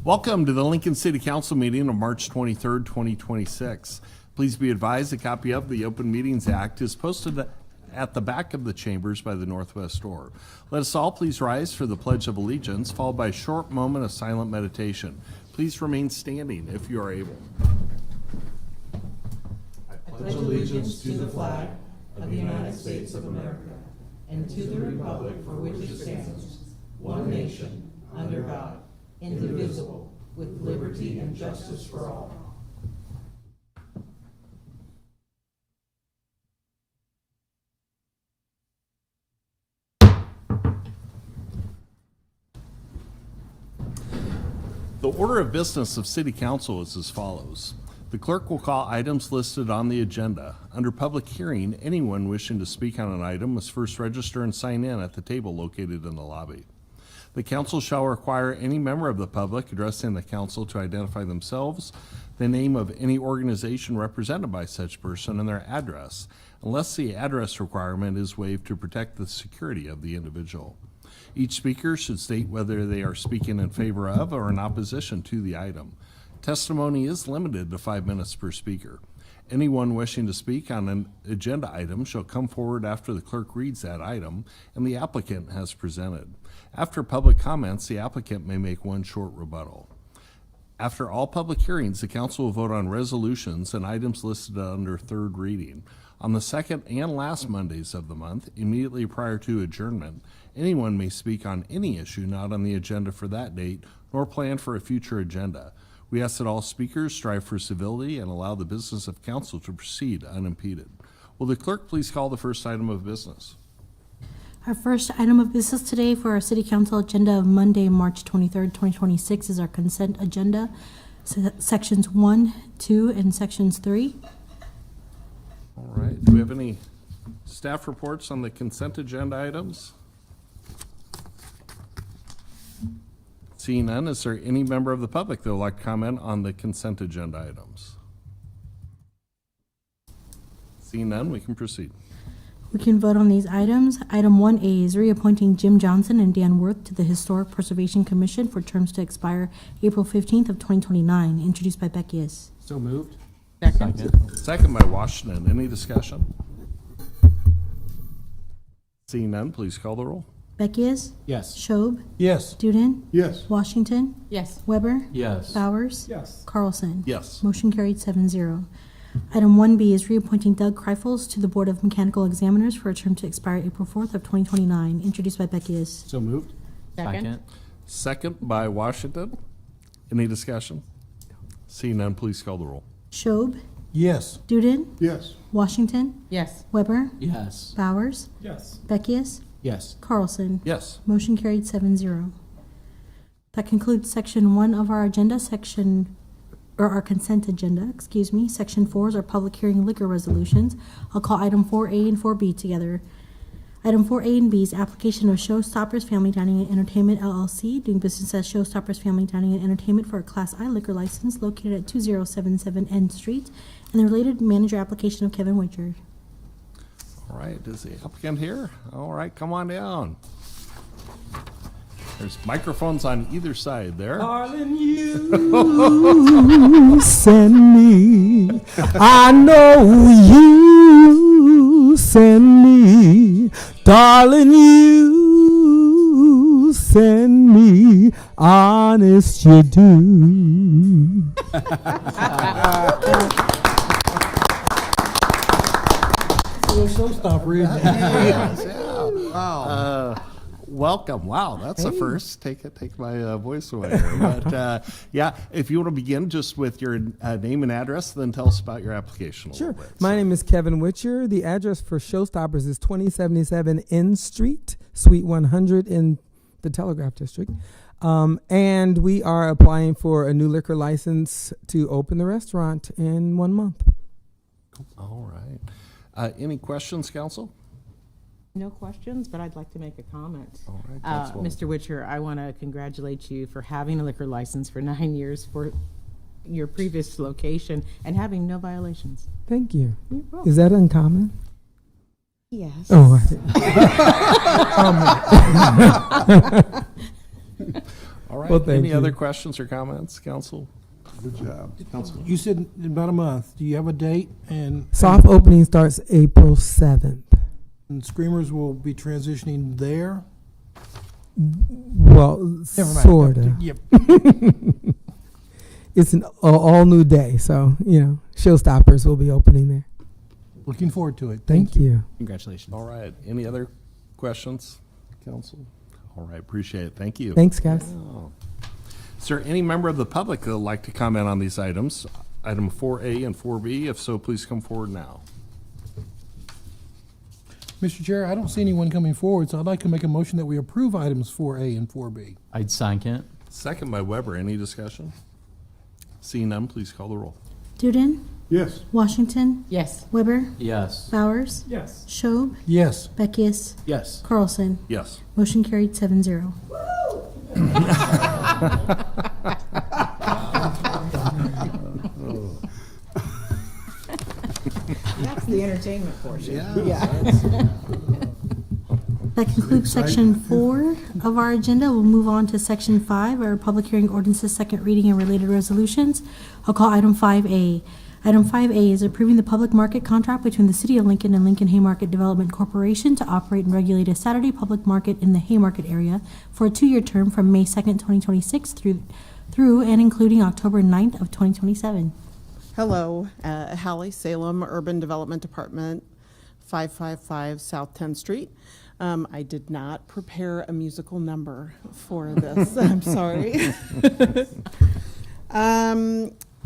Welcome to the Lincoln City Council meeting on March 23rd, 2026. Please be advised a copy of the Open Meetings Act is posted at the back of the chambers by the northwest door. Let us all please rise for the Pledge of Allegiance, followed by a short moment of silent meditation. Please remain standing if you are able. I pledge allegiance to the flag of the United States of America and to the republic for which it stands, one nation, under God, indivisible, with liberty and justice for all. The order of business of City Council is as follows. The clerk will call items listed on the agenda. Under public hearing, anyone wishing to speak on an item must first register and sign in at the table located in the lobby. The council shall require any member of the public addressing the council to identify themselves, the name of any organization represented by such person, and their address, unless the address requirement is waived to protect the security of the individual. Each speaker should state whether they are speaking in favor of or in opposition to the item. Testimony is limited to 5 minutes per speaker. Anyone wishing to speak on an agenda item shall come forward after the clerk reads that item and the applicant has presented. After public comments, the applicant may make one short rebuttal. After all public hearings, the council will vote on resolutions and items listed under third reading. On the second and last Mondays of the month, immediately prior to adjournment, anyone may speak on any issue not on the agenda for that date nor planned for a future agenda. We ask that all speakers strive for civility and allow the business of council to proceed unimpeded. Will the clerk please call the first item of business? Our first item of business today for our City Council agenda of Monday, March 23rd, 2026 is our consent agenda, sections 1, 2, and sections 3. All right. Do we have any staff reports on the consent agenda items? Seeing none, is there any member of the public that would like to comment on the consent agenda items? Seeing none, we can proceed. We can vote on these items. Item 1A is reappointing Jim Johnson and Dan Worth to the Historic Preservation Commission for terms to expire April 15th of 2029, introduced by Becky is. So moved. Second by Washington. Any discussion? Seeing none, please call the roll. Becky is. Yes. Schob. Yes. Duden. Yes. Washington. Yes. Weber. Yes. Bowers. Yes. Carlson. Yes. Motion carried 7-0. Item 1B is reappointing Doug Kreifels to the Board of Mechanical Examiners for a term to expire April 4th of 2029, introduced by Becky is. So moved. Second by Washington. Any discussion? Seeing none, please call the roll. Schob. Yes. Duden. Yes. Washington. Yes. Weber. Yes. Bowers. Yes. Beckius. Yes. Carlson. Yes. Motion carried 7-0. That concludes section 1 of our agenda. Our consent agenda, Section 4 is our public hearing liquor resolutions. I'll call item 4A and 4B together. Item 4A and B is application of Showstoppers Family Dining and Entertainment LLC, doing business as Showstoppers Family Dining and Entertainment for a Class I liquor license located at 2077 N Street, and the related manager application of Kevin Witcher. All right. Is the applicant here? All right. Come on down. There's microphones on either side there. Darling, you send me. I know you send me. Darling, you send me. Honest, you do. Showstopper, isn't it? Yes, yeah. Wow. Welcome. Wow, that's a first. Take my voice away here. But yeah, if you want to begin just with your name and address, then tell us about your application a Sure. little bit. My name is Kevin Witcher. The address for Showstoppers is 2077 N Street, Suite 100 in the Telegraph District. And we are applying for a new liquor license to open the restaurant in 1 month. All right. Any questions, council? No questions, but I'd like to make a comment. All right, Councilwoman. Mr. Witcher, I want to congratulate you for having a liquor license for 9 years for your previous location and having no violations. Thank you. You're welcome. Is that uncommon? Yes. Oh, All right. Well, thank Any you. other questions or comments, council? Good job. Council. You said in about a month. Do you have a date? Soft opening starts April 7th. And Screamers will be transitioning there? Well, Never mind. sort of. Yep. It's an all new day, so Showstoppers will be opening there. Looking forward to it. Thank you. Congratulations. All right. Any other questions, council? All right. Appreciate it. Thank you. Thanks, guys. Oh. Is there any member of the public that would like to comment on these items? Item 4A and 4B? If so, please come forward now. Mr. Chair, I don't see anyone coming forward, so I'd like to make a motion that we approve items 4A and 4B. I'd sign Kent. Second by Weber. Any discussion? Seeing none, please call the roll. Duden, Yes. Washington, Yes. Weber, Yes. Bowers, Yes. Schob, Yes. Beckius, Yes. Carlson. Yes. Motion carried 7-0. That's the entertainment portion. That concludes section 4 of our agenda. We'll move on to section 5, our public hearing ordinances, second reading and related resolutions. I'll call item 5A. Item 5A is approving the public market contract between the City of Lincoln and Lincoln Haymarket Development Corporation to operate and regulate a Saturday public market in the Haymarket area for a 2-year term from May 2nd, 2026 through and including October 9th of 2027. Hello, Hallie Salem, Urban Development Department, 555 South 10th Street. I did not prepare a musical number for this. I'm sorry.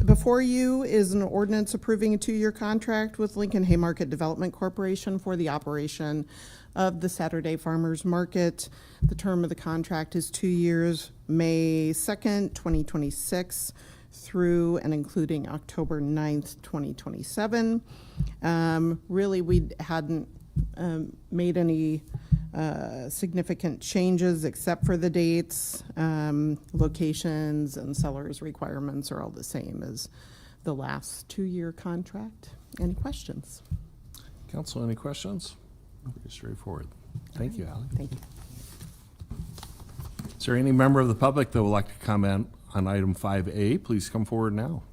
Before you is an ordinance approving a 2-year contract with Lincoln Haymarket Development Corporation for the operation of the Saturday Farmers Market. The term of the contract is 2 years, May 2nd, 2026 through and including October 9th, 2027. Really, we hadn't made any significant changes except for the dates. Locations and sellers' requirements are all the same as the last 2-year contract. Any questions? Council, any questions? Pretty straightforward. Thank you, Ally. Thank you. Is there any member of the public that would like to comment on item 5A? Please come forward now.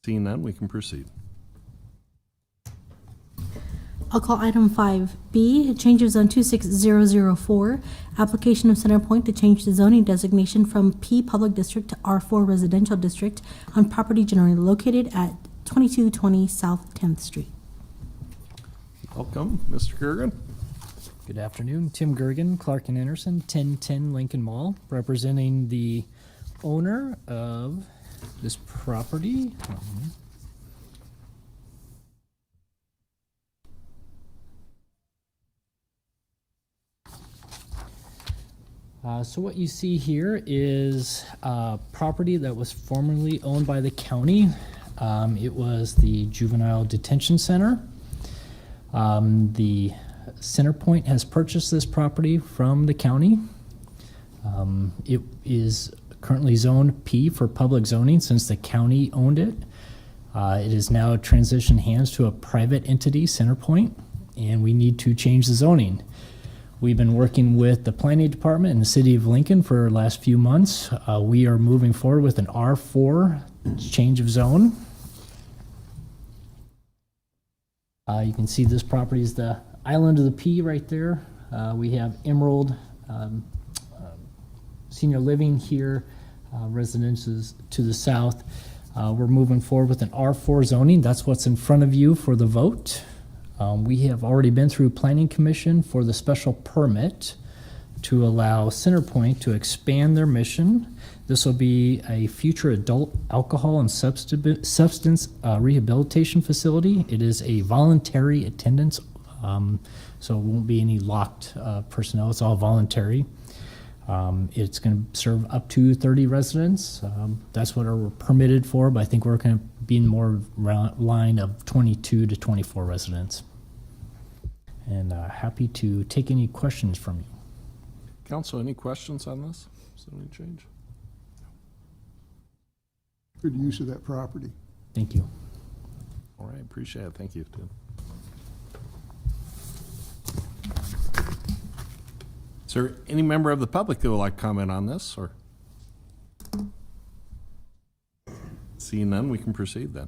Seeing none, we can proceed. I'll call item 5B, change of zone 26004, application of Centerpoint to change the zoning designation from P Public District to R4 Residential District on property generally located at 2220 South 10th Street. Welcome, Mr. Gergen. Good afternoon. Tim Gergen, Clark and Anderson, 1010 Lincoln Mall, representing the owner of this property. So what you see here is property that was formerly owned by the county. It was the Juvenile Detention Center. The Centerpoint has purchased this property from the county. It is currently zoned P for public zoning since the county owned it. It is now transitioned hands to a private entity, Centerpoint, and we need to change the zoning. We've been working with the planning department in the city of Lincoln for the last few months. We are moving forward with an R4 change of zone. You can see this property is the island of the P right there. We have Emerald Senior Living here, residences to the south. We're moving forward with an R4 zoning. That's what's in front of you for the vote. We have already been through Planning Commission for the special permit to allow Centerpoint to expand their mission. This will be a future adult alcohol and substance rehabilitation facility. It is a voluntary attendance, so it won't be any locked personnel. It's all voluntary. It's going to serve up to 30 residents. That's what we're permitted for, but I think we're going to be in more line of 22 to 24 residents. And happy to take any questions from you. Council, any questions on this? Is there any change? Good use of that property. Thank you. All right, appreciate it. Thank you, Tim. Is there any member of the public that would like to comment on this, or? Seeing none, we can proceed then.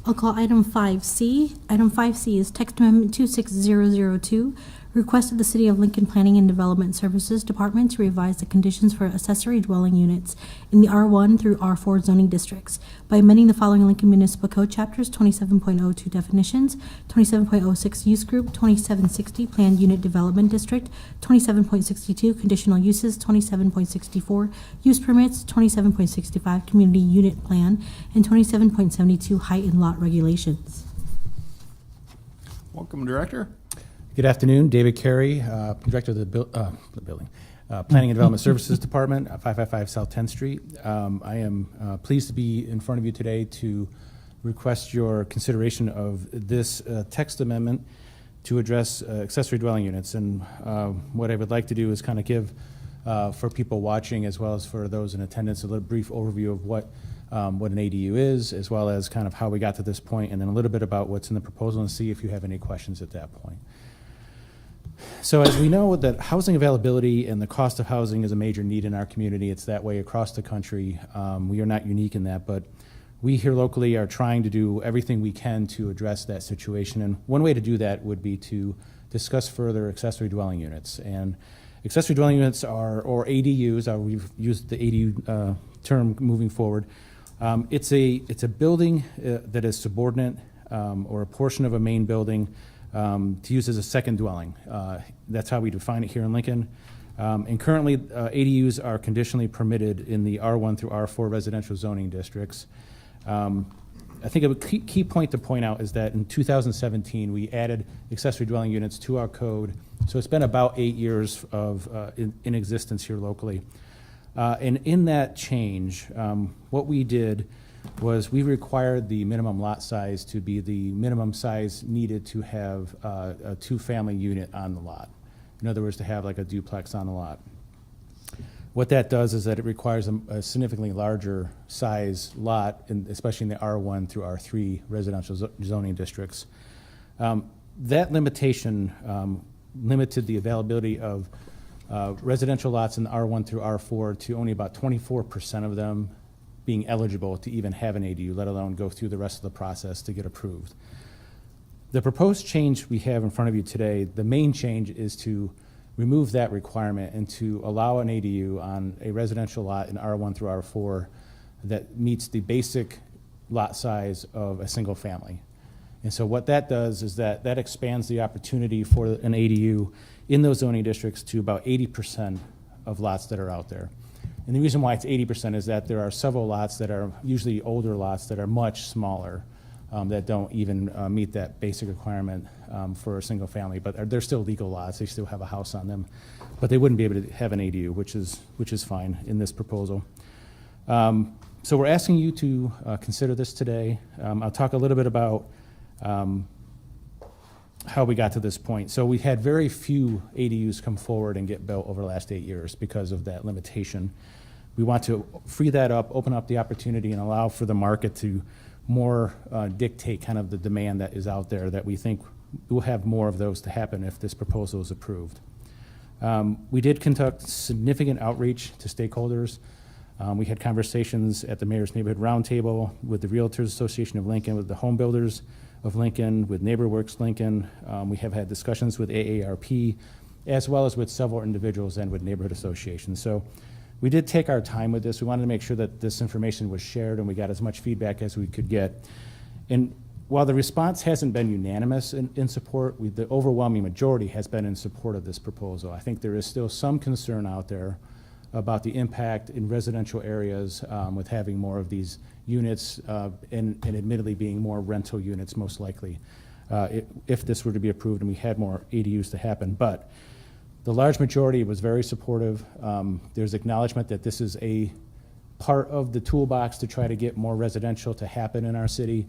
I'll call item 5C. Item 5C is text amendment 26002, request of the City of Lincoln Planning and Development Services Department to revise the conditions for accessory dwelling units in the R1 through R4 zoning districts by amending the following Lincoln Municipal Code chapters: 27.02 definitions, 27.06 use group, 2760 planned unit development district, 27.62 conditional uses, 27.64 use permits, 27.65 community unit plan, and 27.72 height and lot regulations. Welcome, Director. Good afternoon, David Carey, Director of the Planning and Development Services Department, 555 South 10th Street. I am pleased to be in front of you today to request your consideration of this text amendment to address accessory dwelling units. And what I would like to do is kind of give, for people watching as well as for those in attendance, a little brief overview of what an ADU is, as well as kind of how we got to this point, and then a little bit about what's in the proposal, and see if you have any questions at that point. So as we know that housing availability and the cost of housing is a major need in our community, it's that way across the country. We are not unique in that, but we here locally are trying to do everything we can to address that situation. And one way to do that would be to discuss further accessory dwelling units. And accessory dwelling units are, or ADUs, we've used the ADU term moving forward. It's a building that is subordinate or a portion of a main building to use as a second dwelling. That's how we define it here in Lincoln. And currently, ADUs are conditionally permitted in the R1 through R4 residential zoning districts. I think a key point to point out is that in 2017, we added accessory dwelling units to our code. So it's been about 8 years of in existence here locally. And in that change, what we did was we required the minimum lot size to be the minimum size needed to have a two-family unit on the lot. In other words, to have like a duplex on the lot. What that does is that it requires a significantly larger size lot, especially in the R1 through R3 residential zoning districts. That limitation limited the availability of residential lots in the R1 through R4 to only about 24% of them being eligible to even have an ADU, let alone go through the rest of the process to get approved. The proposed change we have in front of you today, the main change is to remove that requirement and to allow an ADU on a residential lot in R1 through R4 that meets the basic lot size of a single family. And so what that does is that expands the opportunity for an ADU in those zoning districts to about 80% of lots that are out there. And the reason why it's 80% is that there are several lots that are usually older lots that are much smaller that don't even meet that basic requirement for a single family, but they're still legal lots. They still have a house on them, but they wouldn't be able to have an ADU, which is fine in this proposal. So we're asking you to consider this today. I'll talk a little bit about how we got to this point. So we had very few ADUs come forward and get built over the last 8 years because of that limitation. We want to free that up, open up the opportunity, and allow for the market to more dictate kind of the demand that is out there, that we think we'll have more of those to happen if this proposal is approved. We did conduct significant outreach to stakeholders. We had conversations at the Mayor's Neighborhood Roundtable with the Realtors Association of Lincoln, with the Home Builders of Lincoln, with NeighborWorks Lincoln. We have had discussions with AARP, as well as with several individuals and with neighborhood associations. So we did take our time with this. We wanted to make sure that this information was shared and we got as much feedback as we could get. And while the response hasn't been unanimous in support, the overwhelming majority has been in support of this proposal. I think there is still some concern out there about the impact in residential areas with having more of these units and admittedly being more rental units most likely if this were to be approved and we had more ADUs to happen. But the large majority was very supportive. There's acknowledgement that this is a part of the toolbox to try to get more residential to happen in our city.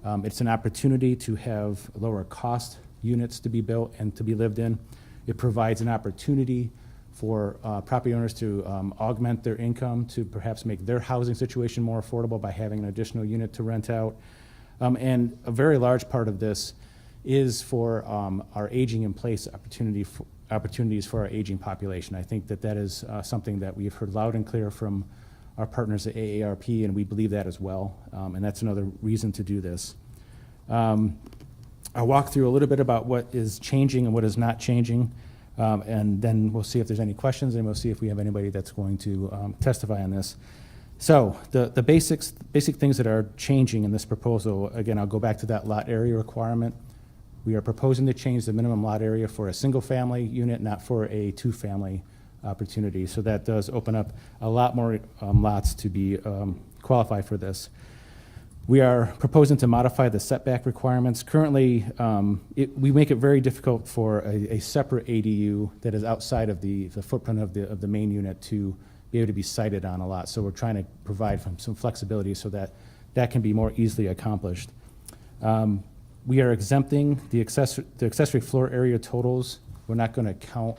It's an opportunity to have lower cost units to be built and to be lived in. It provides an opportunity for property owners to augment their income, to perhaps make their housing situation more affordable by having an additional unit to rent out. And a very large part of this is for our aging in place opportunity opportunities for our aging population. I think that that is something that we've heard loud and clear from our partners at AARP, and we believe that as well, and that's another reason to do this. I'll walk through a little bit about what is changing and what is not changing, and then we'll see if there's any questions, and we'll see if we have anybody that's going to testify on this. So the basic things that are changing in this proposal, again, I'll go back to that lot area requirement. We are proposing to change the minimum lot area for a single-family unit, not for a two-family opportunity. So that does open up a lot more lots to be qualified for this. We are proposing to modify the setback requirements. Currently, we make it very difficult for a separate ADU that is outside of the footprint of the main unit to be able to be sited on a lot. So we're trying to provide some flexibility so that that can be more easily accomplished. We are exempting the accessory floor area totals. We're not going to count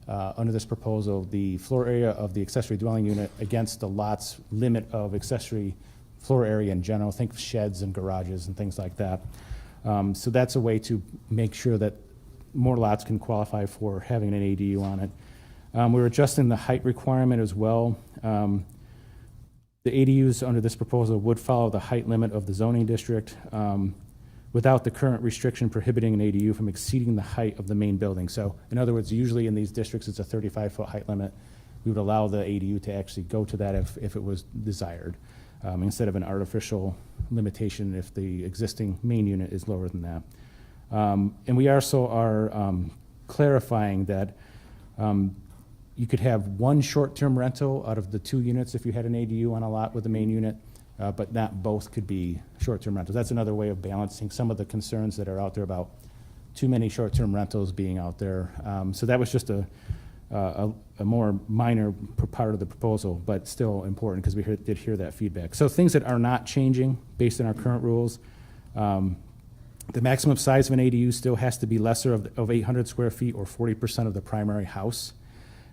under this proposal the floor area of the accessory dwelling unit against the lot's limit of accessory floor area in general. Think of sheds and garages and things like that. So that's a way to make sure that more lots can qualify for having an ADU on it. We're adjusting the height requirement as well. The ADUs under this proposal would follow the height limit of the zoning district without the current restriction prohibiting an ADU from exceeding the height of the main building. So in other words, usually in these districts, it's a 35-foot height limit. We would allow the ADU to actually go to that if it was desired, instead of an artificial limitation if the existing main unit is lower than that. And we also are clarifying that you could have one short-term rental out of the two units if you had an ADU on a lot with the main unit, but not both could be short-term rentals. That's another way of balancing some of the concerns that are out there about too many short-term rentals being out there. So that was just a more minor part of the proposal, but still important because we did hear that feedback. So things that are not changing based on our current rules. The maximum size of an ADU still has to be lesser of 800 square feet or 40% of the primary house.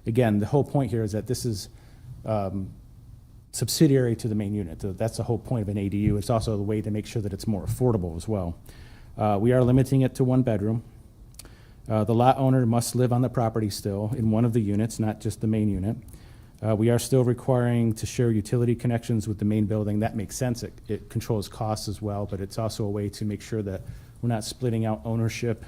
Again, the whole point here is that this is subsidiary to the main unit. That's the whole point of an ADU. It's also a way to make sure that it's more affordable as well. We are limiting it to one bedroom. The lot owner must live on the property still in one of the units, not just the main unit. We are still requiring to share utility connections with the main building. That makes sense. It controls costs as well, but it's also a way to make sure that we're not splitting out ownership.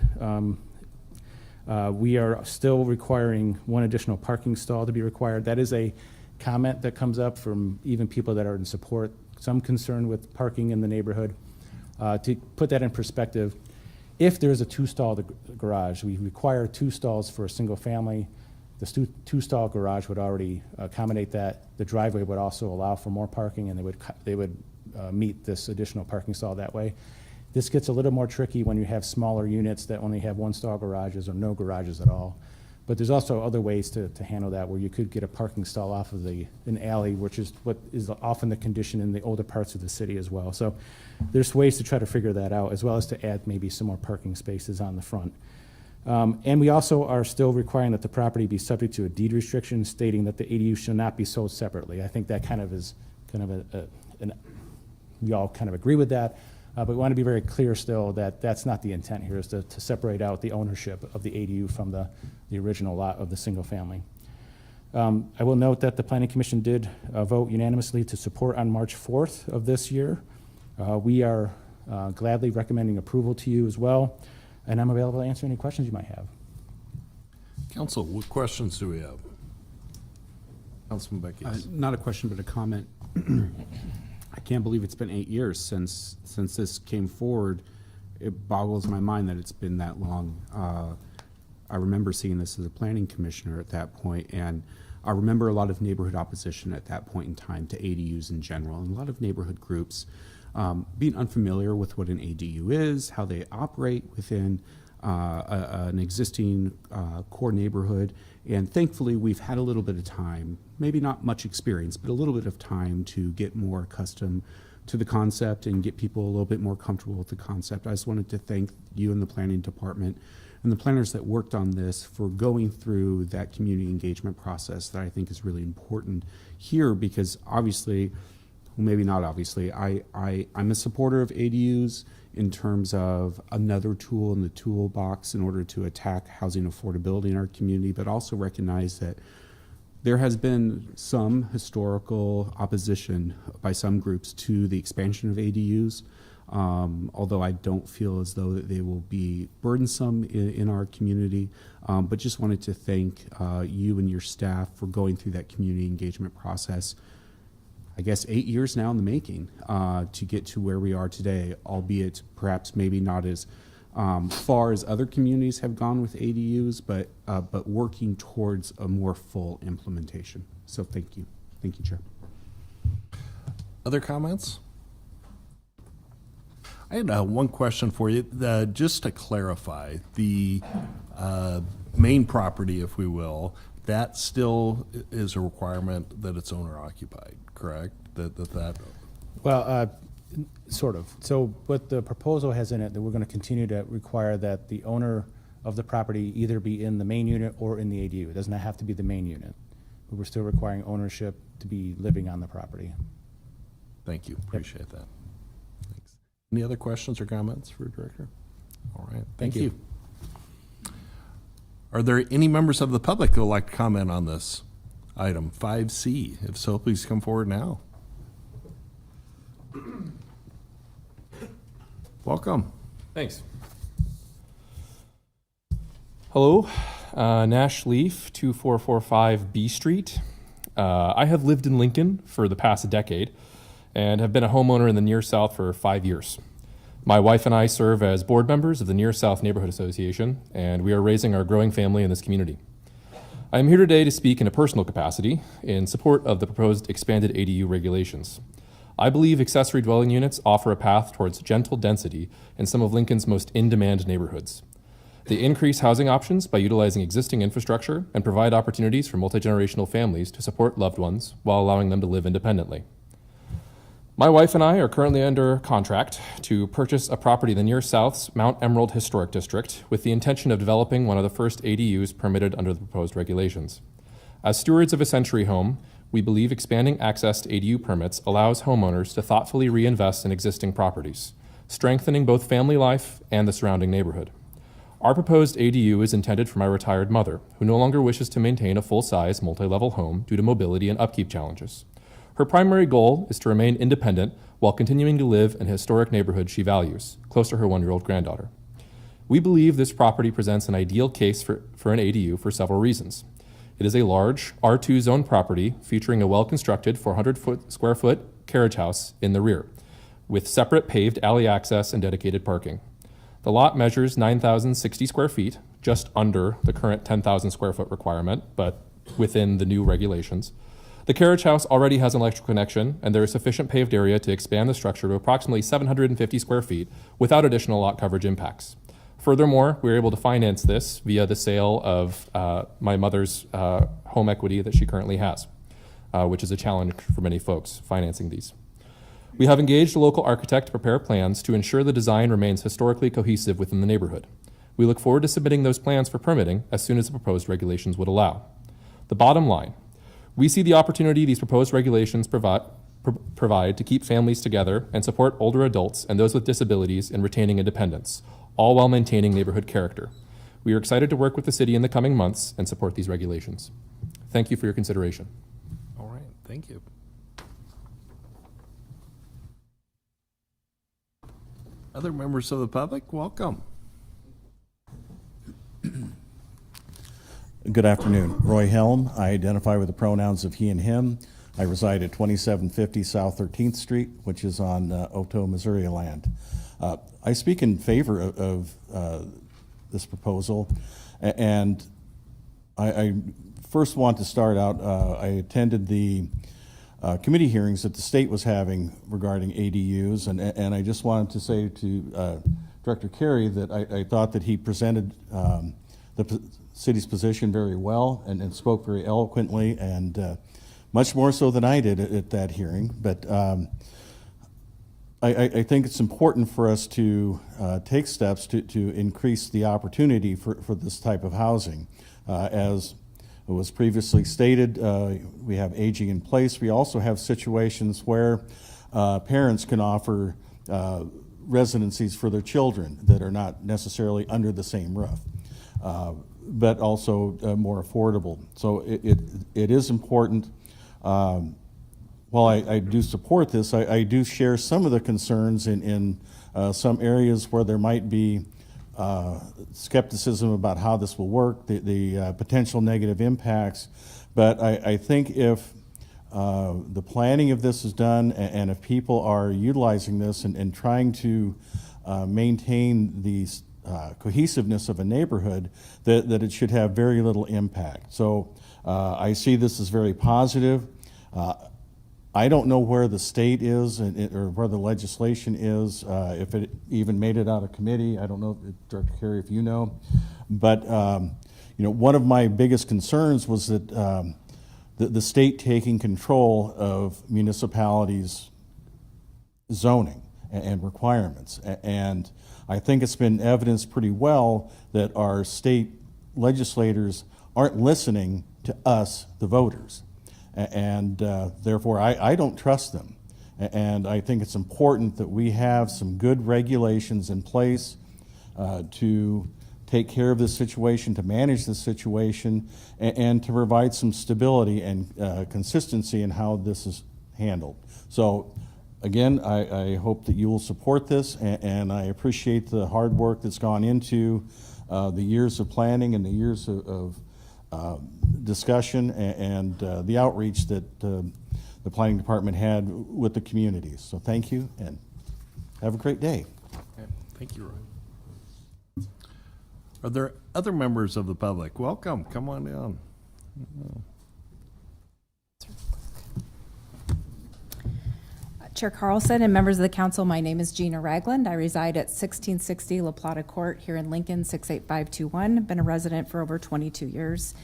We are still requiring one additional parking stall to be required. That is a comment that comes up from even people that are in support, some concern with parking in the neighborhood. To put that in perspective, if there's a two-stall garage, we require 2 stalls for a single family. The two-stall garage would already accommodate that. The driveway would also allow for more parking, and they would meet this additional parking stall that way. This gets a little more tricky when you have smaller units that only have 1-stall garages or no garages at all. But there's also other ways to handle that, where you could get a parking stall off of an alley, which is what is often the condition in the older parts of the city as well. So there's ways to try to figure that out, as well as to add maybe some more parking spaces on the front. And we also are still requiring that the property be subject to a deed restriction stating that the ADU shall not be sold separately. I think that kind of is we all kind of agree with that. But we want to be very clear still that that's not the intent here, is to separate out the ownership of the ADU from the original lot of the single family. I will note that the Planning Commission did vote unanimously to support on March 4th of this year. We are gladly recommending approval to you as well, and I'm available to answer any questions you might have. Council, what questions do we have? Councilman Becky. Not a question, but a comment. I can't believe it's been 8 years since this came forward. It boggles my mind that it's been that long. I remember seeing this as a planning commissioner at that point, and I remember a lot of neighborhood opposition at that point in time to ADUs in general, and a lot of neighborhood groups being unfamiliar with what an ADU is, how they operate within an existing core neighborhood. And thankfully, we've had a little bit of time, maybe not much experience, but a little bit of time to get more accustomed to the concept and get people a little bit more comfortable with the concept. I just wanted to thank you and the planning department and the planners that worked on this for going through that community engagement process that I think is really important here, because obviously maybe not obviously, I'm a supporter of ADUs in terms of another tool in the toolbox in order to attack housing affordability in our community, but also recognize that there has been some historical opposition by some groups to the expansion of ADUs, although I don't feel as though that they will be burdensome in our community. But just wanted to thank you and your staff for going through that community engagement process. I guess 8 years now in the making to get to where we are today, albeit perhaps maybe not as far as other communities have gone with ADUs, but working towards a more full implementation. So thank you. Thank you, Chair. Other comments? I had one question for you. Just to clarify, the main property, if we will, that still is a requirement that it's owner occupied, correct? That. Well, sort of. So what the proposal has in it, that we're going to continue to require that the owner of the property either be in the main unit or in the ADU. It doesn't have to be the main unit, but we're still requiring ownership to be living on the property. Thank you. Appreciate that. Thanks. Any other questions or comments for Director? All right. Thank you. Are there any members of the public who would like to comment on this item 5C? If so, please come forward now. Welcome. Thanks. Hello, Nash Leaf, 2445 B Street. I have lived in Lincoln for the past decade and have been a homeowner in the Near South for 5 years. My wife and I serve as board members of the Near South Neighborhood Association, and we are raising our growing family in this community. I am here today to speak in a personal capacity in support of the proposed expanded ADU regulations. I believe accessory dwelling units offer a path towards gentle density in some of Lincoln's most in-demand neighborhoods. They increase housing options by utilizing existing infrastructure and provide opportunities for multi-generational families to support loved ones while allowing them to live independently. My wife and I are currently under contract to purchase a property in the Near South's Mount Emerald Historic District with the intention of developing one of the first ADUs permitted under the proposed regulations. As stewards of a century home, we believe expanding access to ADU permits allows homeowners to thoughtfully reinvest in existing properties, strengthening both family life and the surrounding neighborhood. Our proposed ADU is intended for my retired mother, who no longer wishes to maintain a full-size, multi-level home due to mobility and upkeep challenges. Her primary goal is to remain independent while continuing to live in a historic neighborhood she values, close to her 1-year-old granddaughter. We believe this property presents an ideal case for an ADU for several reasons. It is a large R2 zone property featuring a well-constructed 400 square foot carriage house in the rear, with separate paved alley access and dedicated parking. The lot measures 9,060 square feet, just under the current 10,000 square foot requirement, but within the new regulations. The carriage house already has an electrical connection, and there is sufficient paved area to expand the structure to approximately 750 square feet without additional lot coverage impacts. Furthermore, we were able to finance this via the sale of my mother's home equity that she currently has, which is a challenge for many folks financing these. We have engaged a local architect to prepare plans to ensure the design remains historically cohesive within the neighborhood. We look forward to submitting those plans for permitting as soon as the proposed regulations would allow. The bottom line, we see the opportunity these proposed regulations provide to keep families together and support older adults and those with disabilities in retaining independence, all while maintaining neighborhood character. We are excited to work with the city in the coming months and support these regulations. Thank you for your consideration. All right, thank you. Other members of the public, welcome. Good afternoon. Roy Helm. I identify with the pronouns of he and him. I reside at 2750 South 13th Street, which is on Oto, Missouri land. I speak in favor of this proposal, and I first want to start out, I attended the committee hearings that the state was having regarding ADUs, and I just wanted to say to Director Carey that I thought that he presented the city's position very well and spoke very eloquently, and much more so than I did at that hearing. But I think it's important for us to take steps to increase the opportunity for this type of housing. As was previously stated, we have aging in place. We also have situations where parents can offer residencies for their children that are not necessarily under the same roof, but also more affordable. So it is important. While I do support this, I do share some of the concerns in some areas where there might be skepticism about how this will work, the potential negative impacts. But I think if the planning of this is done and if people are utilizing this and trying to maintain the cohesiveness of a neighborhood, that it should have very little impact. So I see this as very positive. I don't know where the state is or where the legislation is, if it even made it out of committee. I don't know, Director Carey, if you know. But one of my biggest concerns was that the state taking control of municipalities' zoning and requirements. And I think it's been evidenced pretty well that our state legislators aren't listening to us, the voters. And therefore, I don't trust them. And I think it's important that we have some good regulations in place to take care of this situation, to manage this situation, and to provide some stability and consistency in how this is handled. So again, I hope that you will support this, and I appreciate the hard work that's gone into the years of planning and the years of discussion and the outreach that the planning department had with the communities. So thank you, and have a great day. Thank you, Roy. Are there other members of the public? Welcome, come on down. Chair Carlson and members of the council, my name is Gina Ragland. I reside at 1660 La Plata Court here in Lincoln, 68521. Been a resident for over 22 years.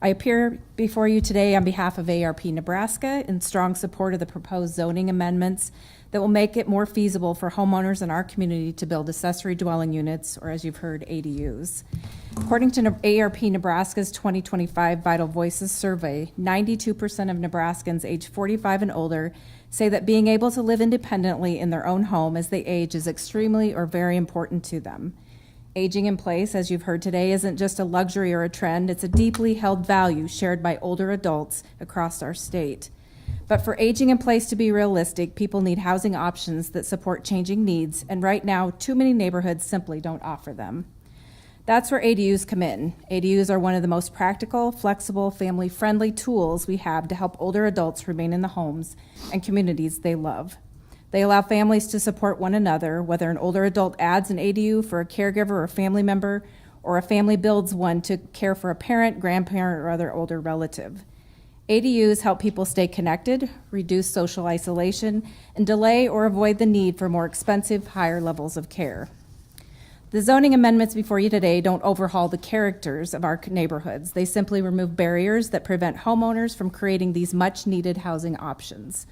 I appear before you today on behalf of ARP Nebraska in strong support of the proposed zoning amendments that will make it more feasible for homeowners in our community to build accessory dwelling units, or as you've heard, ADUs. According to ARP Nebraska's 2025 Vital Voices survey, 92% of Nebraskans age 45 and older say that being able to live independently in their own home as they age is extremely or very important to them. Aging in place, as you've heard today, isn't just a luxury or a trend, it's a deeply held value shared by older adults across our state. But for aging in place to be realistic, people need housing options that support changing needs, and right now, too many neighborhoods simply don't offer them. That's where ADUs come in. ADUs are one of the most practical, flexible, family-friendly tools we have to help older adults remain in the homes and communities they love. They allow families to support one another, whether an older adult adds an ADU for a caregiver or family member, or a family builds one to care for a parent, grandparent, or other older relative. ADUs help people stay connected, reduce social isolation, and delay or avoid the need for more expensive, higher levels of care. The zoning amendments before you today don't overhaul the characters of our neighborhoods. They simply remove barriers that prevent homeowners from creating these much-needed housing options.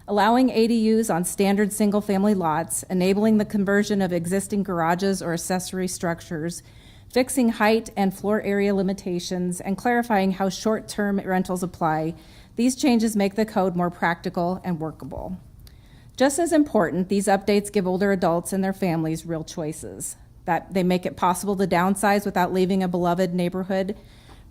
Allowing ADUs on standard single-family lots, enabling the conversion of existing garages or accessory structures, fixing height and floor area limitations, and clarifying how short-term rentals apply, these changes make the code more practical and workable. Just as important, these updates give older adults and their families real choices. That they make it possible to downsize without leaving a beloved neighborhood,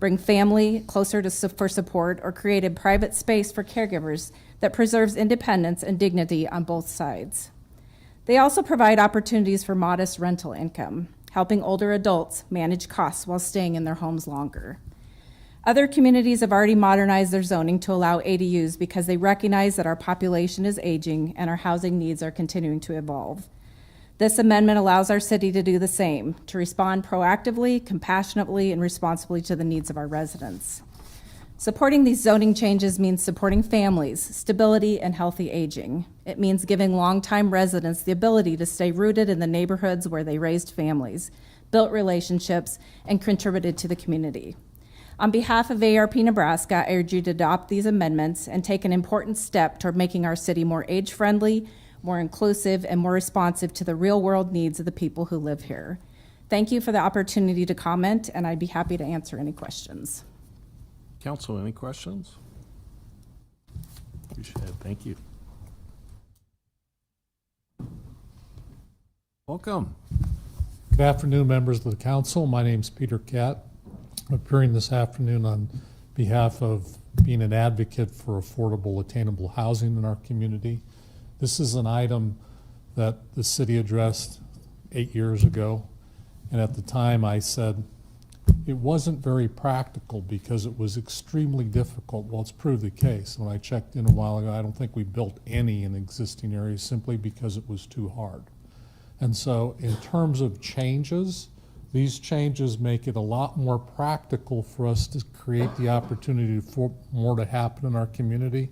bring family closer for support, or create a private space for caregivers that preserves independence and dignity on both sides. They also provide opportunities for modest rental income, helping older adults manage costs while staying in their homes longer. Other communities have already modernized their zoning to allow ADUs because they recognize that our population is aging and our housing needs are continuing to evolve. This amendment allows our city to do the same, to respond proactively, compassionately, and responsibly to the needs of our residents. Supporting these zoning changes means supporting families, stability, and healthy aging. It means giving longtime residents the ability to stay rooted in the neighborhoods where they raised families, built relationships, and contributed to the community. On behalf of ARP Nebraska, I urge you to adopt these amendments and take an important step toward making our city more age-friendly, more inclusive, and more responsive to the real-world needs of the people who live here. Thank you for the opportunity to comment, and I'd be happy to answer any questions. Council, any questions? You should. Thank you. Welcome. Good afternoon, members of the council. My name's Peter Catt. I'm appearing this afternoon on behalf of being an advocate for affordable, attainable housing in our community. This is an item that the city addressed 8 years ago, and at the time I said it wasn't very practical because it was extremely difficult. Well, it's proved the case. When I checked in a while ago, I don't think we built any in existing areas simply because it was too hard. And so in terms of changes, these changes make it a lot more practical for us to create the opportunity for more to happen in our community.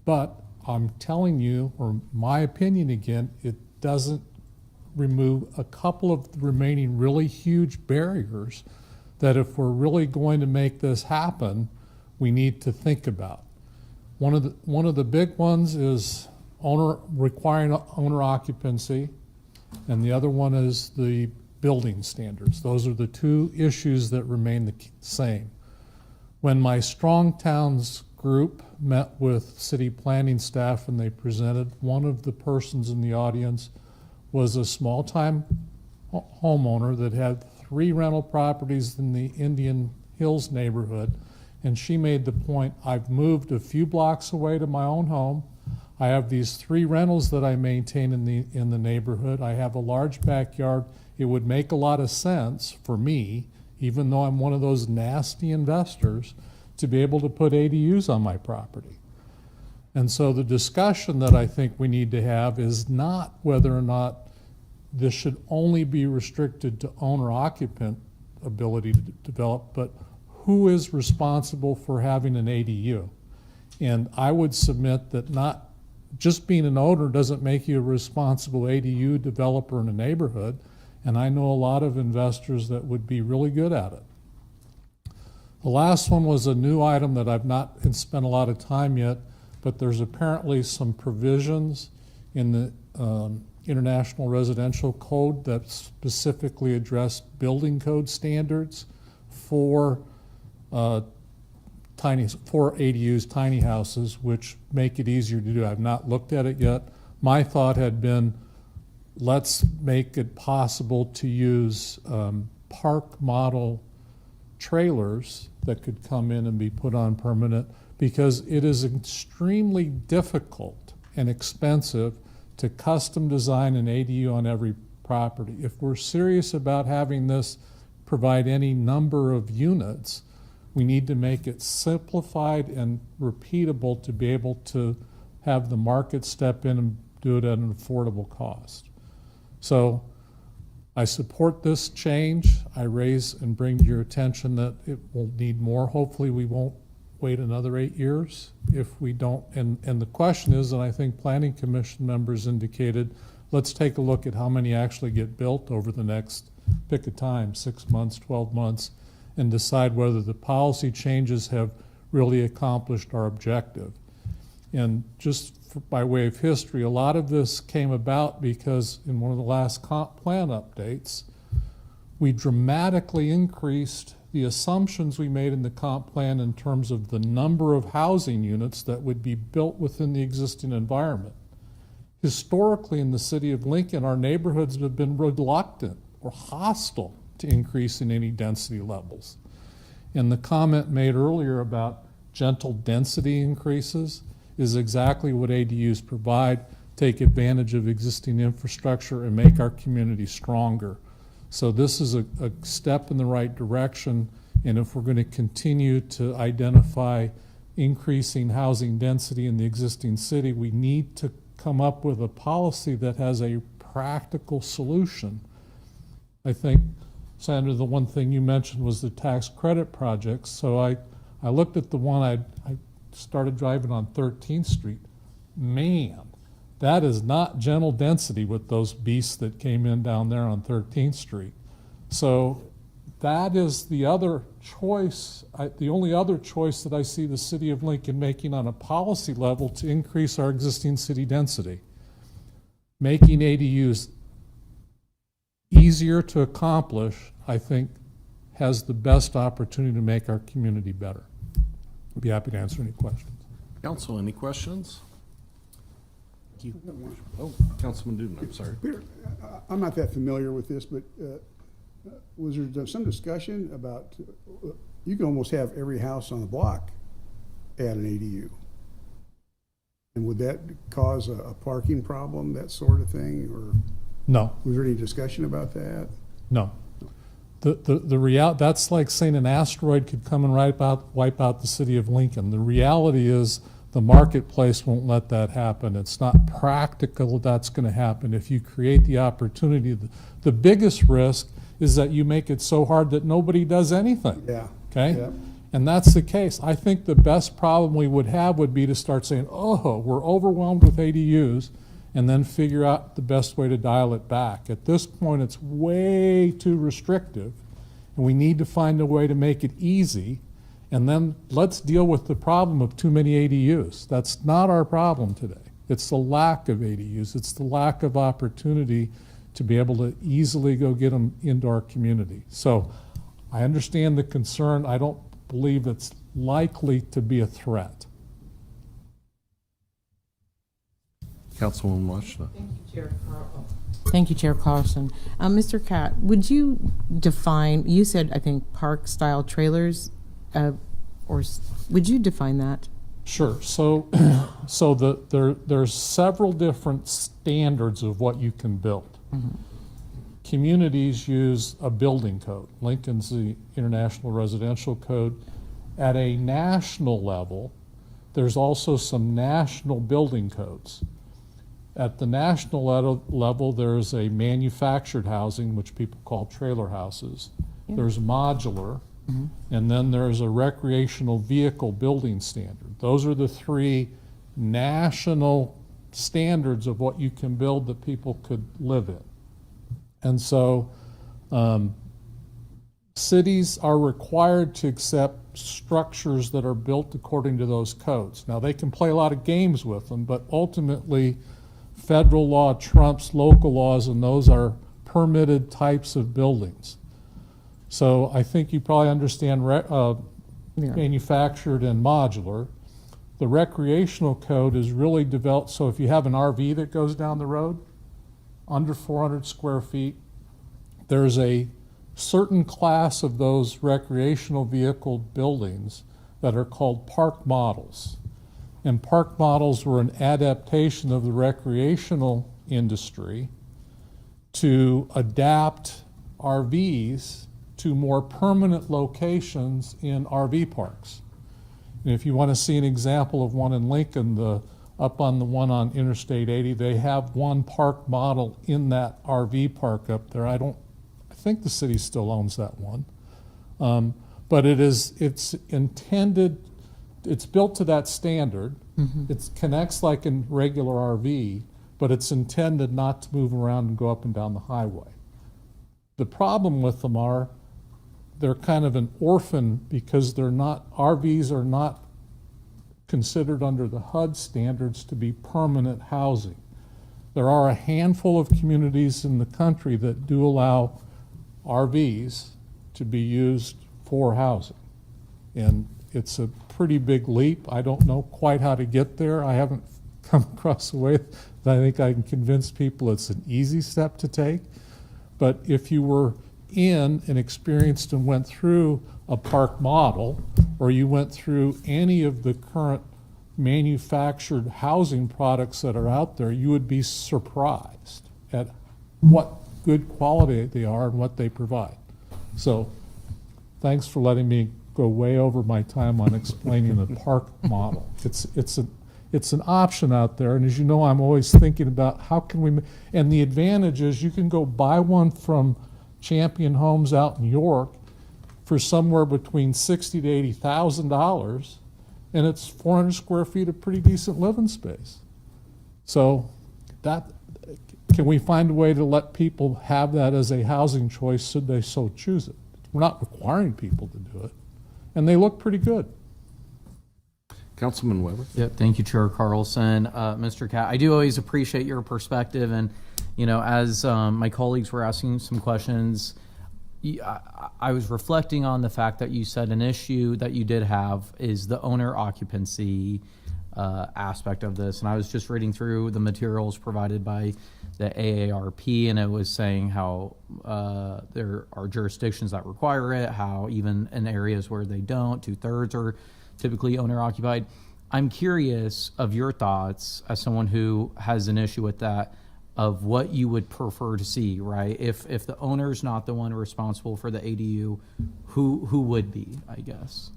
But I'm telling you, or my opinion again, it doesn't remove a couple of the remaining really huge barriers that if we're really going to make this happen, we need to think about. One of the big ones is requiring owner occupancy, and the other one is the building standards. Those are the two issues that remain the same. When my Strong Towns group met with city planning staff and they presented, one of the persons in the audience was a small-time homeowner that had 3 rental properties in the Indian Hills neighborhood, and she made the point, I've moved a few blocks away to my own home. I have these 3 rentals that I maintain in the neighborhood. I have a large backyard. It would make a lot of sense for me, even though I'm one of those nasty investors, to be able to put ADUs on my property. And so the discussion that I think we need to have is not whether or not this should only be restricted to owner-occupant ability to develop, but who is responsible for having an ADU? And I would submit that not just being an owner doesn't make you a responsible ADU developer in a neighborhood, and I know a lot of investors that would be really good at it. The last one was a new item that I've not spent a lot of time yet, but there's apparently some provisions in the International Residential Code that specifically address building code standards for ADUs, tiny houses, which make it easier to do. I've not looked at it yet. My thought had been, let's make it possible to use park model trailers that could come in and be put on permanent, because it is extremely difficult and expensive to custom design an ADU on every property. If we're serious about having this provide any number of units, we need to make it simplified and repeatable to be able to have the market step in and do it at an affordable cost. So I support this change. I raise and bring to your attention that it will need more. Hopefully we won't wait another 8 years if we don't. And the question is, and I think Planning Commission members indicated, let's take a look at how many actually get built over the next, pick a time, 6 months, 12 months, and decide whether the policy changes have really accomplished our objective. And just by way of history, a lot of this came about because in one of the last comp plan updates, we dramatically increased the assumptions we made in the comp plan in terms of the number of housing units that would be built within the existing environment. Historically, in the city of Lincoln, our neighborhoods have been reluctant or hostile to increasing any density levels. And the comment made earlier about gentle density increases is exactly what ADUs provide, take advantage of existing infrastructure and make our community stronger. So this is a step in the right direction, and if we're going to continue to identify increasing housing density in the existing city, we need to come up with a policy that has a practical solution. I think, Sandra, the one thing you mentioned was the tax credit projects. So I looked at the one I started driving on 13th Street. Man, that is not gentle density with those beasts that came in down there on 13th Street. So that is the other choice, the only other choice that I see the city of Lincoln making on a policy level to increase our existing city density. Making ADUs easier to accomplish, I think, has the best opportunity to make our community better. be happy to answer any questions. Council, any questions? Oh, Councilman Duden, I'm sorry. Peter, I'm not that familiar with this, but was there some discussion about, you can almost have every house on the block add an ADU? And would that cause a parking problem, that sort of thing, or No, was there any discussion about that? no. That's like saying an asteroid could come and wipe out the city of Lincoln. The reality is the marketplace won't let that happen. It's not practical that's going to happen. If you create the opportunity, the biggest risk is that you make it so hard that nobody does anything. Yeah. Okay? Yeah. And that's the case. I think the best problem we would have would be to start saying, oh, we're overwhelmed with ADUs, and then figure out the best way to dial it back. At this point, it's way too restrictive, and we need to find a way to make it easy, and then let's deal with the problem of too many ADUs. That's not our problem today. It's the lack of ADUs. It's the lack of opportunity to be able to easily go get them into our community. So I understand the concern. I don't believe it's likely to be a threat. Councilwoman Washington. Thank you, Chair Carlson. Mr. Catt, would you define, you said, I think, park-style trailers, would you define that? Sure. So, there's several different standards of what you can build. Mm-hmm. Communities use a building code. Lincoln's the International Residential Code. At a national level, there's also some national building codes. At the national level, there's a manufactured housing, which people call trailer houses. Yeah. There's modular, and then there's a recreational vehicle building standard. Those are the three national standards of what you can build that people could live in. And so cities are required to accept structures that are built according to those codes. Now, they can play a lot of games with them, but ultimately, federal law trumps local laws, and those are permitted types of buildings. So I think you probably understand manufactured and modular. The recreational code is really developed, so if you have an RV that goes down the road, under 400 square feet, there's a certain class of those recreational vehicle buildings that are called park models. And park models were an adaptation of the recreational industry to adapt RVs to more permanent locations in RV parks. And if you want to see an example of one in Lincoln, up on the one on Interstate 80, they have one park model in that RV park up there. I think the city still owns that one. But it's intended, it's built to that standard. It connects like a regular RV, but it's intended not to move around and go up and down the highway. The problem with them are they're kind of an orphan because RVs are not considered under the HUD standards to be permanent housing. There are a handful of communities in the country that do allow RVs to be used for housing. And it's a pretty big leap. I don't know quite how to get there. I haven't come across a way that I think I can convince people it's an easy step to take. But if you were in and experienced and went through a park model, or you went through any of the current manufactured housing products that are out there, you would be surprised at what good quality they are and what they provide. So thanks for letting me go way over my time on explaining the park model. It's an option out there, and as you know, I'm always thinking about how can we, and the advantage is you can go buy one from Champion Homes out in York for somewhere between $60,000 to $80,000, and it's 400 square feet of pretty decent living space. So can we find a way to let people have that as a housing choice should they so choose it? We're not requiring people to do it, and they look pretty good. Councilman Weber. Yeah, thank you, Chair Carlson. Mr. Catt, I do always appreciate your perspective, and as my colleagues were asking some questions, I was reflecting on the fact that you said an issue that you did have is the owner occupancy aspect of this. And I was just reading through the materials provided by the AARP, and it was saying how there are jurisdictions that require it, how even in areas where they don't, 2/3 are typically owner occupied. I'm curious of your thoughts as someone who has an issue with that, of what you would prefer to see, right? If the owner's not the one responsible for the ADU, who would be, I guess?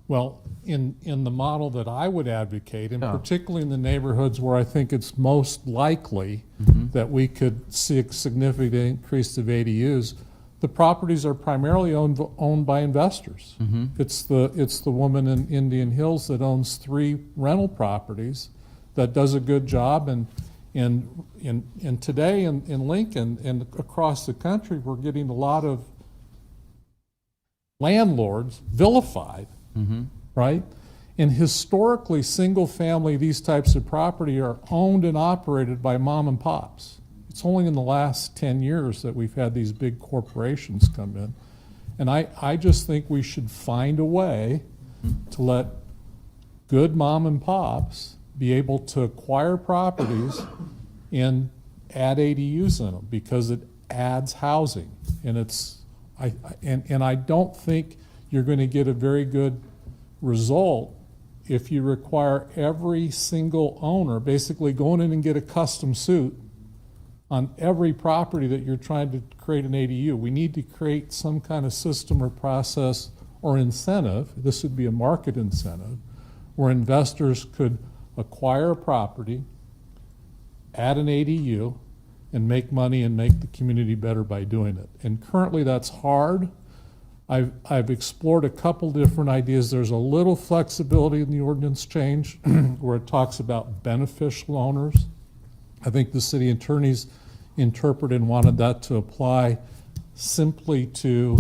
Well, in the model that I would advocate, and Yeah. particularly in the neighborhoods where I think it's most likely that we could see a significant increase of ADUs, the properties are primarily owned by investors. It's the woman in Indian Hills that owns 3 rental properties that does a good job, and today in Lincoln and across the country, we're getting a lot of landlords vilified, right? And historically, single family, these types of property are owned and operated by mom and pops. It's only in the last 10 years that we've had these big corporations come in. And I just think we should find a way to let good mom and pops be able to acquire properties and add ADUs in them, because it adds housing. And I don't think you're going to get a very good result if you require every single owner basically going in and get a custom suit on every property that you're trying to create an ADU. We need to create some kind of system or process or incentive. This would be a market incentive where investors could acquire a property, add an ADU, and make money and make the community better by doing it. And currently that's hard. I've explored a couple different ideas. There's a little flexibility in the ordinance change where it talks about beneficial owners. I think the city attorneys interpreted and wanted that to apply simply to,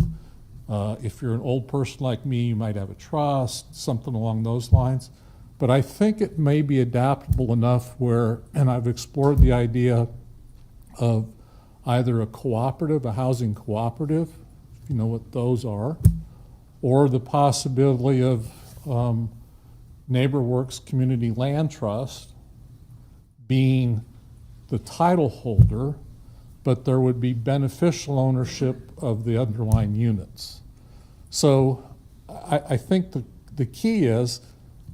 if you're an old person like me, you might have a trust, something along those lines. But I think it may be adaptable enough where, and I've explored the idea of either a cooperative, a housing cooperative, if you know what those are, or the possibility of NeighborWorks Community Land Trust being the title holder, but there would be beneficial ownership of the underlying units. So I think the key is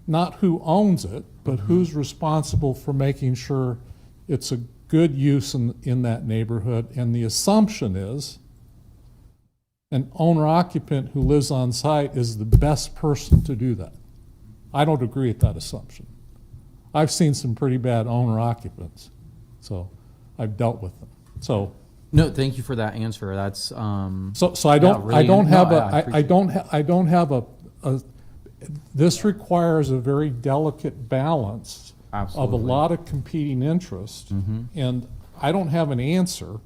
not who owns it, but who's responsible for making sure it's a good use in that neighborhood. And the assumption is an owner-occupant who lives on site is the best person to do that. I don't agree with that assumption. I've seen some pretty bad owner-occupants, so I've dealt with them. So No, thank you for that answer. That's so I don't yeah, really, I don't have a this requires a very delicate balance of a Absolutely. lot of competing interests, and I don't have an answer.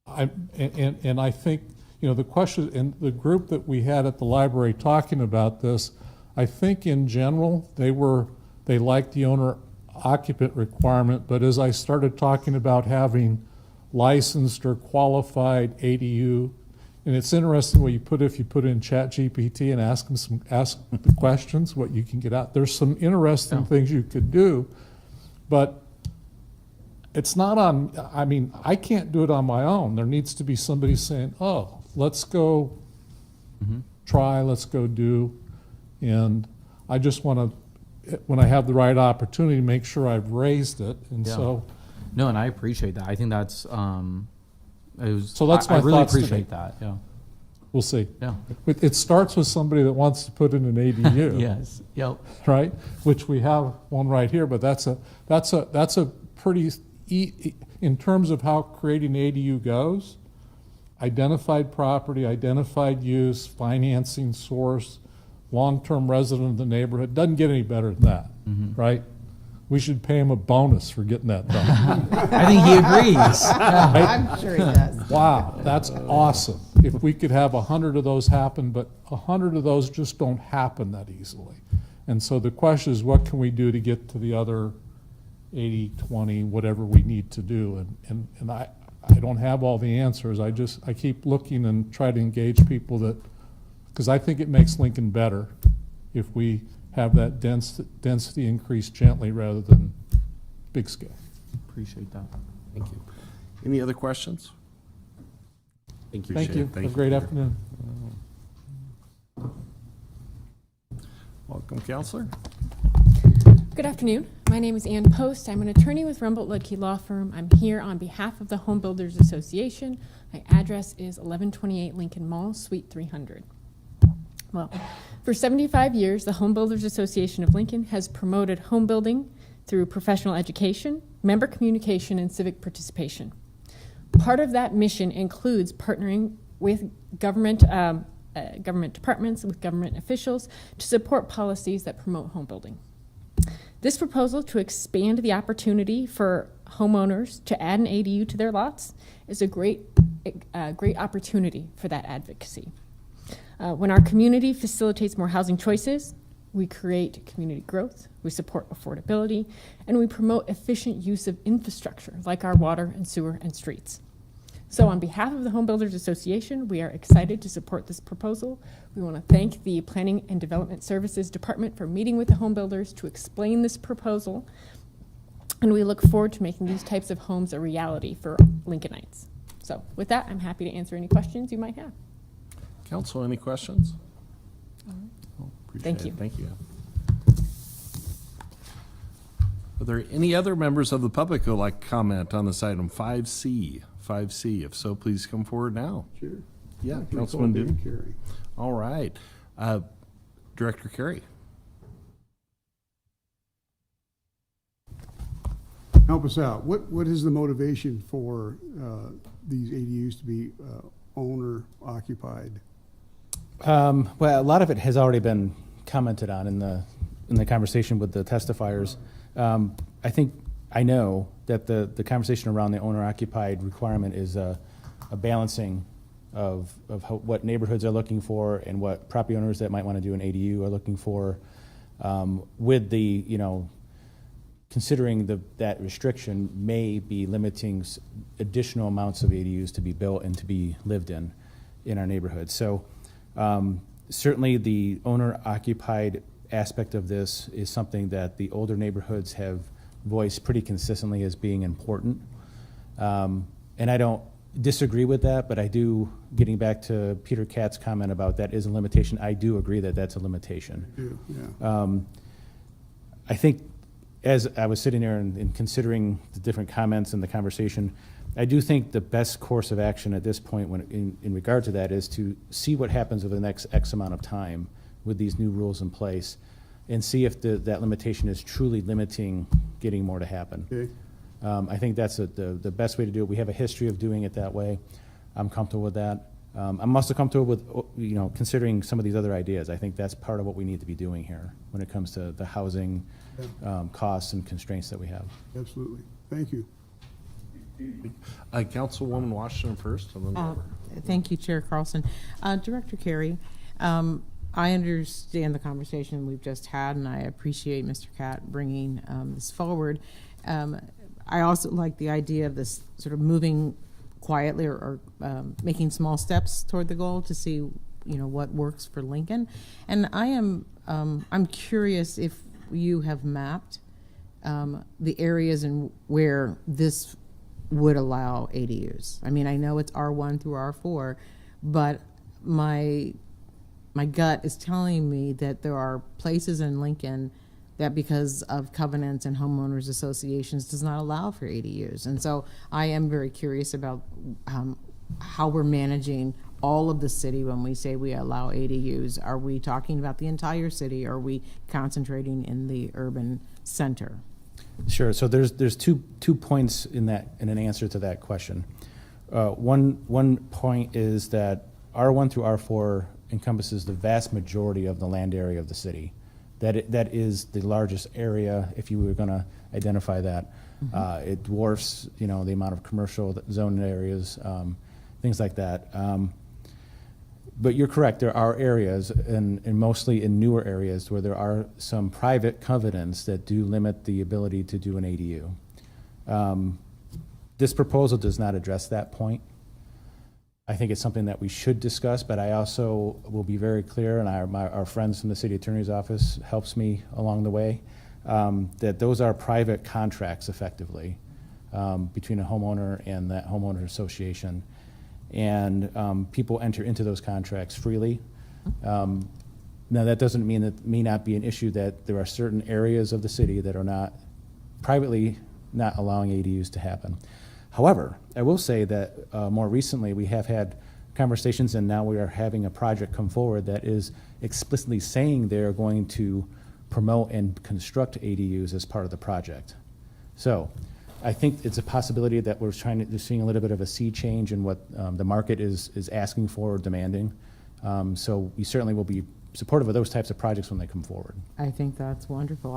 And I think, you know, the question, and the group that we had at the library talking about this, I think in general, they liked the owner occupant requirement, but as I started talking about having licensed or qualified ADU, and it's interesting what if you put in ChatGPT and ask the questions, what you can get out. There's some interesting things you could do, but it's not on, I mean, I can't do it on my own. There needs to be somebody saying, oh, let's go try, let's go do. And I just want to, when I have the right opportunity, make sure I've raised it. And Yeah. so. No, and I appreciate that. I think that's So that's my I really thoughts today. appreciate that. Yeah. We'll see. Yeah. It starts with somebody that wants to put in an ADU. Yes. Yep. Right? Which we have one right here, but that's a pretty, in terms of how creating ADU goes, identified property, identified use, financing source, long-term resident of the neighborhood, doesn't get any better than that, right? We should pay him a bonus for getting that done. I think he agrees. I'm sure he does. Wow, that's awesome. If we could have 100 of those happen, but 100 of those just don't happen that easily. And so the question is, what can we do to get to the other 80, 20, whatever we need to do? And I don't have all the answers. I keep looking and try to engage people that, because I think it makes Lincoln better if we have that density increase gently rather than big scale. Appreciate that. Thank you. Any other questions? Thank Appreciate you. it. Have a great afternoon. Welcome, Counselor. Good afternoon. My name is Ann Post. I'm an attorney with Rumboldt Ludke Law Firm. I'm here on behalf of the Home Builders Association. My address is 1128 Lincoln Mall, Suite 300. Well, for 75 years, the Home Builders Association of Lincoln has promoted home building through professional education, member communication, and civic participation. Part of that mission includes partnering with government departments, with government officials to support policies that promote home building. This proposal to expand the opportunity for homeowners to add an ADU to their lots is a great opportunity for that advocacy. When our community facilitates more housing choices, we create community growth, we support affordability, and we promote efficient use of infrastructure like our water and sewer and streets. So on behalf of the Home Builders Association, we are excited to support this proposal. We want to thank the Planning and Development Services Department for meeting with the home builders to explain this proposal. And we look forward to making these types of homes a reality for Lincolnites. So with that, I'm happy to answer any questions you might have. Council, any questions? Thank you. Thank you. Are there any other members of the public who would like to comment on this item 5C? 5C, if so, please come forward now. Sure. Yeah, Can I Councilman call David Dune. Carey? All right. Director Carey. Help us out. What is the motivation for these ADUs to be owner occupied? Well, a lot of it has already been commented on in the conversation with the testifiers. I know that the conversation around the owner-occupied requirement is a balancing of what neighborhoods are looking for and what property owners that might want to do an ADU are looking for, with the, considering that restriction may be limiting additional amounts of ADUs to be built and to be lived in our neighborhood. So certainly the owner-occupied aspect of this is something that the older neighborhoods have voiced pretty consistently as being important. And I don't disagree with that, but I do, getting back to Peter Katz's comment about that is a limitation, I do agree that that's a limitation. Yeah. I think as I was sitting there and considering the different comments in the conversation, I do think the best course of action at this point in regard to that is to see what happens over the next X amount of time with these new rules in place and see if that limitation is truly limiting getting more to happen. Okay. I think that's the best way to do it. We have a history of doing it that way. I'm comfortable with that. I'm also comfortable with considering some of these other ideas. I think that's part of what we need to be doing here when it comes to the housing costs and constraints that we have. Absolutely. Thank you. Councilwoman Washington first. And then Thank you, Chair Carlson. Director Carey, I understand the conversation we've just had, and I appreciate Mr. Catt bringing this forward. I also like the idea of this sort of moving quietly or making small steps toward the goal to see, what works for Lincoln. And I'm curious if you have mapped the areas where this would allow ADUs. I mean, I know it's R1 through R4, but my gut is telling me that there are places in Lincoln that because of covenants and homeowners associations does not allow for ADUs. And so I am very curious about how we're managing all of the city when we say we allow ADUs. Are we talking about the entire city? Or are we concentrating in the urban center? Sure. So there's two points in an answer to that question. One point is that R1 through R4 encompasses the vast majority of the land area of the city. That is the largest area, if you were going to identify that. Mm-hmm. It dwarfs, the amount of commercial zone areas, things like that. But you're correct. There are areas, and mostly in newer areas, where there are some private covenants that do limit the ability to do an ADU. This proposal does not address that point. I think it's something that we should discuss, but I also will be very clear, and our friends from the city attorney's office helps me along the way, that those are private contracts effectively between a homeowner and that homeowner association. And people enter into those contracts freely. Now, that doesn't mean that may not be an issue that there are certain areas of the city that are not privately not allowing ADUs to happen. However, I will say that more recently we have had conversations, and now we are having a project come forward that is explicitly saying they're going to promote and construct ADUs as part of the project. So I think it's a possibility that we're seeing a little bit of a sea change in what the market is asking for or demanding. So we certainly will be supportive of those types of projects when they come forward. I think that's wonderful.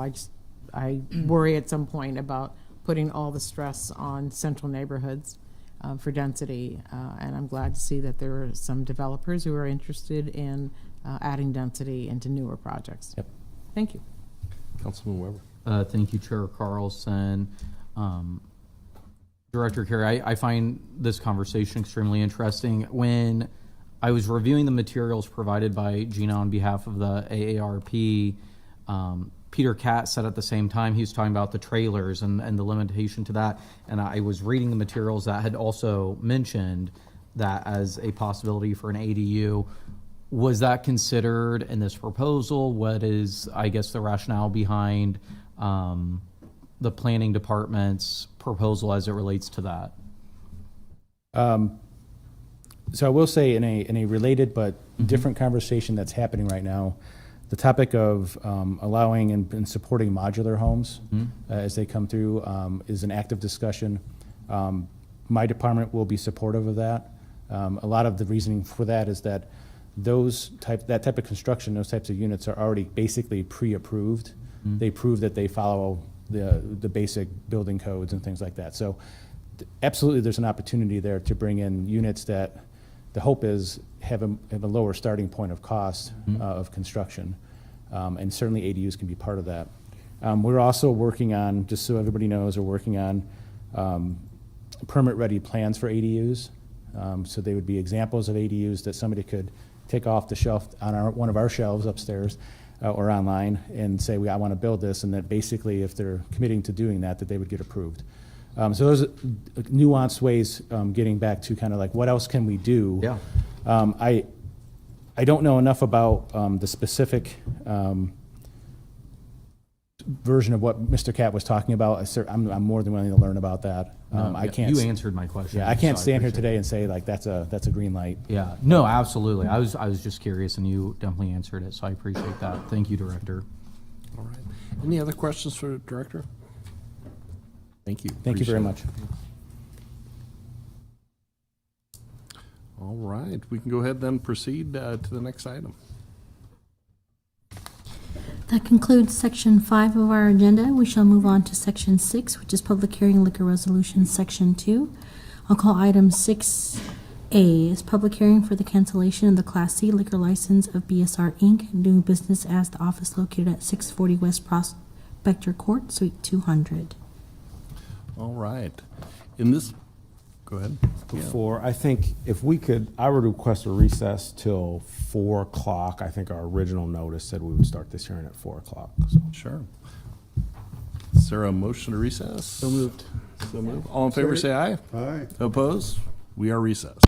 I worry at some point about putting all the stress on central neighborhoods for density, and I'm glad to see that there are some developers who are interested in adding density into newer projects. Yep. Thank you. Councilman Weber. Thank you, Chair Carlson. Director Carey, I find this conversation extremely interesting. When I was reviewing the materials provided by Gina on behalf of the AARP, Peter Catt said at the same time, he was talking about the trailers and the limitation to that. And I was reading the materials that had also mentioned that as a possibility for an ADU. Was that considered in this proposal? What is, I guess, the rationale behind the planning department's proposal as it relates to that? So I will say in a related but different conversation that's happening right now, the topic of allowing and supporting modular homes as they come through is an active discussion. My department will be supportive of that. A lot of the reasoning for that is that that type of construction, those types of units are already basically pre-approved. They prove that they follow the basic building codes and things like that. So absolutely there's an opportunity there to bring in units that the hope is have a lower starting point of cost of construction. And certainly ADUs can be part of that. We're also working on, just so everybody knows, we're working on permit-ready plans for ADUs. So they would be examples of ADUs that somebody could take off the shelf on one of our shelves upstairs or online and say, I want to build this, and that basically if they're committing to doing that they would get approved. So those are nuanced ways getting back to kind of like what else can we do? Yeah. I don't know enough about the specific version of what Mr. Catt was talking about. I'm more than willing to learn about that. I can't. You answered my question. Yeah, I can't so stand here appreciate today and say like that's a green light. Yeah, no, absolutely. I was just curious, and you definitely answered it, so I appreciate that. Thank you, Director. All right. Any other questions for the Director? Thank you. Thank you very Appreciate much. it. All right. We can go ahead then proceed to the next item. That concludes section 5 of our agenda. We shall move on to section 6, which is public hearing liquor resolution, section 2. I'll call item 6A is public hearing for the cancellation of the Class C liquor license of BSR Inc., doing business as the office located at 640 West Prospector Court, Suite 200. All right. In this, go ahead. Before, I think if we could, I would request a recess till 4 o'clock. I think our original notice said we would start this hearing at 4 o'clock. So. Sure. Is there a motion to recess? So moved. So moved. All in favor, say aye. Aye. Opposed? We are recessed.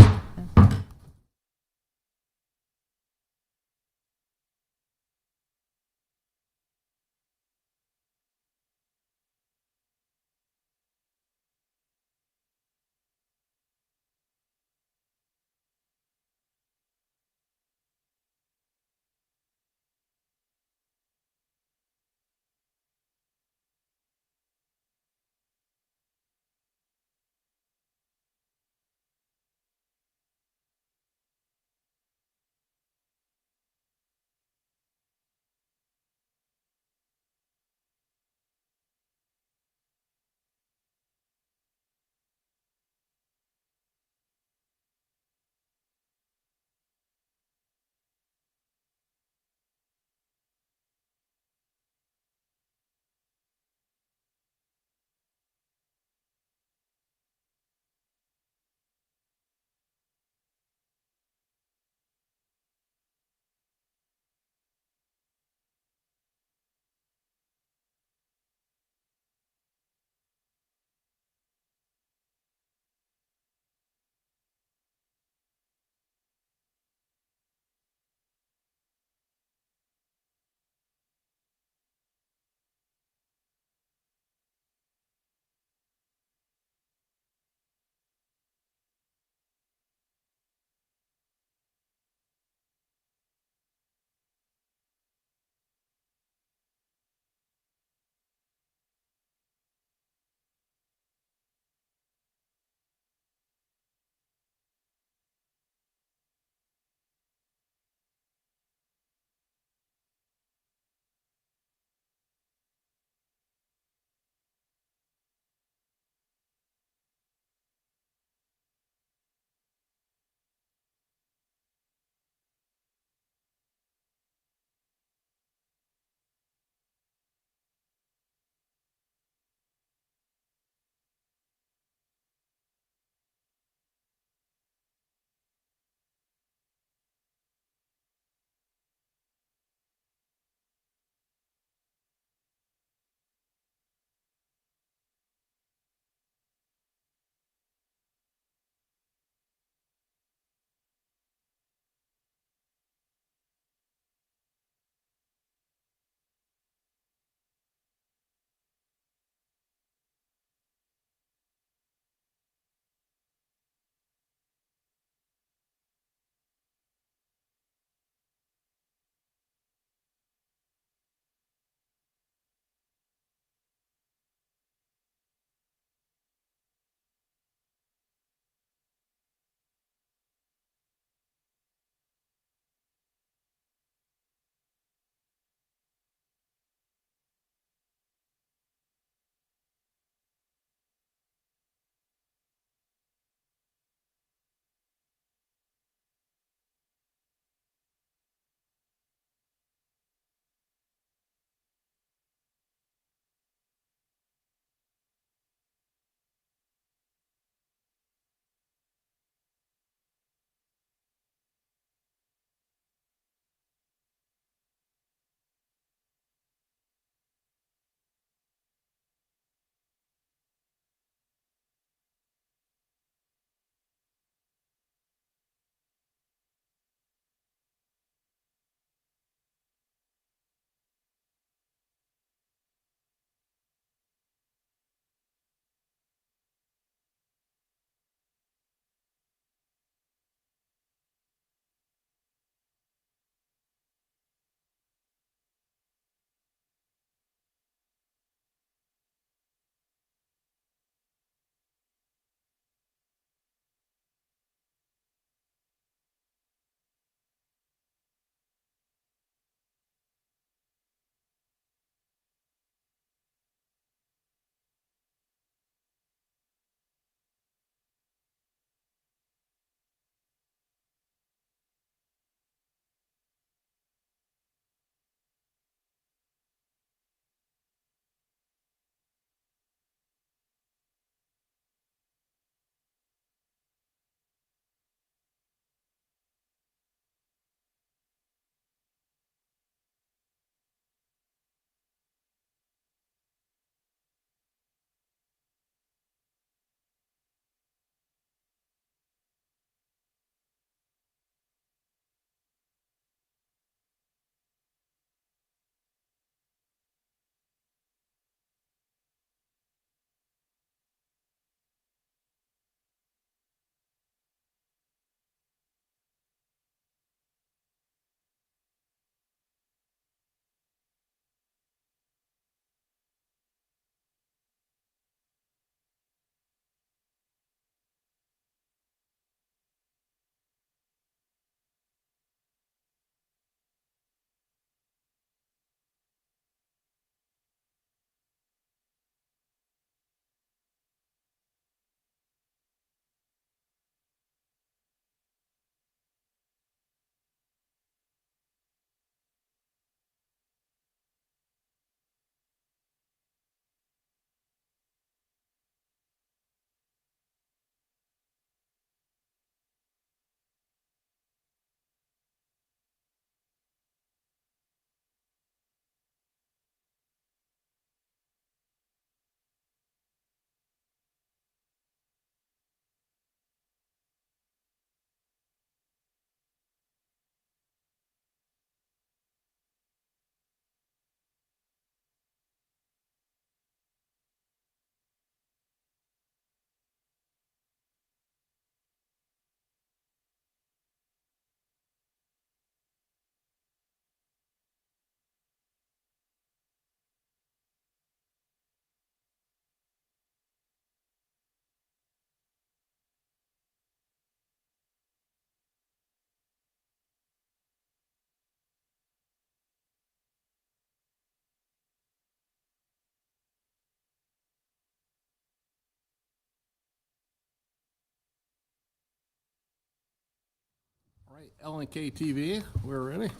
right, LNK TV, we're ready.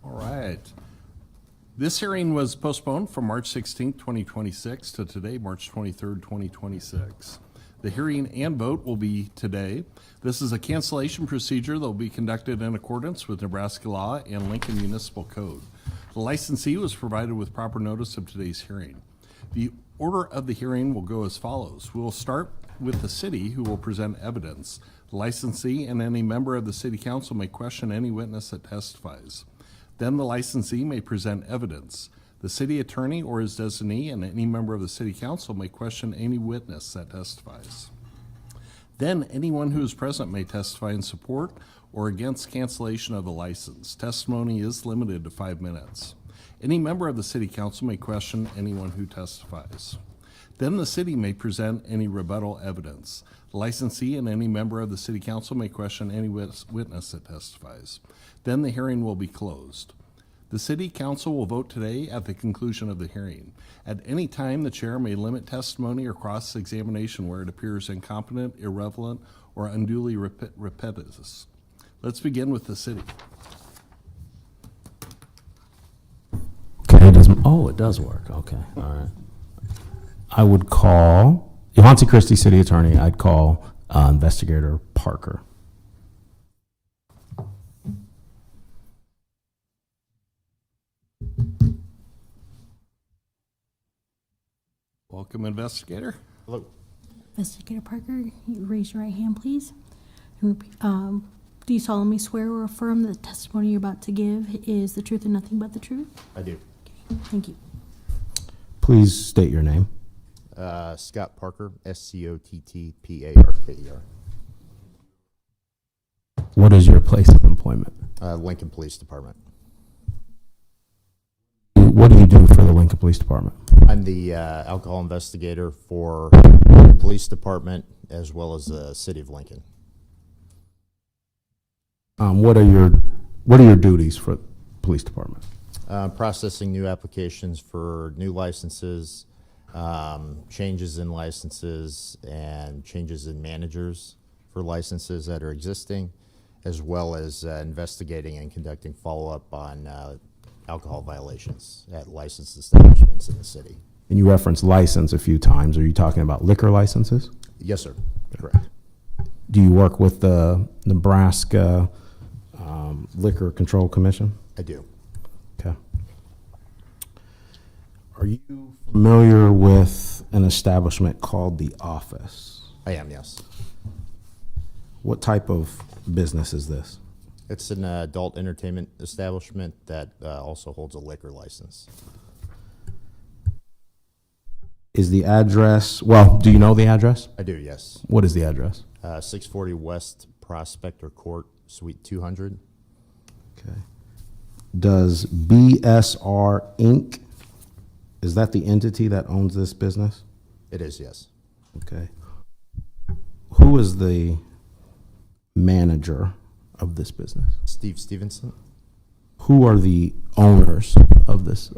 All right. This hearing was postponed from March 16th, 2026 to today, March 23rd, 2026. The hearing and vote will be today. This is a cancellation procedure that will be conducted in accordance with Nebraska law and Lincoln Municipal Code. The licensee was provided with proper notice of today's hearing. The order of the hearing will go as follows. We will start with the city, who will present evidence. The licensee and any member of the city council may question any witness that testifies. Then the licensee may present evidence. The city attorney or his designee and any member of the city council may question any witness that testifies. Then anyone who is present may testify in support or against cancellation of the license. Testimony is limited to 5 minutes. Any member of the city council may question anyone who testifies. Then the city may present any rebuttal evidence. The licensee and any member of the city council may question any witness that testifies. Then the hearing will be closed. The city council will vote today at the conclusion of the hearing. At any time, the chair may limit testimony or cross-examination where it appears incompetent, irrelevant, or unduly repetitious. Let's begin with the city. Okay, it does work. Okay, all right. I would call Johansi Christie, City Attorney. I'd call Investigator Parker. Welcome, investigator. Hello. Investigator Parker, you raise your right hand, please. And repeat, do you solemnly swear or affirm that the testimony you're about to give is the truth and nothing but the truth? I do. Okay, thank you. Please state your name. Scott Parker, SCOTTPARKER. What is your place of employment? Lincoln Police Department. What do you do for the Lincoln Police Department? I'm the alcohol investigator for the police department as well as the city of Lincoln. What are your duties for the police department? Processing new applications for new licenses, changes in licenses, and changes in managers for licenses that are existing, as well as investigating and conducting follow-up on alcohol violations at licensed establishments in the city. And you referenced license a few times. Are you talking about liquor licenses? Yes, sir. Correct. Do you work with the Nebraska Liquor Control Commission? I do. Okay. Are you familiar with an establishment called The Office? I am, yes. What type of business is this? It's an adult entertainment establishment that also holds a liquor license. Is the address, well, do you know the address? I do, yes. What is the address? 640 West Prospector Court, Suite 200. Okay. Does BSR Inc., is that the entity that owns this business? It is, yes. Okay. Who is the manager of this business? Steve Stevenson. Who are the owners of this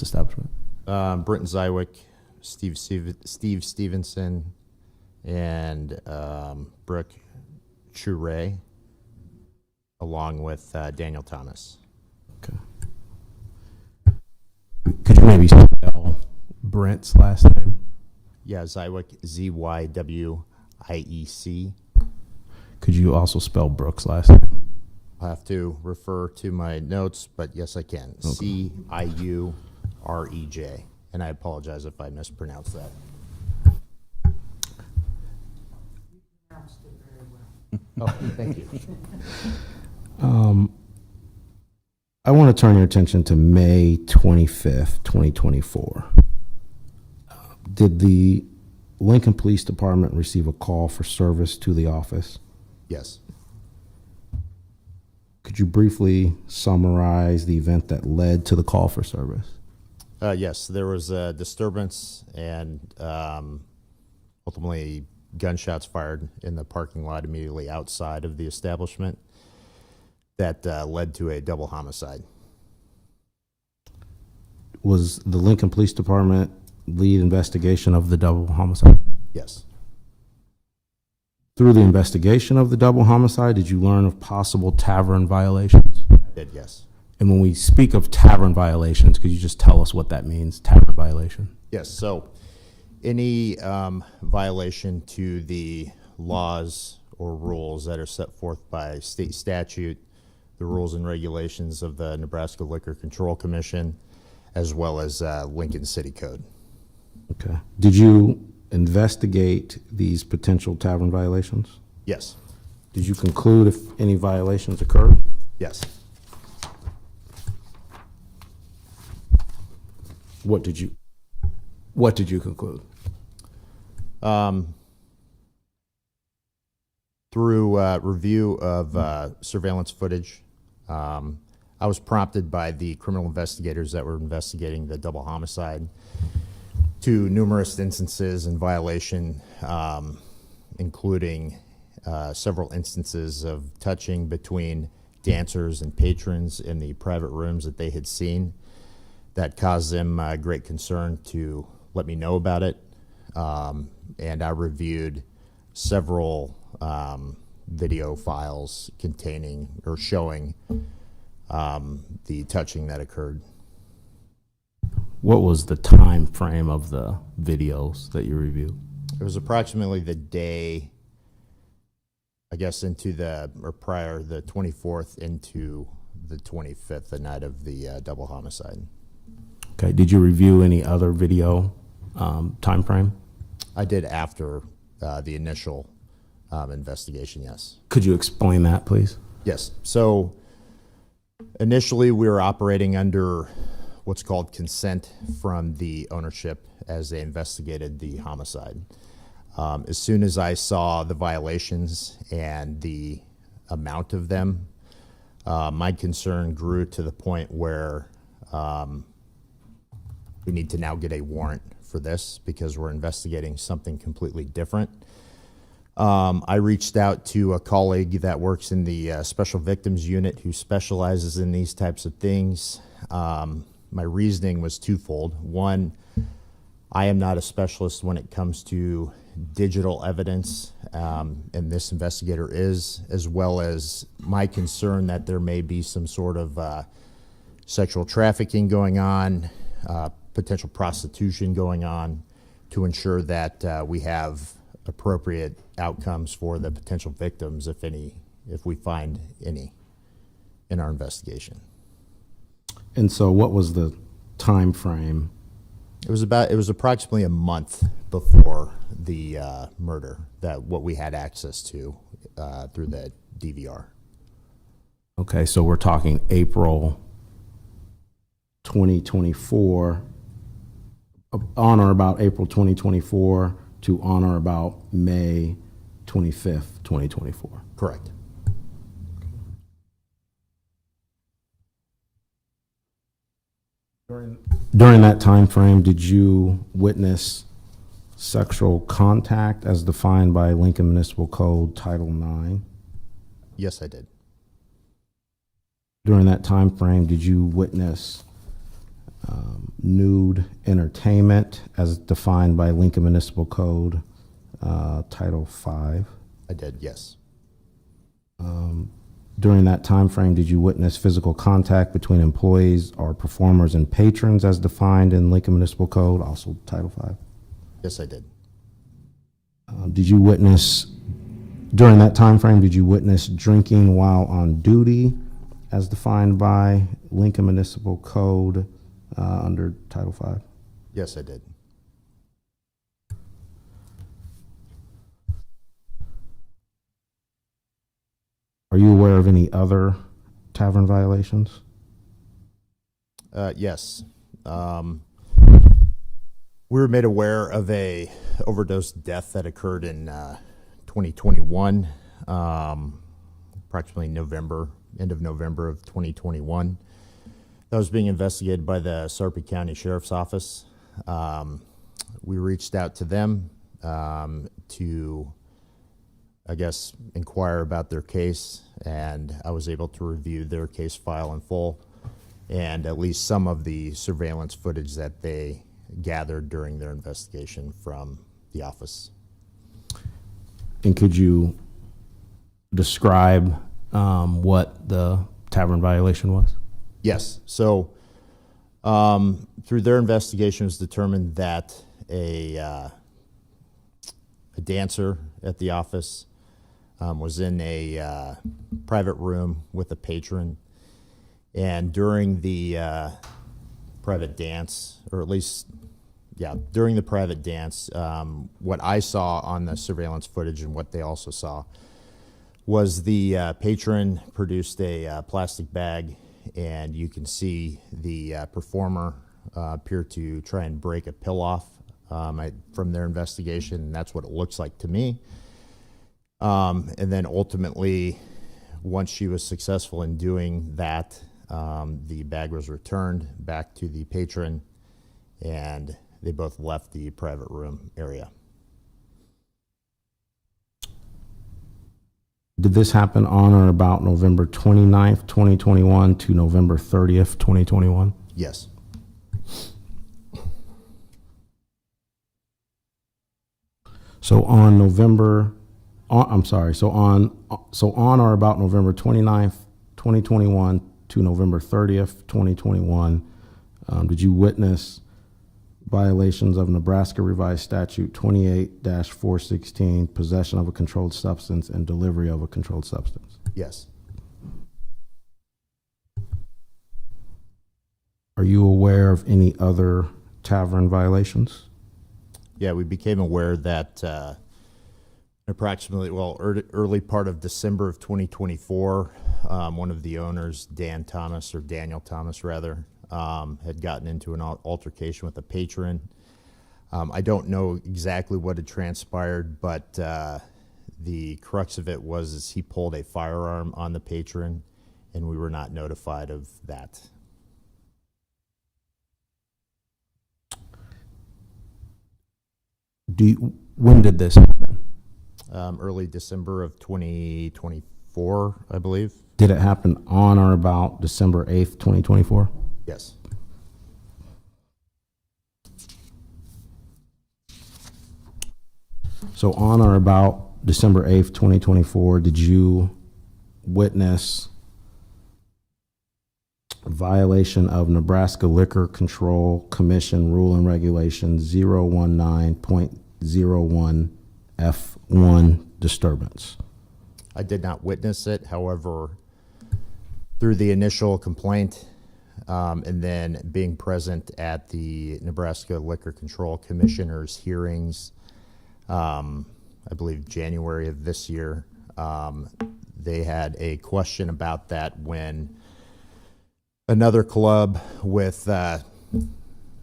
establishment? Britton Zywick, Steve Stevenson, and Brooke Chure, along with Daniel Thomas. Okay. Could you maybe spell Brent's last name? Yeah, Zywick, Zywiec. Could you also spell Brooks' last name? I'll have to refer to my notes, but yes, I can. Okay. Ciurej. And I apologize if I mispronounced that. Oh, thank you. I want to turn your attention to May 25th, 2024. Did the Lincoln Police Department receive a call for service to the office? Yes. Could you briefly summarize the event that led to the call for service? Yes, there was a disturbance and ultimately gunshots fired in the parking lot immediately outside of the establishment that led to a double homicide. Was the Lincoln Police Department lead investigation of the double homicide? Yes. Through the investigation of the double homicide, did you learn of possible tavern violations? I did, yes. And when we speak of tavern violations, could you just tell us what that means, tavern violation? Yes, so any violation to the laws or rules that are set forth by state statute, the rules and regulations of the Nebraska Liquor Control Commission, as well as Lincoln City Code. Okay. Did you investigate these potential tavern violations? Yes. Did you conclude if any violations occurred? Yes. What did you conclude? Through review of surveillance footage, I was prompted by the criminal investigators that were investigating the double homicide to numerous instances in violation, including several instances of touching between dancers and patrons in the private rooms that they had seen. That caused them great concern to let me know about it. And I reviewed several video files containing or showing the touching that occurred. What was the time frame of the videos that you reviewed? It was approximately the day, I guess, the 24th into the 25th, the night of the double homicide. Okay. Did you review any other video time frame? I did after the initial investigation, yes. Could you explain that, please? Yes. So initially we were operating under what's called consent from the ownership as they investigated the homicide. As soon as I saw the violations and the amount of them, my concern grew to the point where we need to now get a warrant for this because we're investigating something completely different. I reached out to a colleague that works in the special victims unit who specializes in these types of things. My reasoning was twofold. One, I am not a specialist when it comes to digital evidence, and this investigator is, as well as my concern that there may be some sort of sexual trafficking going on, potential prostitution going on, to ensure that we have appropriate outcomes for the potential victims, if we find any in our investigation. And so what was the time frame? It was approximately a month before the murder, that what we had access to through the DVR. Okay, so we're talking April 2024, on or about April 2024 to on or about May 25th, 2024. Correct. During that time frame, did you witness sexual contact as defined by Lincoln Municipal Code Title IX? Yes, I did. During that time frame, did you witness nude entertainment as defined by Lincoln Municipal Code Title V? I did, yes. During that time frame, did you witness physical contact between employees or performers and patrons as defined in Lincoln Municipal Code, also Title V? Yes, I did. Did you witness, during that time frame, did you witness drinking while on duty as defined by Lincoln Municipal Code under Title V? Yes, I did. Are you aware of any other tavern violations? Yes. We were made aware of a overdose death that occurred in 2021, approximately end of November of 2021. That was being investigated by the Sarpy County Sheriff's Office. We reached out to them to, I guess, inquire about their case, and I was able to review their case file in full and at least some of the surveillance footage that they gathered during their investigation from the office. And could you describe what the tavern violation was? Yes. So through their investigation, it was determined that a dancer at the office was in a private room with a patron, and during the private dance, or at least, during the private dance, what I saw on the surveillance footage and what they also saw was the patron produced a plastic bag, and you can see the performer appear to try and break a pill off from their investigation, and that's what it looks like to me. And then ultimately, once she was successful in doing that, the bag was returned back to the patron, and they both left the private room area. Did this happen on or about November 29th, 2021 to November 30th, 2021? Yes. So on or about November 29th, 2021 to November 30th, 2021, did you witness violations of Nebraska Revised Statute 28-416, possession of a controlled substance and delivery of a controlled substance? Yes. Are you aware of any other tavern violations? Yeah, we became aware that early part of December of 2024, one of the owners, Daniel Thomas, had gotten into an altercation with a patron. I don't know exactly what had transpired, but the crux of it was he pulled a firearm on the patron, and we were not notified of that. When did this happen? Early December of 2024, I believe. Did it happen on or about December 8th, 2024? Yes. So on or about December 8th, 2024, did you witness a violation of Nebraska Liquor Control Commission Rule and Regulation 019.01F1 disturbance? I did not witness it. However, through the initial complaint and then being present at the Nebraska Liquor Control Commissioner's hearings, I believe January of this year, they had a question about that when another club with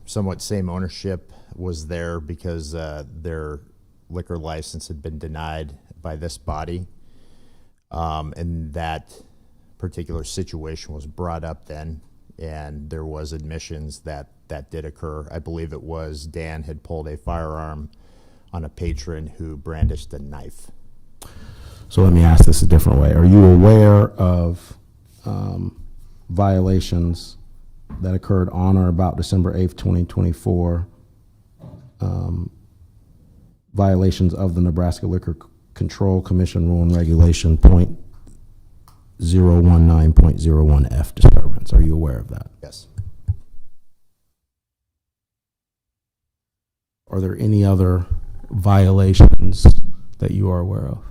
somewhat same ownership was there because their liquor license had been denied by this body. And that particular situation was brought up then, and there was admissions that did occur. I believe it was Dan had pulled a firearm on a patron who brandished a knife. So let me ask this a different way. Are you aware of violations that occurred on or about December 8th, 2024, violations of the Nebraska Liquor Control Commission Rule and Regulation .019.01F disturbance? Are you aware of that? Yes. Are there any other violations that you are aware of?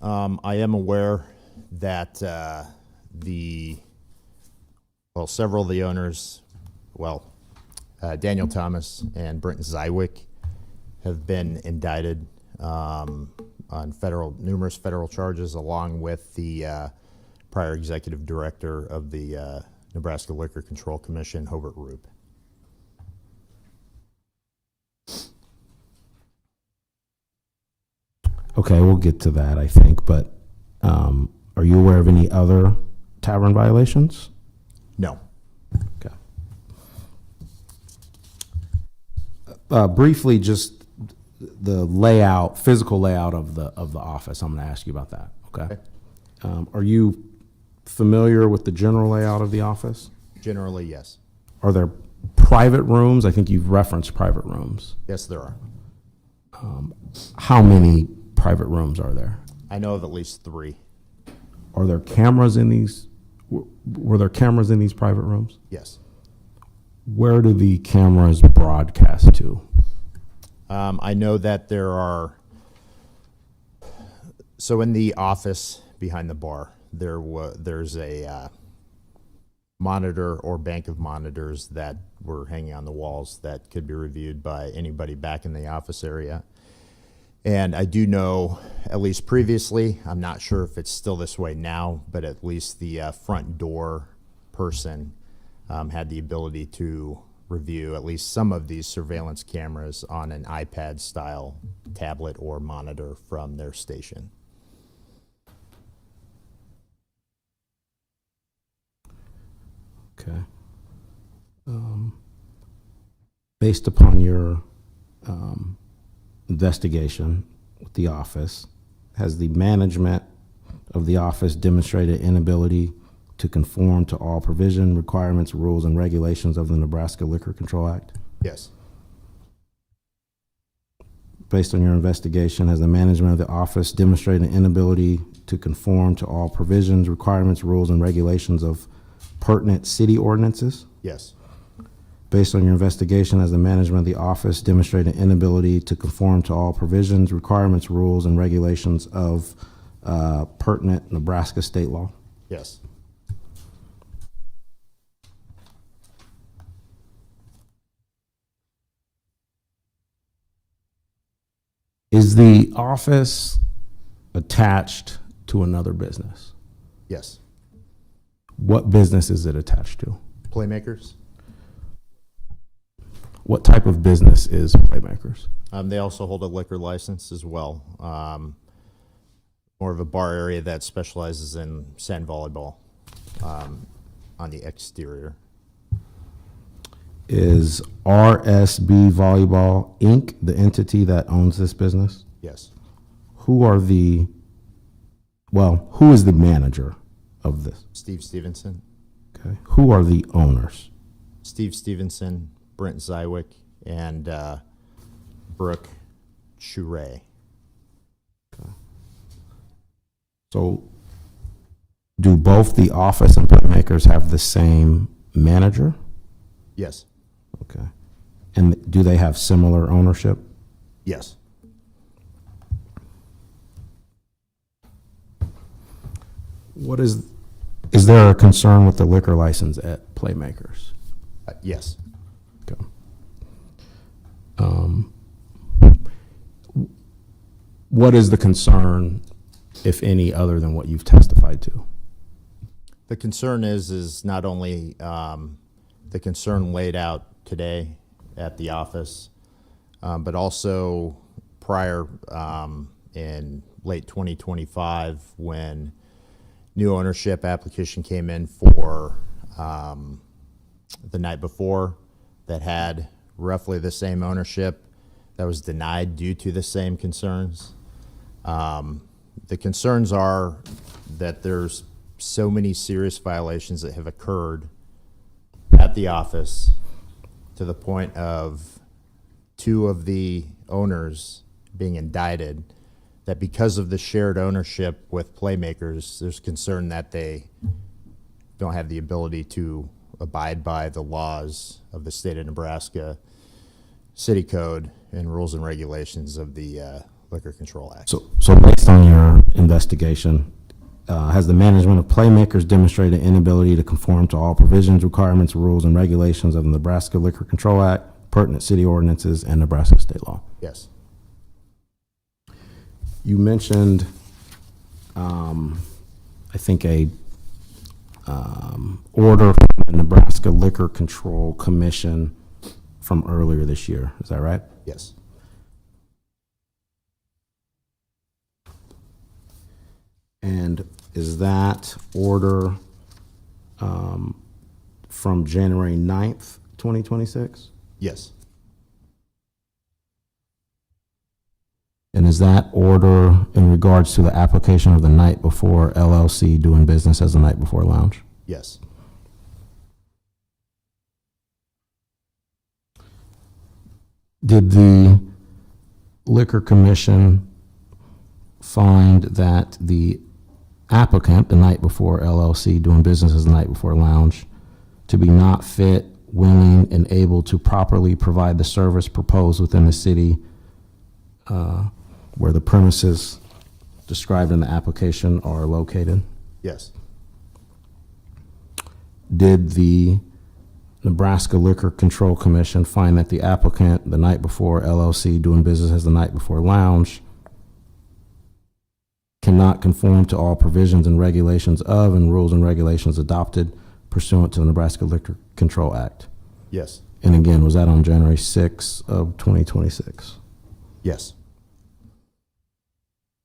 I am aware that several of the owners, Daniel Thomas and Brenton Zywick, have been indicted on numerous federal charges, along with the prior executive director of the Nebraska Liquor Control Commission, Hobart Roop. Okay, we'll get to that, I think, but are you aware of any other tavern violations? No. Okay. Briefly, just the layout, physical layout of the office. I'm going to ask you about that. Okay. Are you familiar with the general layout of the office? Generally, yes. Are there private rooms? I think you've referenced private rooms. Yes, there are. How many private rooms are there? I know of at least 3. Are there cameras in these? Were there cameras in these private rooms? Yes. Where do the cameras broadcast to? I know that there are, so in the office behind the bar, there's a monitor or bank of monitors that were hanging on the walls that could be reviewed by anybody back in the office area. And I do know, at least previously, I'm not sure if it's still this way now, but at least the front door person had the ability to review at least some of these surveillance cameras on an iPad style tablet or monitor from their station. Okay. Based upon your investigation with the office, has the management of the office demonstrated inability to conform to all provision, requirements, rules, and regulations of the Nebraska Liquor Control Act? Yes. Based on your investigation, has the management of the office demonstrated an inability to conform to all provisions, requirements, rules, and regulations of pertinent city ordinances? Yes. Based on your investigation, has the management of the office demonstrated an inability to conform to all provisions, requirements, rules, and regulations of pertinent Nebraska state law? Yes. Is the office attached to another business? Yes. What business is it attached to? Playmakers. What type of business is Playmakers? They also hold a liquor license as well. More of a bar area that specializes in sand volleyball on the exterior. Is RSB Volleyball Inc. the entity that owns this business? Yes. Who is the manager of this? Steve Stevenson. Okay. Who are the owners? Steve Stevenson, Brent Zywick, and Brooke Chure. So do both the office and Playmakers have the same manager? Yes. Okay. And do they have similar ownership? Yes. Is there a concern with the liquor license at Playmakers? Yes. Okay. What is the concern, if any, other than what you've testified to? The concern is not only the concern laid out today at the office, but also prior in late 2025 when new ownership application came in for the night before that had roughly the same ownership that was denied due to the same concerns. The concerns are that there's so many serious violations that have occurred at the office to the point of 2 of the owners being indicted, that because of the shared ownership with Playmakers, there's concern that they don't have the ability to abide by the laws of the state of Nebraska, city code, and rules and regulations of the Liquor Control Act. So based on your investigation, has the management of Playmakers demonstrated inability to conform to all provisions, requirements, rules, and regulations of the Nebraska Liquor Control Act, pertinent city ordinances, and Nebraska state law? Yes. You mentioned, I think, a order from the Nebraska Liquor Control Commission from earlier this year. Is that right? Yes. And is that order from January 9th, 2026? Yes. And is that order in regards to the application of the Night Before LLC doing business as the Night Before Lounge? Yes. Did the Liquor Commission find that the applicant, the Night Before LLC, doing business as the Night Before Lounge, to be not fit, willing, and able to properly provide the service proposed within the city where the premises described in the application are located? Yes. Did the Nebraska Liquor Control Commission find that the applicant, the Night Before LLC, doing business as the Night Before Lounge, cannot conform to all provisions and regulations of and rules and regulations adopted pursuant to the Nebraska Liquor Control Act? Yes. And again, was that on January 6th of 2026? Yes.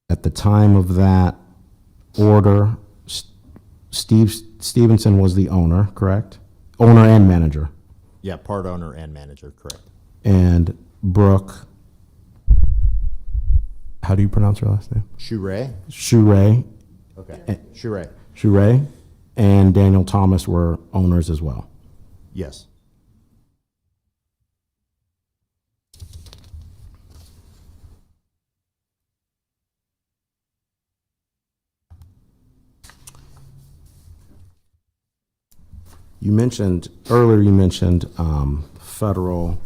At the time of that order, Steve Stevenson was the owner, correct? Owner and manager. Yeah, part owner and manager, correct. And Brooke, how do you pronounce her last name? Shure? Shure. Okay. Shure. Shure and Daniel Thomas were owners as well. Yes. You mentioned earlier, federal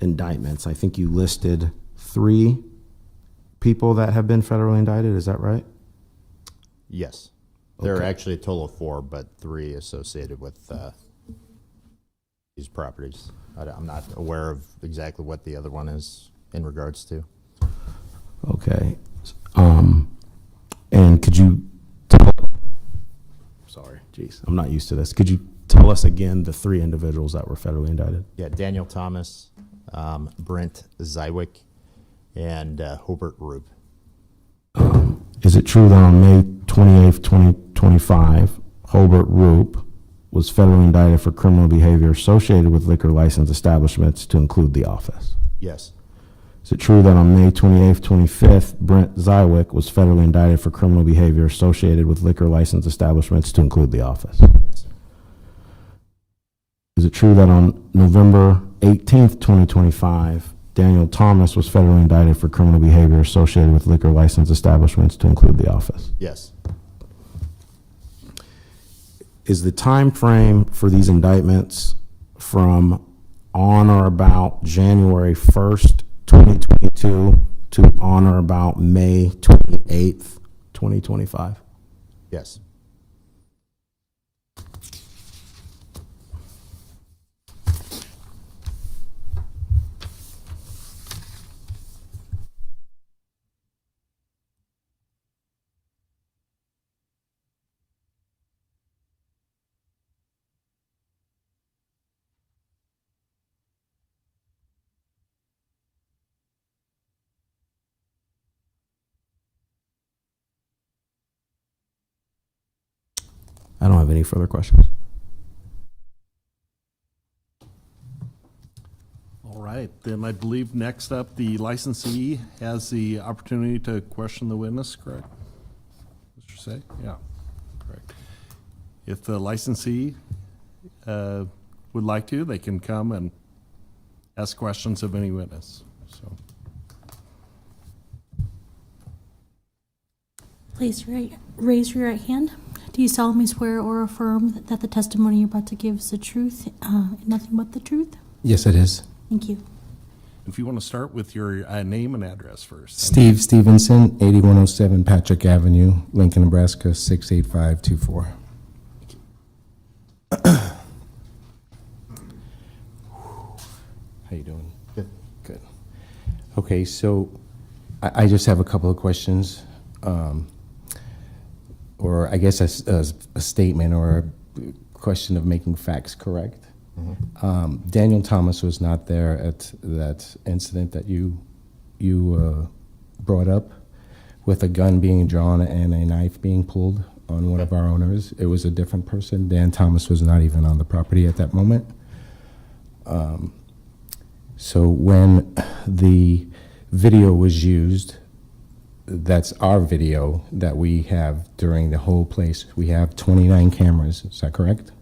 indictments. I think you listed 3 people that have been federally indicted. Is that right? Yes. There are Okay. actually a total of 4, but 3 associated with these properties. I'm not aware of exactly what the other one is in regards to. Okay. And could you tell, sorry, geez, I'm not used to this. Could you tell us again the 3 individuals that were federally indicted? Yeah, Daniel Thomas, Brent Zywick, and Hobart Roop. Is it true that on May 28th, 2025, Hobart Roop was federally indicted for criminal behavior associated with liquor license establishments to include the office? Yes. Is it true that on May 28th, 25th, Brent Zywick was federally indicted for criminal behavior associated with liquor license establishments to include the office? Is it true that on November 18th, 2025, Daniel Thomas was federally indicted for criminal behavior associated with liquor license establishments to include the office? Yes. Is the time frame for these indictments from on or about January 1st, 2022 to on or about May 28th, 2025? Yes. I don't have any further questions. All right, then I believe next up, the licensee has the opportunity to question the witness, correct? Mr. Say? Yeah, correct. If the licensee would like to, they can come and ask questions of any witness, so. Please raise your right hand. Do you solemnly swear or affirm that the testimony you're about to give is the truth, and nothing but the truth? Yes, it is. Thank you. If you want to start with your name and address first. Steve Stevenson, 8107 Patrick Avenue, Lincoln, Nebraska, 68524. How you doing? Good. Good. Okay, so I just have a couple of questions, or I guess a statement or a question of making facts correct. Daniel Thomas was not there at that incident that you brought up with a gun being drawn and a knife being pulled on one of our owners. It was a different person. Dan Thomas was not even on the property at that moment. So when the video was used, that's our video that we have during the whole place. We have 29 cameras. Is that correct?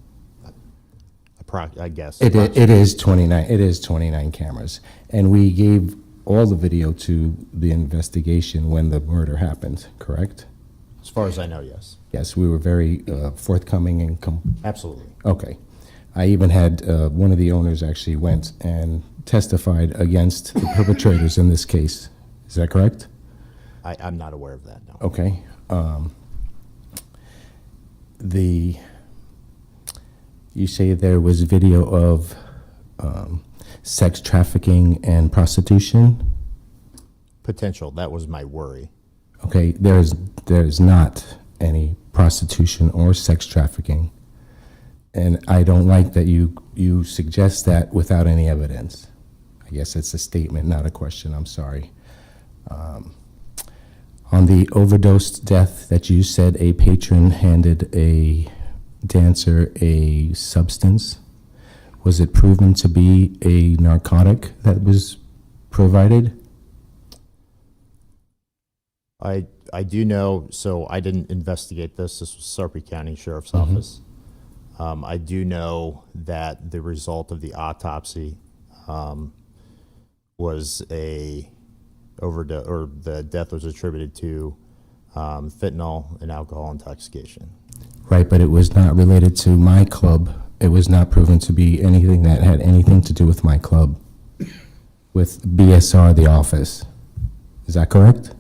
I guess. It is 29. It is 29 cameras, and we gave all the video to the investigation when the murder happened, correct? As far as I know, yes. Yes, we were very forthcoming and Absolutely. Okay. I even had one of the owners actually went and testified against the perpetrators in this case. Is that correct? I'm not aware of that, no. Okay. You say there was video of sex trafficking and prostitution? Potential, that was my worry. Okay, there's not any prostitution or sex trafficking. And I don't like that you suggest that without any evidence. I guess it's a statement, not a question. I'm sorry. On the overdose death that you said a patron handed a dancer a substance, was it proven to be a narcotic that was provided? I do know, so I didn't investigate this. This was Sarpy County Sheriff's Office. I do know that the result of the autopsy was a overdose, or the death was attributed to fentanyl and alcohol intoxication. Right, but it was not related to my club. It was not proven to be anything that had anything to do with my club, with BSR, the office. Is that correct?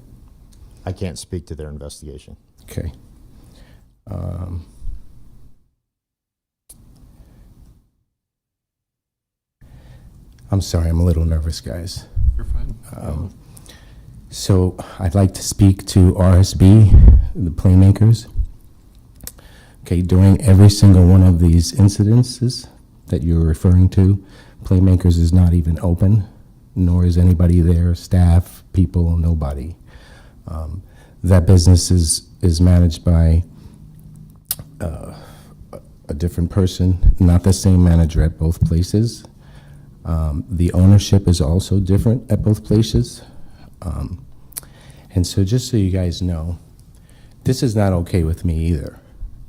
I can't speak to their investigation. Okay. I'm sorry, I'm a little nervous, guys. You're fine. So I'd like to speak to RSB, the Playmakers. Okay, during every single one of these incidences that you're referring to, Playmakers is not even open, nor is anybody there, staff, people, nobody. That business is managed by a different person, not the same manager at both places. The ownership is also different at both places. And so just so you guys know, this is not okay with me either,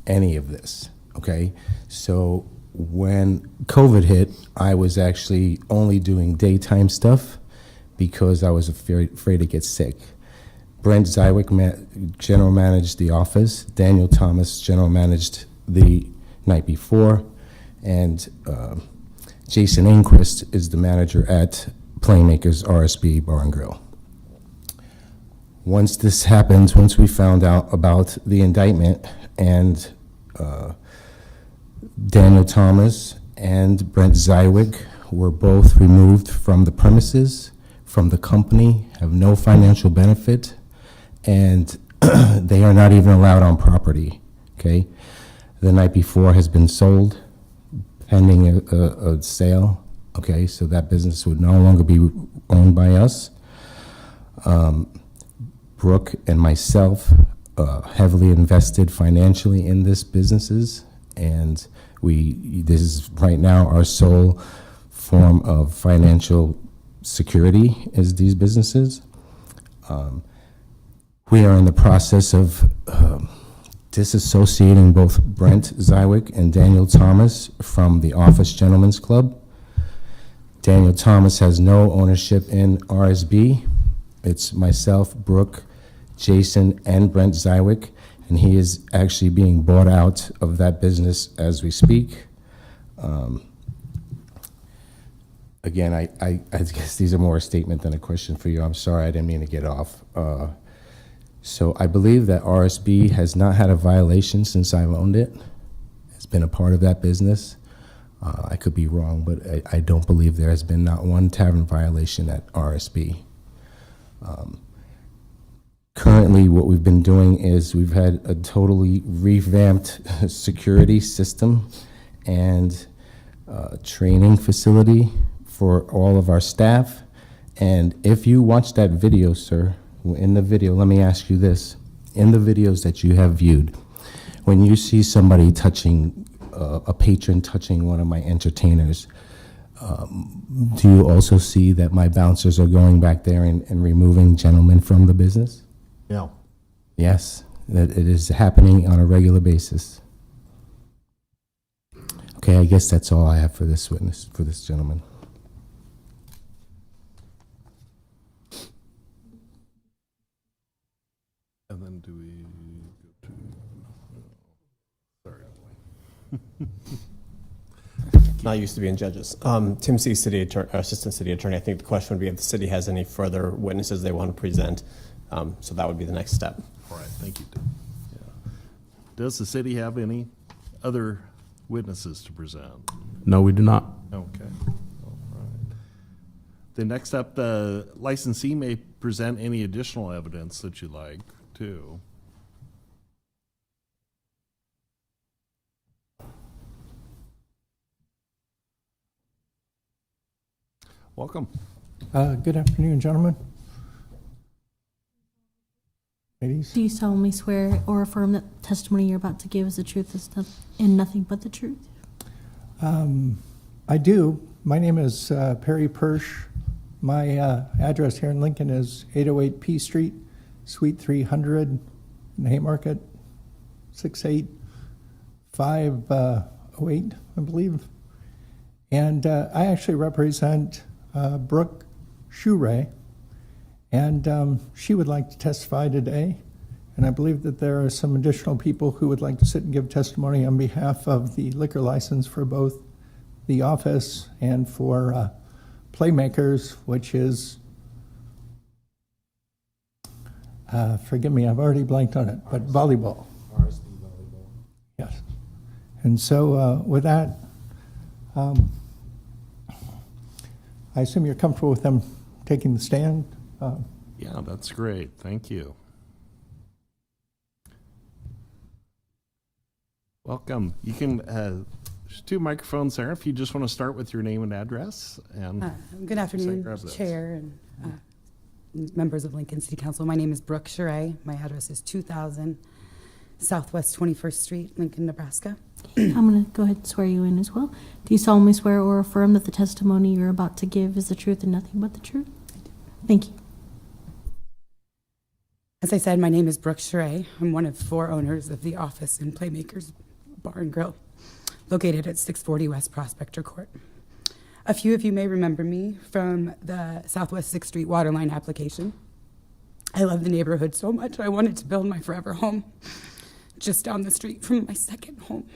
any of this, okay? So when COVID hit, I was actually only doing daytime stuff because I was afraid to get sick. Brent Zywick general managed the office. Daniel Thomas general managed the night before. And Jason Inquist is the manager at Playmakers RSB Bar and Grill. Once this happened, once we found out about the indictment and Daniel Thomas and Brent Zywick were both removed from the premises, from the company, have no financial benefit, and they are not even allowed on property, okay? The night before has been sold, pending a sale, okay? So that business would no longer be owned by us. Brooke and myself heavily invested financially in this businesses, and this is right now our sole form of financial security is these businesses. We are in the process of disassociating both Brent Zywick and Daniel Thomas from the Office Gentlemen's Club. Daniel Thomas has no ownership in RSB. It's myself, Brooke, Jason, and Brent Zywick, and he is actually being bought out of that business as we speak. Again, I guess these are more a statement than a question for you. I'm sorry, I didn't mean to get off. So I believe that RSB has not had a violation since I've owned it. It's been a part of that business. I could be wrong, but I don't believe there has been not one tavern violation at RSB. Currently, what we've been doing is we've had a totally revamped security system and training facility for all of our staff. And if you watch that video, sir, in the video, let me ask you this. In the videos that you have viewed, when you see somebody touching, a patron touching one of my entertainers, do you also see that my bouncers are going back there and removing gentlemen from the business? No. Yes, that it is happening on a regular basis. Okay, I guess that's all I have for this witness, for this gentleman. do we go to? Sorry. Not used to being judges. Tim C., Assistant City Attorney. I think the question would be if the city has any further witnesses they want to present. So that would be the next step. All right, thank you. Yeah. Does the city have any other witnesses to present? No, we do not. Okay. All right. Then next up, the licensee may present any additional evidence that you like, too. Welcome. Good afternoon, gentlemen. Ladies. Do you solemnly swear or affirm that the testimony you're about to give is the truth and nothing but the truth? I do. My name is Perry Persh. My address here in Lincoln is 808 P Street, Suite 300, in Haymarket, 68508, I believe. And I actually represent Brooke Shuray, and she would like to testify today. And I believe that there are some additional people who would like to sit and give testimony on behalf of the liquor license for both the office and for Playmakers, which is, forgive me, I've already blanked on it, but volleyball. RSD volleyball. Yes. And so with that, I assume you're comfortable with them taking the stand? Yeah, that's great. Thank you. Welcome. You can, there's two microphones there if you just want to start with your name and address. And Good afternoon, grab this. Chair and members of Lincoln City Council. My name is Brooke Shuray. My address is 2000 Southwest 21st Street, Lincoln, Nebraska. I'm going to go ahead and swear you in as well. Do you solemnly swear or affirm that the testimony you're about to give is the truth and nothing but the truth? I do. Thank you. As I said, my name is Brooke Shuray. I'm one of 4 owners of the Office and Playmakers Bar and Grill, located at 640 West Prospector Court. A few of you may remember me from the Southwest 6th Street waterline application. I love the neighborhood so much, I wanted to build my forever home just down the street from my second home.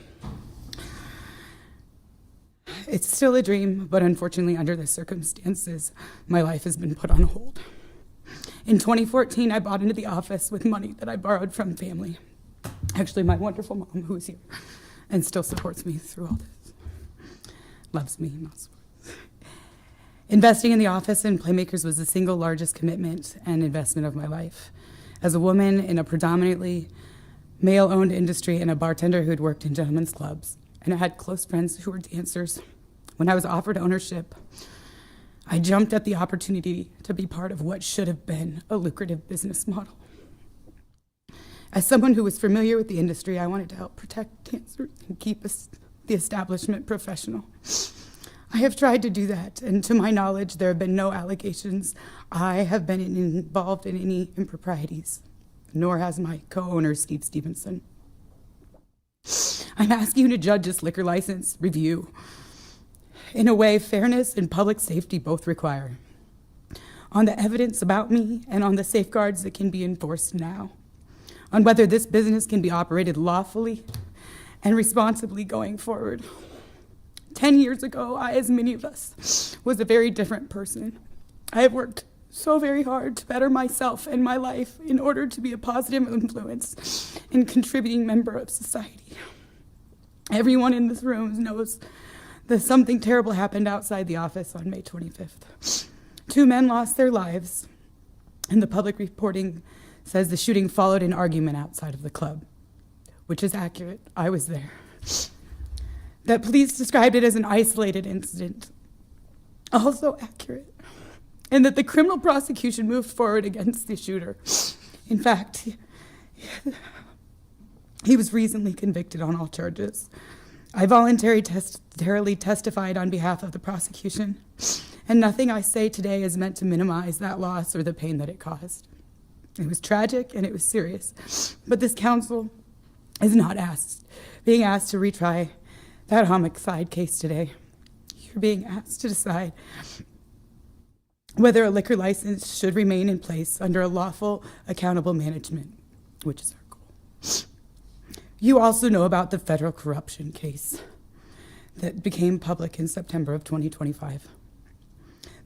It's still a dream, but unfortunately, under the circumstances, my life has been put on hold. In 2014, I bought into the office with money that I borrowed from family. Actually, my wonderful mom, who's here and still supports me through all this. Loves me, not sports. Investing in the office and Playmakers was the single largest commitment and investment of my life. As a woman in a predominantly male-owned industry and a bartender who'd worked in gentlemen's clubs, and I had close friends who were dancers, when I was offered ownership, I jumped at the opportunity to be part of what should have been a lucrative business model. As someone who was familiar with the industry, I wanted to help protect dancers and keep the establishment professional. I have tried to do that, and to my knowledge, there have been no allegations I have been involved in any improprieties, nor has my co-owner, Steve Stevenson. I'm asking you to judge this liquor license review in a way fairness and public safety both require, on the evidence about me and on the safeguards that can be enforced now, on whether this business can be operated lawfully and responsibly going forward. 10 years ago, I, as many of us, was a very different person. I have worked so very hard to better myself and my life in order to be a positive influence and contributing member of society. Everyone in this room knows that something terrible happened outside the office on May 25th. 2 men lost their lives, and the public reporting says the shooting followed an argument outside of the club, which is accurate. I was there. That police described it as an isolated incident, also accurate, and that the criminal prosecution moved forward against the shooter. In fact, he was recently convicted on all charges. I voluntarily testified on behalf of the prosecution, and nothing I say today is meant to minimize that loss or the pain that it caused. It was tragic and it was serious, but this council is not being asked to retry that homicide case today. You're being asked to decide whether a liquor license should remain in place under a lawful, accountable management. which is our goal. You also know about the federal corruption case that became public in September of 2025.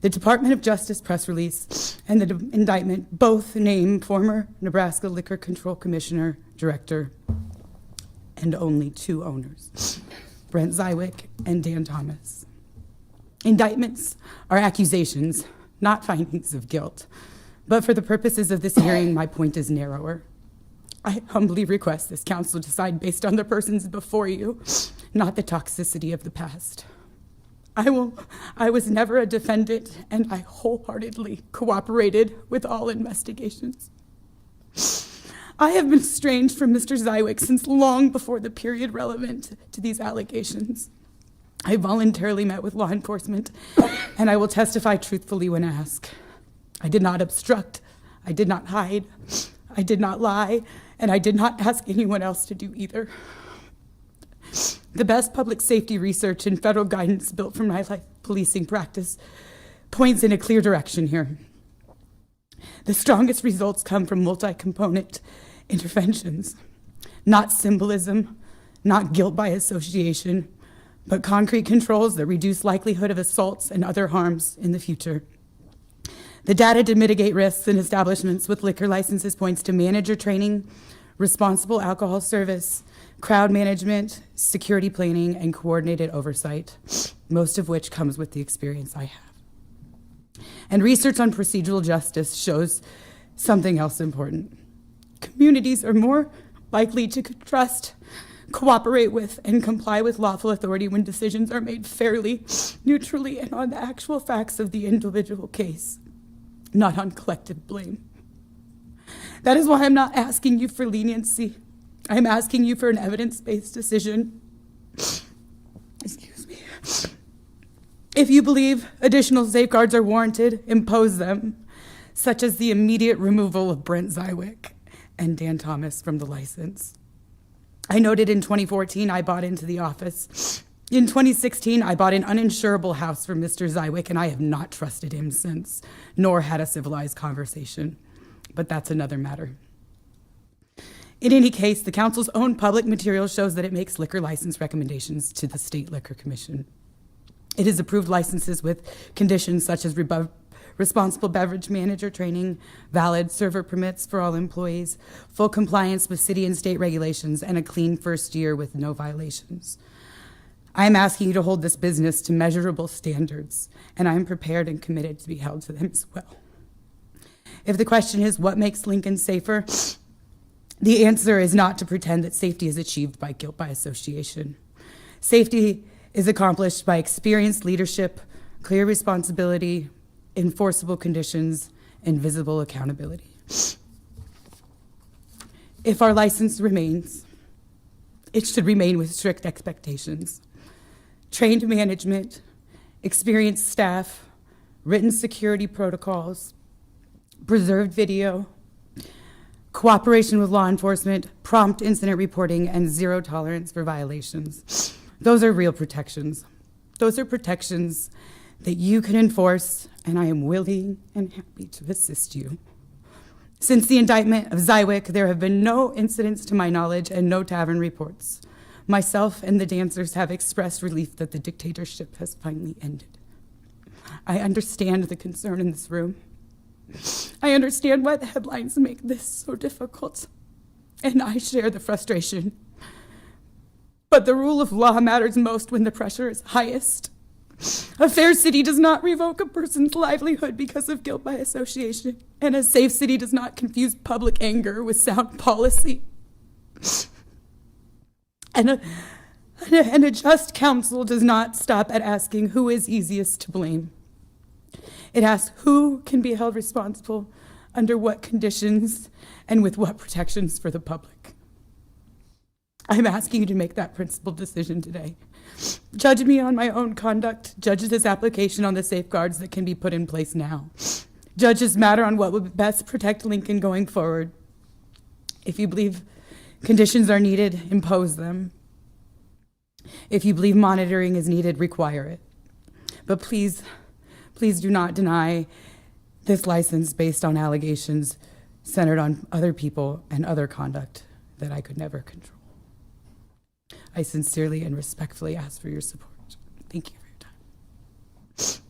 The Department of Justice press release and the indictment both name former Nebraska Liquor Control Commissioner, Director, and only two owners, Brent Zywick and Dan Thomas. Indictments are accusations, not findings of guilt. But for the purposes of this hearing, my point is narrower. I humbly request this council decide based on the persons before you, not the toxicity of the past. I was never a defendant, and I wholeheartedly cooperated with all investigations. I have been estranged from Mr. Zywick since long before the period relevant to these allegations. I voluntarily met with law enforcement, and I will testify truthfully when asked. I did not obstruct, I did not hide, I did not lie, and I did not ask anyone else to do either. The best public safety research and federal guidance built from my life policing practice points in a clear direction here. The strongest results come from multi-component interventions, not symbolism, not guilt by association, but concrete controls that reduce likelihood of assaults and other harms in the future. The data to mitigate risks in establishments with liquor licenses points to manager training, responsible alcohol service, crowd management, security planning, and coordinated oversight, most of which comes with the experience I have. And research on procedural justice shows something else important. Communities are more likely to trust, cooperate with, and comply with lawful authority when decisions are made fairly, neutrally, and on the actual facts of the individual case, not on collective blame. That is why I'm not asking you for leniency. I'm asking you for an evidence-based decision. Excuse me. If you believe additional safeguards are warranted, impose them, such as the immediate removal of Brent Zywick and Dan Thomas from the license. I noted in 2014 I bought into the office. In 2016, I bought an uninsurable house for Mr. Zywick, and I have not trusted him since, nor had a civilized conversation. But that's another matter. In any case, the council's own public material shows that it makes liquor license recommendations to the State Liquor Commission. It has approved licenses with conditions such as responsible beverage manager training, valid server permits for all employees, full compliance with city and state regulations, and a clean first year with no violations. I am asking you to hold this business to measurable standards, and I am prepared and committed to be held to them as well. If the question is what makes Lincoln safer, the answer is not to pretend that safety is achieved by guilt by association. Safety is accomplished by experienced leadership, clear responsibility, enforceable conditions, and visible accountability. If our license remains, it should remain with strict expectations. Trained management, experienced staff, written security protocols, preserved video, cooperation with law enforcement, prompt incident reporting, and zero tolerance for violations. Those are real protections. Those are protections that you can enforce, and I am willing and happy to assist you. Since the indictment of Zywick, there have been no incidents to my knowledge and no tavern reports. Myself and the dancers have expressed relief that the dictatorship has finally ended. I understand the concern in this room. I understand why the headlines make this so difficult, and I share the frustration. But the rule of law matters most when the pressure is highest. A fair city does not revoke a person's livelihood because of guilt by association, and a safe city does not confuse public anger with sound policy. And a just counsel does not stop at asking who is easiest to blame. It asks who can be held responsible, under what conditions, and with what protections for the public. I'm asking you to make that principled decision today. Judge me on my own conduct. Judge this application on the safeguards that can be put in place now. Judge this matter on what would best protect Lincoln going forward. If you believe conditions are needed, impose them. If you believe monitoring is needed, require it. But please do not deny this license based on allegations centered on other people and other conduct that I could never control. I sincerely and respectfully ask for your support. Thank you for your time.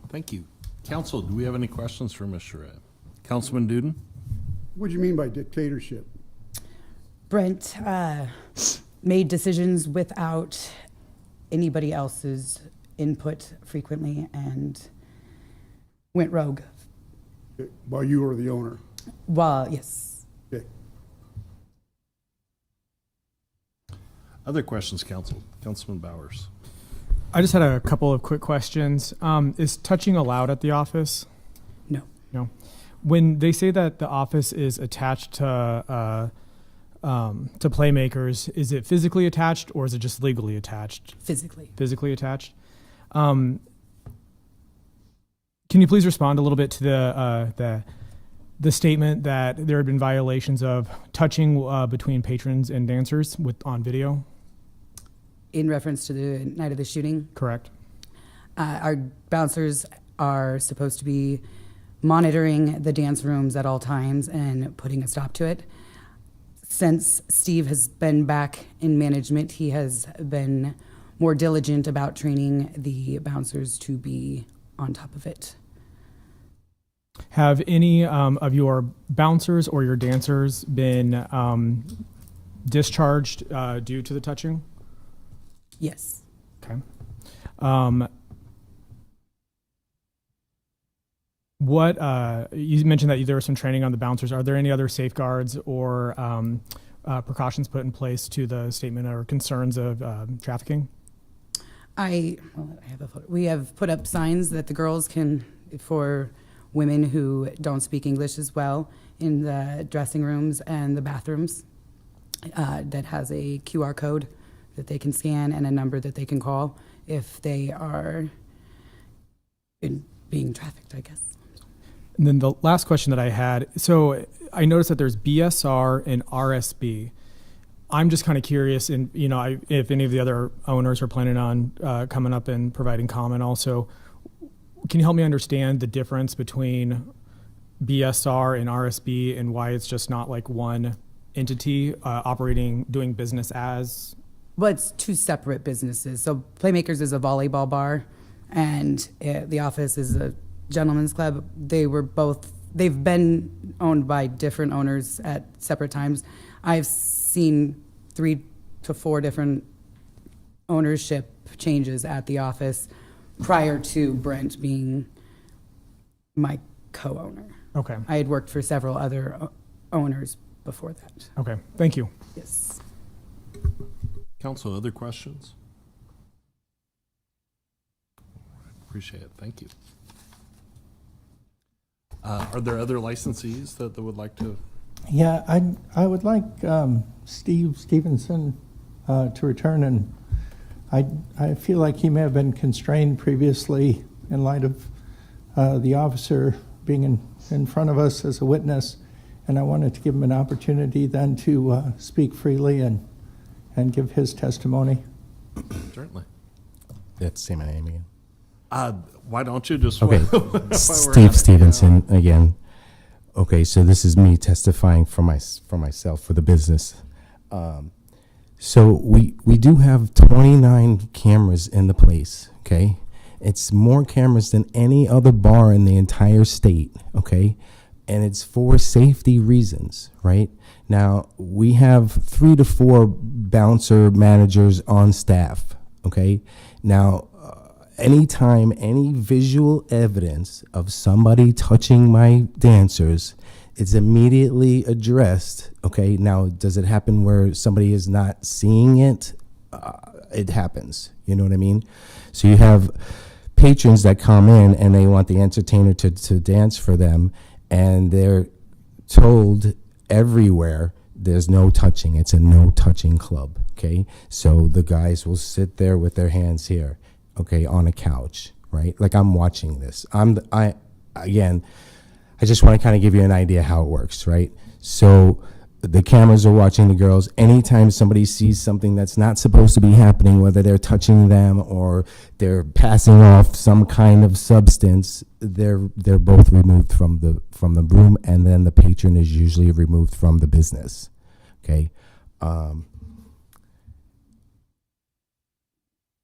Thank you. Council, do we have any questions for Ms. Charette? Councilman Duden? What do you mean by dictatorship? Brent made decisions without anybody else's input frequently and went rogue. While you were the owner? Well, yes. Okay. Other questions, Council? Councilman Bowers? I just had a couple of quick questions. Is touching allowed at the office? No. No. When they say that the office is attached to Playmakers, is it physically attached or is it just legally attached? Physically. Physically attached. Can you please respond a little bit to the statement that there had been violations of touching between patrons and dancers on video? In reference to the night of the shooting? Correct. Our bouncers are supposed to be monitoring the dance rooms at all times and putting a stop to it. Since Steve has been back in management, he has been more diligent about training the bouncers to be on top of it. Have any of your bouncers or your dancers been discharged due to the touching? Yes. Okay. What you mentioned that there was some training on the bouncers. Are there any other safeguards or precautions put in place to the statement or concerns of trafficking? We have put up signs that the girls can, for women who don't speak English as well, in the dressing rooms and the bathrooms, that has a QR code that they can scan and a number that they can call if they are being trafficked, I guess. And then the last question that I had, so I noticed that there's BSR and RSB. I'm just kind of curious, and if any of the other owners are planning on coming up and providing comment also, can you help me understand the difference between BSR and RSB and why it's just not like one entity doing business as? Well, it's two separate businesses. So Playmakers is a volleyball bar, and the office is a gentleman's club. They've been owned by different owners at separate times. I've seen 3 to 4 different ownership changes at the office prior to Brent being my co-owner. Okay. I had worked for several other owners before that. Okay, thank you. Yes. Council, other questions? Appreciate it. Thank you. Are there other licensees that would like to? Yeah, I would like Steve Stevenson to return, and I feel like he may have been constrained previously in light of the officer being in front of us as a witness, and I wanted to give him an opportunity then to speak freely and give his testimony. Certainly. Let's say my name again. Why don't you just okay? Steve Stevenson again. Okay, so this is me testifying for myself for the business. So we do have 29 cameras in the place. Okay, it's more cameras than any other bar in the entire state. Okay, and it's for safety reasons. Right now, we have 3 to 4 bouncer managers on staff. Okay, now. Anytime any visual evidence of somebody touching my dancers, it's immediately addressed. Okay, now does it happen where somebody is not seeing it? It happens. You know what I mean? So you have patrons that come in and they want the entertainer to dance for them, and they're told everywhere there's no touching. It's a no touching club. Okay, so the guys will sit there with their hands here. Okay, on a couch, right? Like I'm watching this. I just want to kind of give you an idea how it works, right? So the cameras are watching the girls. Anytime somebody sees something that's not supposed to be happening, whether they're touching them or they're passing off some kind of substance, they're both removed from the room, and then the patron is usually removed from the business. Okay.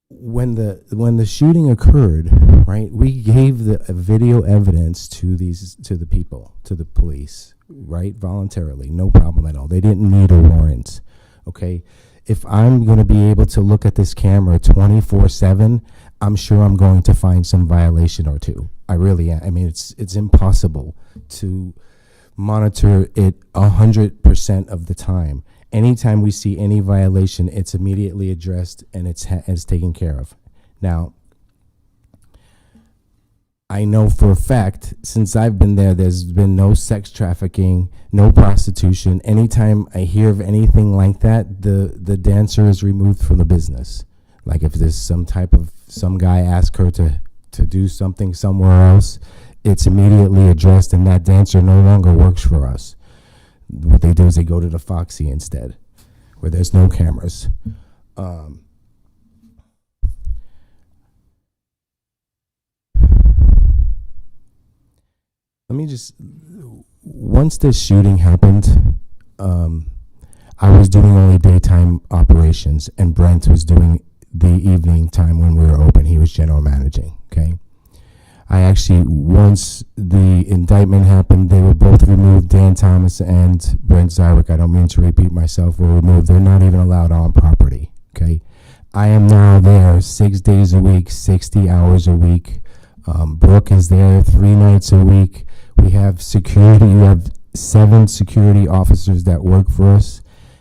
When the shooting occurred, right, we gave the video evidence to the people, to the police, right, voluntarily, no problem at all. They didn't need a warrant. Okay, if I'm going to be able to look at this camera 24/7, I'm sure I'm going to find some violation or two. I really am. I mean, it's impossible to monitor it 100% of the time. Anytime we see any violation, it's immediately addressed and it's taken care of. Now, I know for a fact, since I've been there's been no sex trafficking, no prostitution. Anytime I hear of anything like that, the dancer is removed from the business. Like if there's some guy asks her to do something somewhere else, it's immediately addressed, and that dancer no longer works for us. What they do is they go to the Foxy instead, where there's no cameras. Once this shooting happened, I was doing only daytime operations, and Brent was doing the evening time when we were open. He was general managing, okay? I actually, once the indictment happened, they were both removed. Dan Thomas and Brent Zywick, I don't mean to repeat myself, were removed. They're not even allowed on property, okay? I am now there 6 days a week, 60 hours a week. Brooke is there 3 nights a week. We have security. We have 7 security officers that work for us,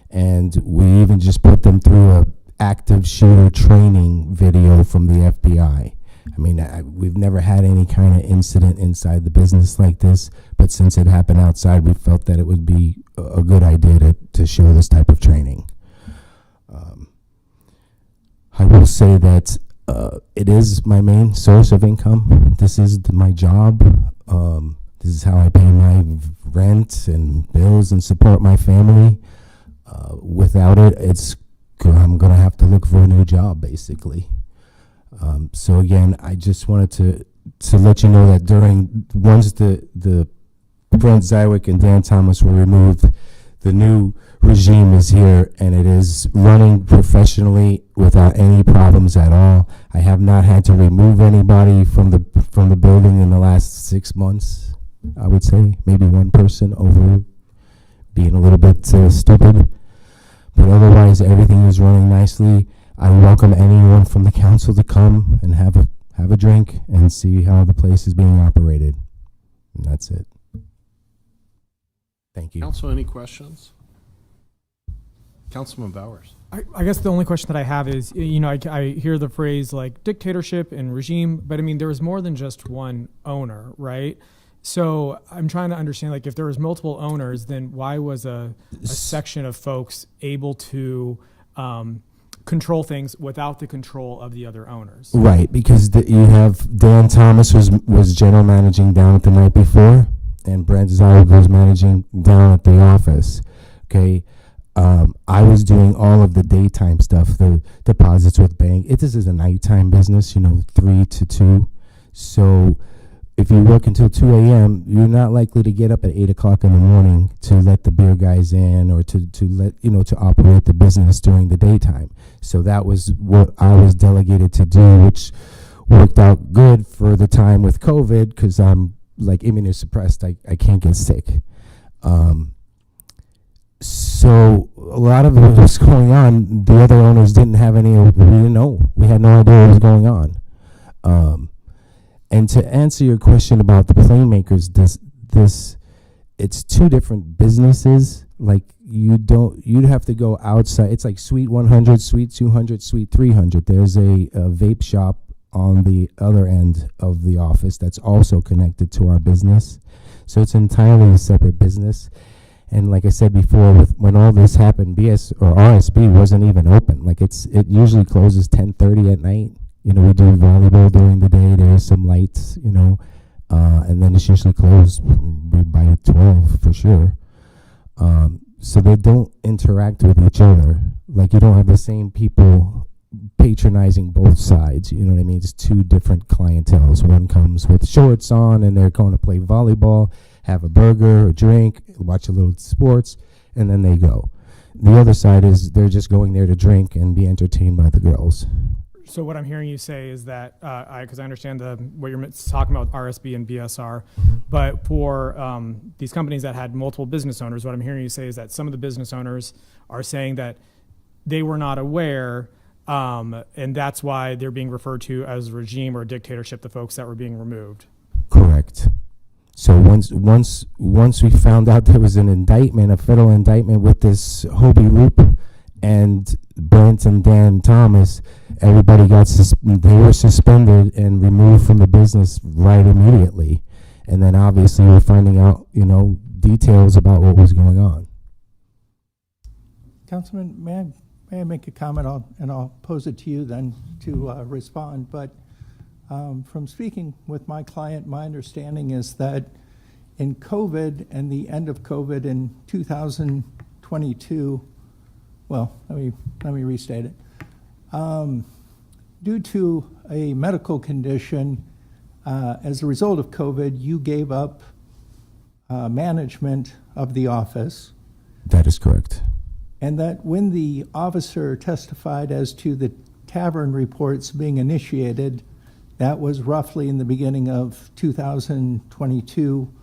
and we even just put them through a active shooter training video from the FBI. I mean, we've never had any kind of incident inside the business like this, but since it happened outside, we felt that it would be a good idea to show this type of training. I will say that it is my main source of income. This is my job. This is how I pay my rent and bills and support my family. Without it, I'm going to have to look for a new job, basically. So again, I just wanted to let you know that once the Brent Zywick and Dan Thomas were removed, the new regime is here, and it is running professionally without any problems at all. I have not had to remove anybody from the building in the last 6 months. I would say maybe one person over being a little bit stupid, but otherwise everything is running nicely. I welcome anyone from the council to come and have a drink and see how the place is being operated. And that's it. Thank you. Council, any questions? Councilman Bowers. I guess the only question that I have is, I hear the phrase like dictatorship and regime, but I mean, there was more than just one owner, right? So I'm trying to understand, like, if there was multiple owners, then why was a section of folks able to control things without the control of the other owners? Right, because you have Dan Thomas was general managing down at the night before, and Brent Zywick was managing down at the office. Okay, I was doing all of the daytime stuff, the deposits with bank. This is a nighttime business, 3 to 2. So if you work until 2 a.m., you're not likely to get up at 8 o'clock in the morning to let the beer guys in or to let, to operate the business during the daytime. So that was what I was delegated to do, which worked out good for the time with COVID because I'm like immunosuppressed. I can't get sick. So a lot of what was going on, the other owners didn't have any, we didn't know. We had no idea what was going on. And to answer your question about the playmakers, it's 2 different businesses. Like you'd have to go outside. It's like Suite 100, Suite 200, Suite 300. There's a vape shop on the other end of the office that's also connected to our business. So it's entirely a separate business. And like I said before, when all this happened, BS or RSB wasn't even open. Like it usually closes 10:30 at night. We do volleyball during the day. There's some lights, and then it's usually closed by 12 for sure. so they don't interact with each other. Like, you don't have the same people patronizing both sides. You know what I mean? It's two different clienteles. One comes with shorts on and they're going to play volleyball, have a burger, a drink, watch a little sports, and then they go. The other side is they're just going there to drink and be entertained by the girls. So what I'm hearing you say is that, because I understand what you're talking about, RSB and BSR, but for these companies that had multiple business owners, what I'm hearing you say is that some of the business owners are saying that they were not aware, and that's why they're being referred to as regime or dictatorship, the folks that were being removed. Correct. So once we found out there was an indictment, a federal indictment with this Hobie Loop and Brent and Dan Thomas, everybody they were suspended and removed from the business right immediately. And then obviously we're finding out, details about what was going on. Councilman, may I make a comment? I'll pose it to you then to respond. But from speaking with my client, my understanding is that in COVID and the end of COVID in 2022, well, let me restate it. Due to a medical condition, as a result of COVID, you gave up management of the office. That is correct. And that when the officer testified as to the tavern reports being initiated, that was roughly in the beginning of 2022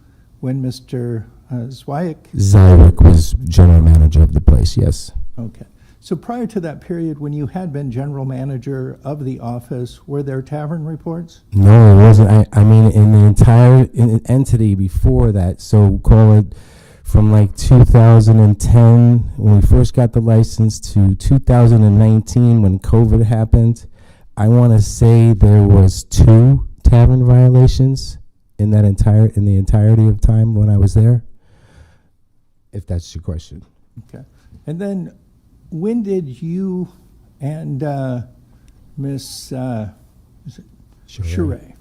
when Mr. Zywik was general manager of the place, yes. Okay. So prior to that period, when you had been general manager of the office, were there tavern reports? No, it wasn't. I mean, in the entire entity before that, so call it from like 2010, when we first got the license, to 2019, when COVID happened, I want to say there was 2 tavern violations in the entirety of time when I was there, if that's your question. Okay. And then when did you and Miss Sheree,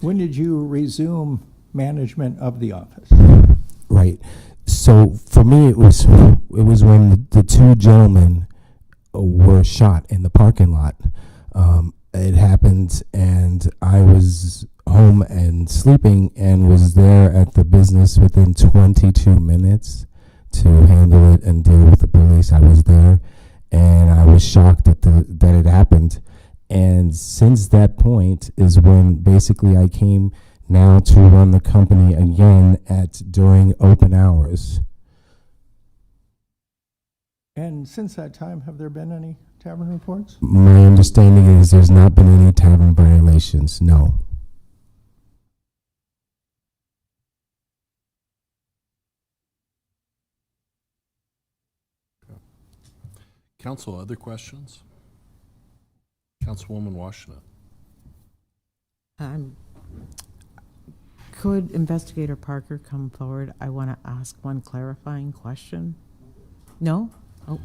when did you resume management of the office? Right. So for me, it was when the 2 gentlemen were shot in the parking lot. It happened, and I was home and sleeping, and was there at the business within 22 minutes to handle it and deal with the police. I was there, and I was shocked that it happened. And since that point is when basically I came now to run the company again during open hours. And since that time, have there been any tavern reports? My understanding is there's not been any tavern violations, no. Council, other questions? Councilwoman Washington. Could Investigator Parker come forward? I want to ask one clarifying question. No? Oh.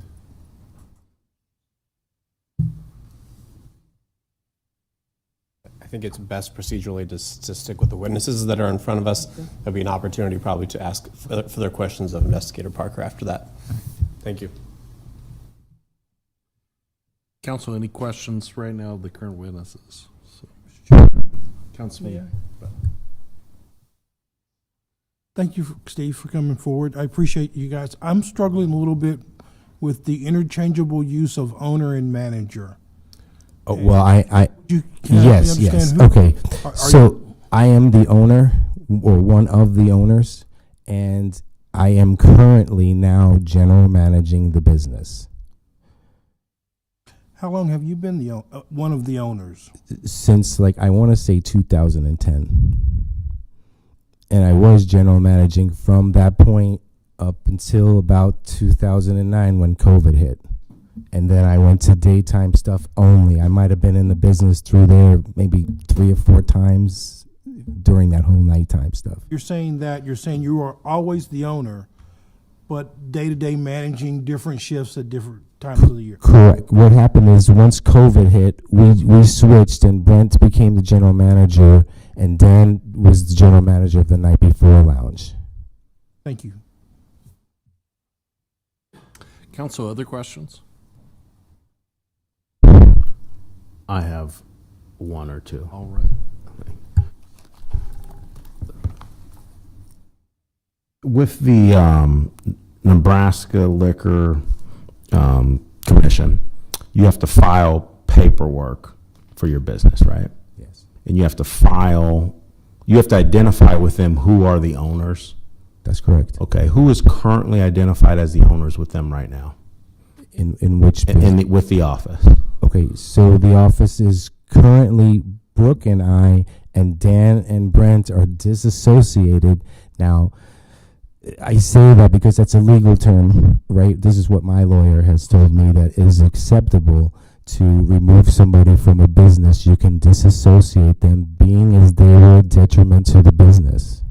I think it's best procedurally to stick with the witnesses that are in front of us. There'll be an opportunity probably to ask further questions of Investigator Parker after that. Thank you. Council, any questions right now of the current witnesses? Councilman. Thank you, Steve, for coming forward. I appreciate you guys. I'm struggling a little bit with the interchangeable use of owner and manager. Oh, well, yes. Who, okay. So I am the owner, or one of the owners, and I am currently now general managing the business. How long have you been one of the owners? Since, I want to say 2010. And I was general managing from that point up until about 2009 when COVID hit. And then I went to daytime stuff only. I might have been in the business through there maybe 3 or 4 times during that whole nighttime stuff. You're saying you are always the owner, but day-to-day managing different shifts at different times of the year. Correct. What happened is once COVID hit, we switched, and Brent became the general manager, and Dan was the general manager of the Night Before Lounge. Thank you. Council, other questions? I have one or two. All right. With the Nebraska Liquor Commission, you have to file paperwork for your business, right? Yes. And you have to identify with them who are the owners. That's correct. Okay, who is currently identified as the owners with them right now? In which With the office? Okay, so the office is currently Brooke and I, and Dan and Brent are disassociated. Now, I say that because that's a legal term, right? This is what my lawyer has told me, that it is acceptable to remove somebody from a business. You can disassociate them, being as they were a detriment to the business.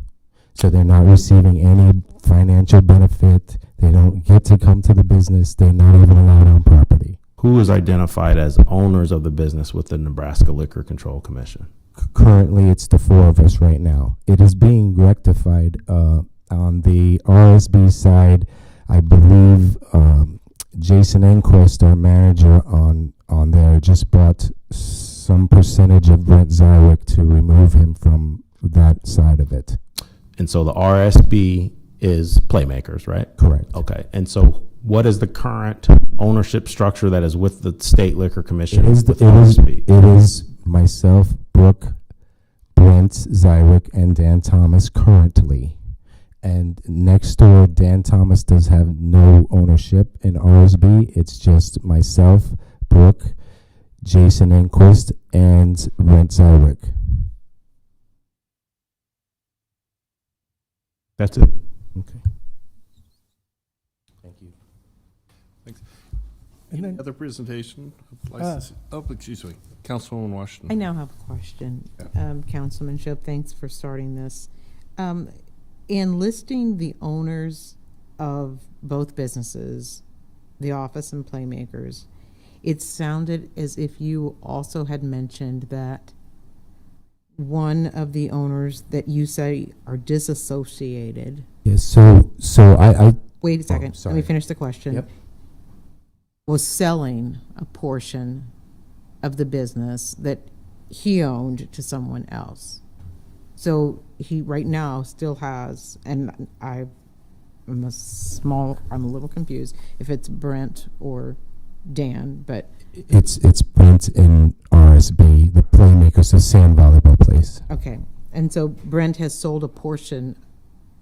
So they're not receiving any financial benefit. They don't get to come to the business. They're not even allowed on property. Who is identified as owners of the business with the Nebraska Liquor Control Commission? Currently, it's the four of us right now. It is being rectified on the RSB side. I believe Jason Enquist, our manager on there, just bought some percentage of Brent Zywick to remove him from that side of it. And so the RSB is Playmakers, right? Correct. Okay. And so what is the current ownership structure that is with the State Liquor Commission? It is myself, Brooke, Brent Zywick, and Dan Thomas currently. And next door, Dan Thomas does have no ownership in RSB. It's just myself, Brooke, Jason Enquist, and Brent Zywick. That's it. Okay. Thank you. Thanks. And Any then- other presentation? of license? Excuse me. Councilwoman Washington. I now have a question. Councilman Shope, thanks for starting this. In listing the owners of both businesses, the office and Playmakers, it sounded as if you also had mentioned that one of the owners that you say are disassociated. Yes, so I Wait a second, let sorry. me finish the question. Yep. Was selling a portion of the business that he owned to someone else. So he right now still has, and I'm a little confused if it's Brent or Dan, but It's Brent and RSB, the Playmakers, the sand volleyball place. okay. And so Brent has sold a portion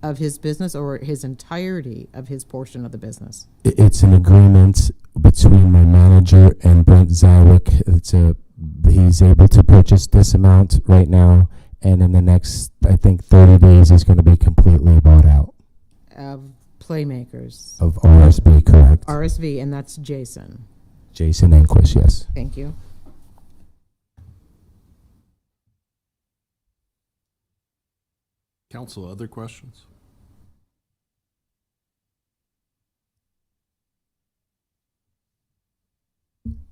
of his business or his entirety of his portion of the business? It's an agreement between my manager and Brent Zywick. He's able to purchase this amount right now, and in the next, I think, 30 days, he's going to be completely bought out. Of Playmakers? Of RSB, correct. RSV, and that's Jason. Jason Enquist, yes. Thank you. Council, other questions?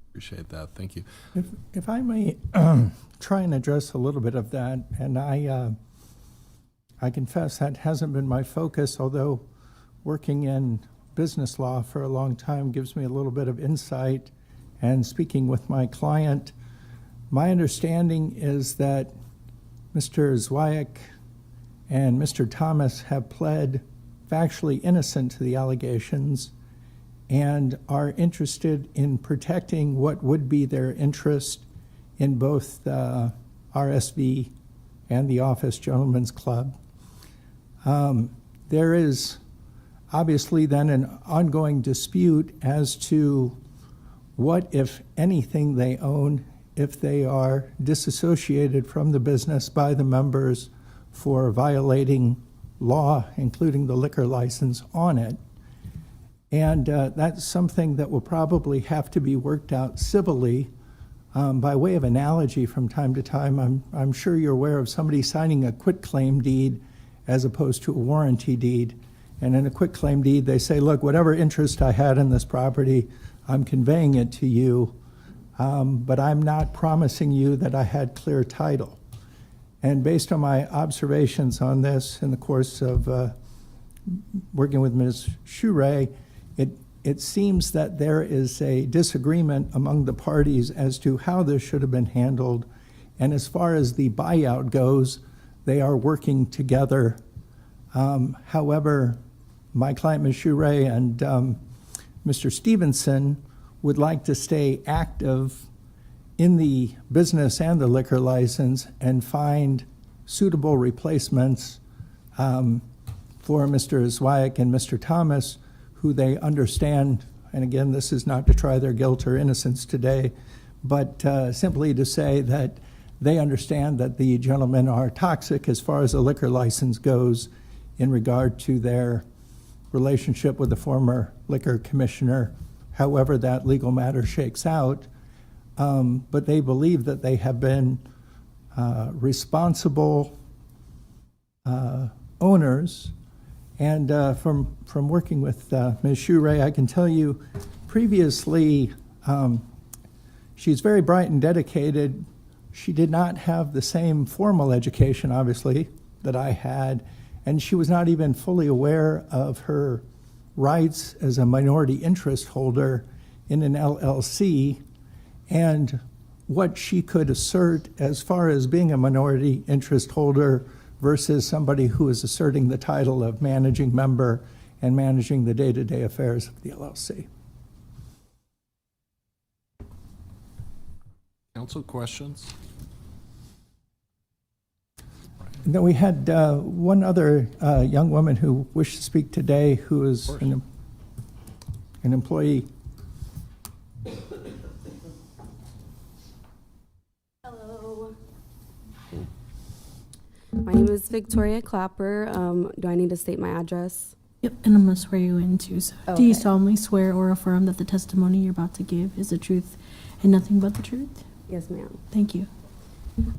Appreciate that. Thank you. If I may try and address a little bit of that, and I confess that hasn't been my focus, although working in business law for a long time gives me a little bit of insight. And speaking with my client, my understanding is that Mr. Zwiak and Mr. Thomas have pled factually innocent to the allegations and are interested in protecting what would be their interest in both the RSV and the Office Gentlemen's Club. There is obviously then an ongoing dispute as to what, if anything, they own if they are disassociated from the business by the members for violating law, including the liquor license on it. And that's something that will probably have to be worked out civilly. By way of analogy, from time to time, I'm sure you're aware of somebody signing a quitclaim deed as opposed to a warranty deed. And in a quitclaim deed, they say, look, whatever interest I had in this property, I'm conveying it to you, but I'm not promising you that I had clear title. And based on my observations on this in the course of working with Ms. Shure, it seems that there is a disagreement among the parties as to how this should have been handled. And as far as the buyout goes, they are working together. However, my client, Ms. Shure, and Mr. Stevenson would like to stay active in the business and the liquor license and find suitable replacements for Mr. Zwiak and Mr. Thomas, who they understand, and again, this is not to try their guilt or innocence today, but simply to say that they understand that the gentlemen are toxic as far as the liquor license goes in regard to their relationship with the former liquor commissioner, however that legal matter shakes out. But they believe that they have been responsible owners. And from working with Ms. Shure, I can tell you previously, she's very bright and dedicated. She did not have the same formal education, obviously, that I had, and she was not even fully aware of her rights as a minority interest holder in an LLC and what she could assert as far as being a minority interest holder versus somebody who is asserting the title of managing member and managing the day-to-day affairs of the LLC. Council questions? And then we had one other young woman who wished to speak today, who is an employee. Hello. My name is Victoria Clapper. Do I need to state my address? Yep, and I'm going to swear you in too. So do you Okay. solemnly swear or affirm that the testimony you're about to give is the truth and nothing but the truth? Yes, ma'am. Thank you.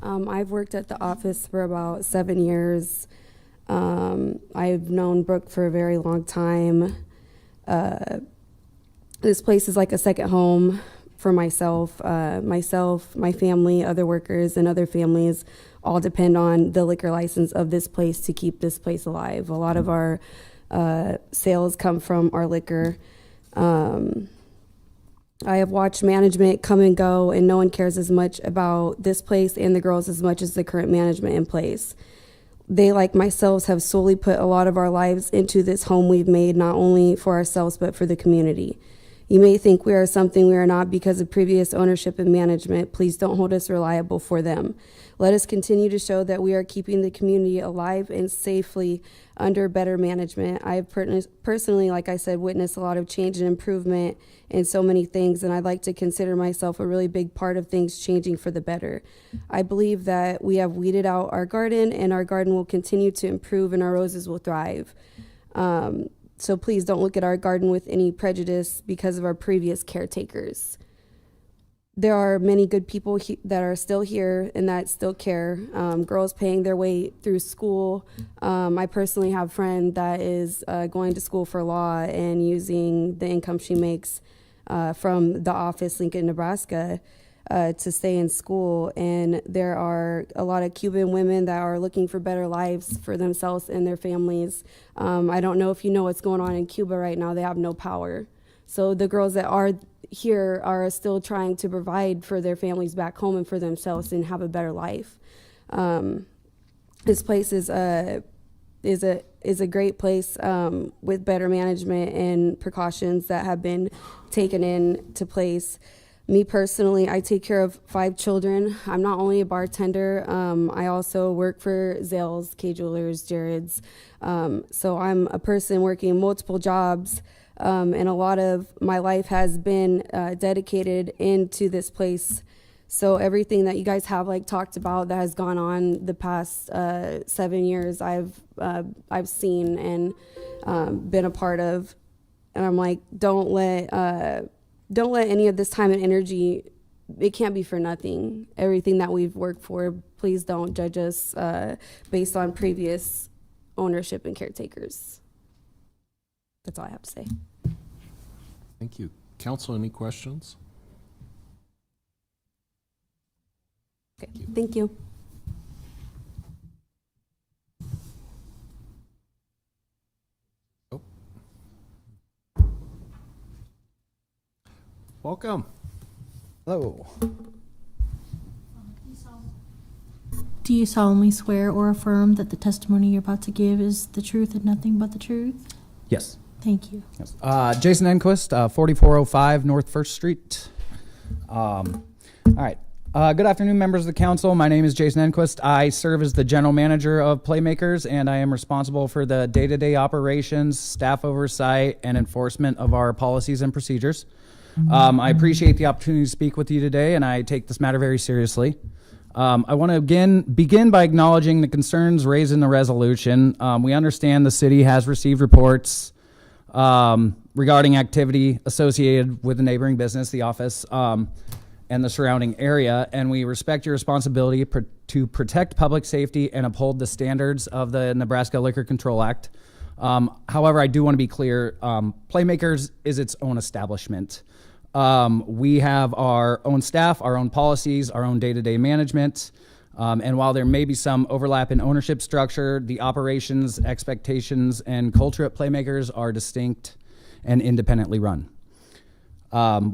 I've worked at the office for about 7 years. I've known Brooke for a very long time. This place is like a second home for myself. My family, other workers, and other families all depend on the liquor license of this place to keep this place alive. A lot of our sales come from our liquor. I have watched management come and go, and no one cares as much about this place and the girls as much as the current management in place. They, like myself, have solely put a lot of our lives into this home we've made, not only for ourselves, but for the community. You may think we are something we are not because of previous ownership and management. Please don't hold us reliable for them. Let us continue to show that we are keeping the community alive and safely under better management. I have personally, like I said, witnessed a lot of change and improvement in so many things, and I'd like to consider myself a really big part of things changing for the better. I believe that we have weeded out our garden, and our garden will continue to improve, and our roses will thrive. So please don't look at our garden with any prejudice because of our previous caretakers. There are many good people that are still here and that still care. Girls paying their way through school. I personally have a friend that is going to school for law and using the income she makes from the office, Lincoln, Nebraska, to stay in school. And there are a lot of Cuban women that are looking for better lives for themselves and their families. I don't know if you know what's going on in Cuba right now. They have no power. So the girls that are here are still trying to provide for their families back home and for themselves and have a better life. This place is a great place with better management and precautions that have been taken into place. Me personally, I take care of 5 children. I'm not only a bartender, I also work for Zales, K Jewelers, Jared's. So I'm a person working multiple jobs. And a lot of my life has been dedicated into this place. So everything that you guys have talked about that has gone on the past 7 years, I've seen and been a part of. And I'm like, don't let any of this time and energy. It can't be for nothing. Everything that we've worked for, please don't judge us based on previous ownership and caretakers. That's all I have to say. Thank you. Council, any questions? Okay. Thank you. Welcome. Hello. Do you solemnly swear or affirm that the testimony you're about to give is the truth and nothing but the truth? Yes. Thank you. Yes. Jason Enquist, 4405 North First Street. All right. Good afternoon, members of the council. My name is Jason Enquist. I serve as the general manager of Playmakers, and I am responsible for the day-to-day operations, staff oversight, and enforcement of our policies and procedures. I appreciate the opportunity to speak with you today, and I take this matter very seriously. I want to again begin by acknowledging the concerns raised in the resolution. We understand the city has received reports regarding activity associated with the neighboring business, the office, and the surrounding area, and we respect your responsibility to protect public safety and uphold the standards of the Nebraska Liquor Control Act. However, I do want to be clear, Playmakers is its own establishment. We have our own staff, our own policies, our own day-to-day management, and while there may be some overlap in ownership structure, the operations, expectations, and culture at Playmakers are distinct and independently run.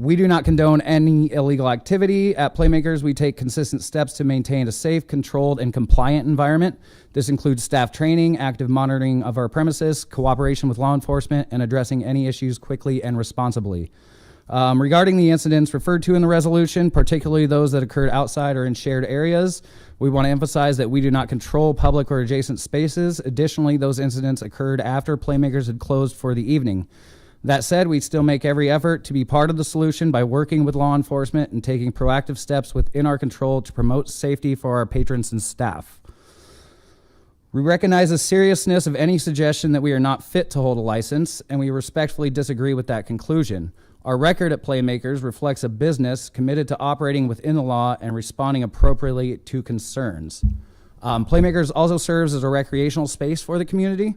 We do not condone any illegal activity at Playmakers. We take consistent steps to maintain a safe, controlled, and compliant environment. This includes staff training, active monitoring of our premises, cooperation with law enforcement, and addressing any issues quickly and responsibly. Regarding the incidents referred to in the resolution, particularly those that occurred outside or in shared areas, we want to emphasize that we do not control public or adjacent spaces. Additionally, those incidents occurred after Playmakers had closed for the evening. That said, we still make every effort to be part of the solution by working with law enforcement and taking proactive steps within our control to promote safety for our patrons and staff. We recognize the seriousness of any suggestion that we are not fit to hold a license, and we respectfully disagree with that conclusion. Our record at Playmakers reflects a business committed to operating within the law and responding appropriately to concerns. Playmakers also serves as a recreational space for the community.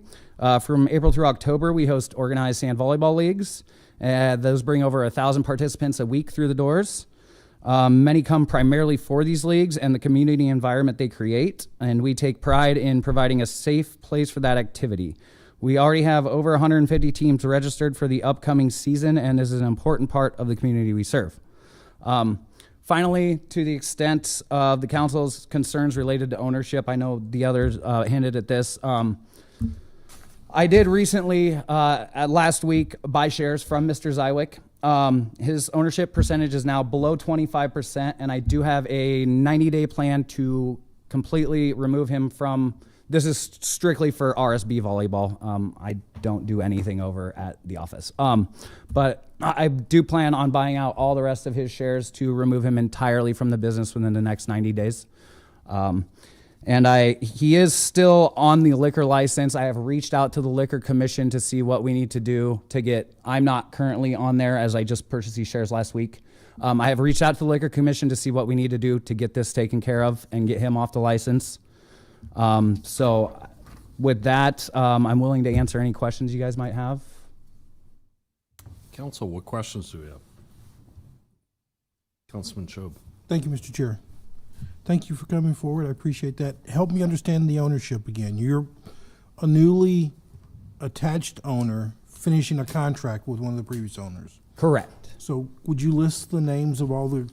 From April through October, we host organized sand volleyball leagues. Those bring over 1,000 participants a week through the doors. Many come primarily for these leagues and the community environment they create, and we take pride in providing a safe place for that activity. We already have over 150 teams registered for the upcoming season, and this is an important part of the community we serve. Finally, to the extent of the council's concerns related to ownership, I know the others hinted at this. I did recently, last week, buy shares from Mr. Zywick. His ownership percentage is now below 25%, and I do have a 90-day plan to completely remove him from. This is strictly for RSB volleyball. I don't do anything over at the office. But I do plan on buying out all the rest of his shares to remove him entirely from the business within the next 90 days. And he is still on the liquor license. I have reached out to the Liquor Commission to see what we need to do to get, I'm not currently on there as I just purchased these shares last week. I have reached out to the Liquor Commission to see what we need to do to get this taken care of and get him off the license. So with that, I'm willing to answer any questions you guys might have. Council, what questions do we have? Councilman Shob. Thank you, Mr. Chair. Thank you for coming forward. I appreciate that. Help me understand the ownership again. You're a newly attached owner finishing a contract with one of the previous owners. Correct. So would you list the names of all the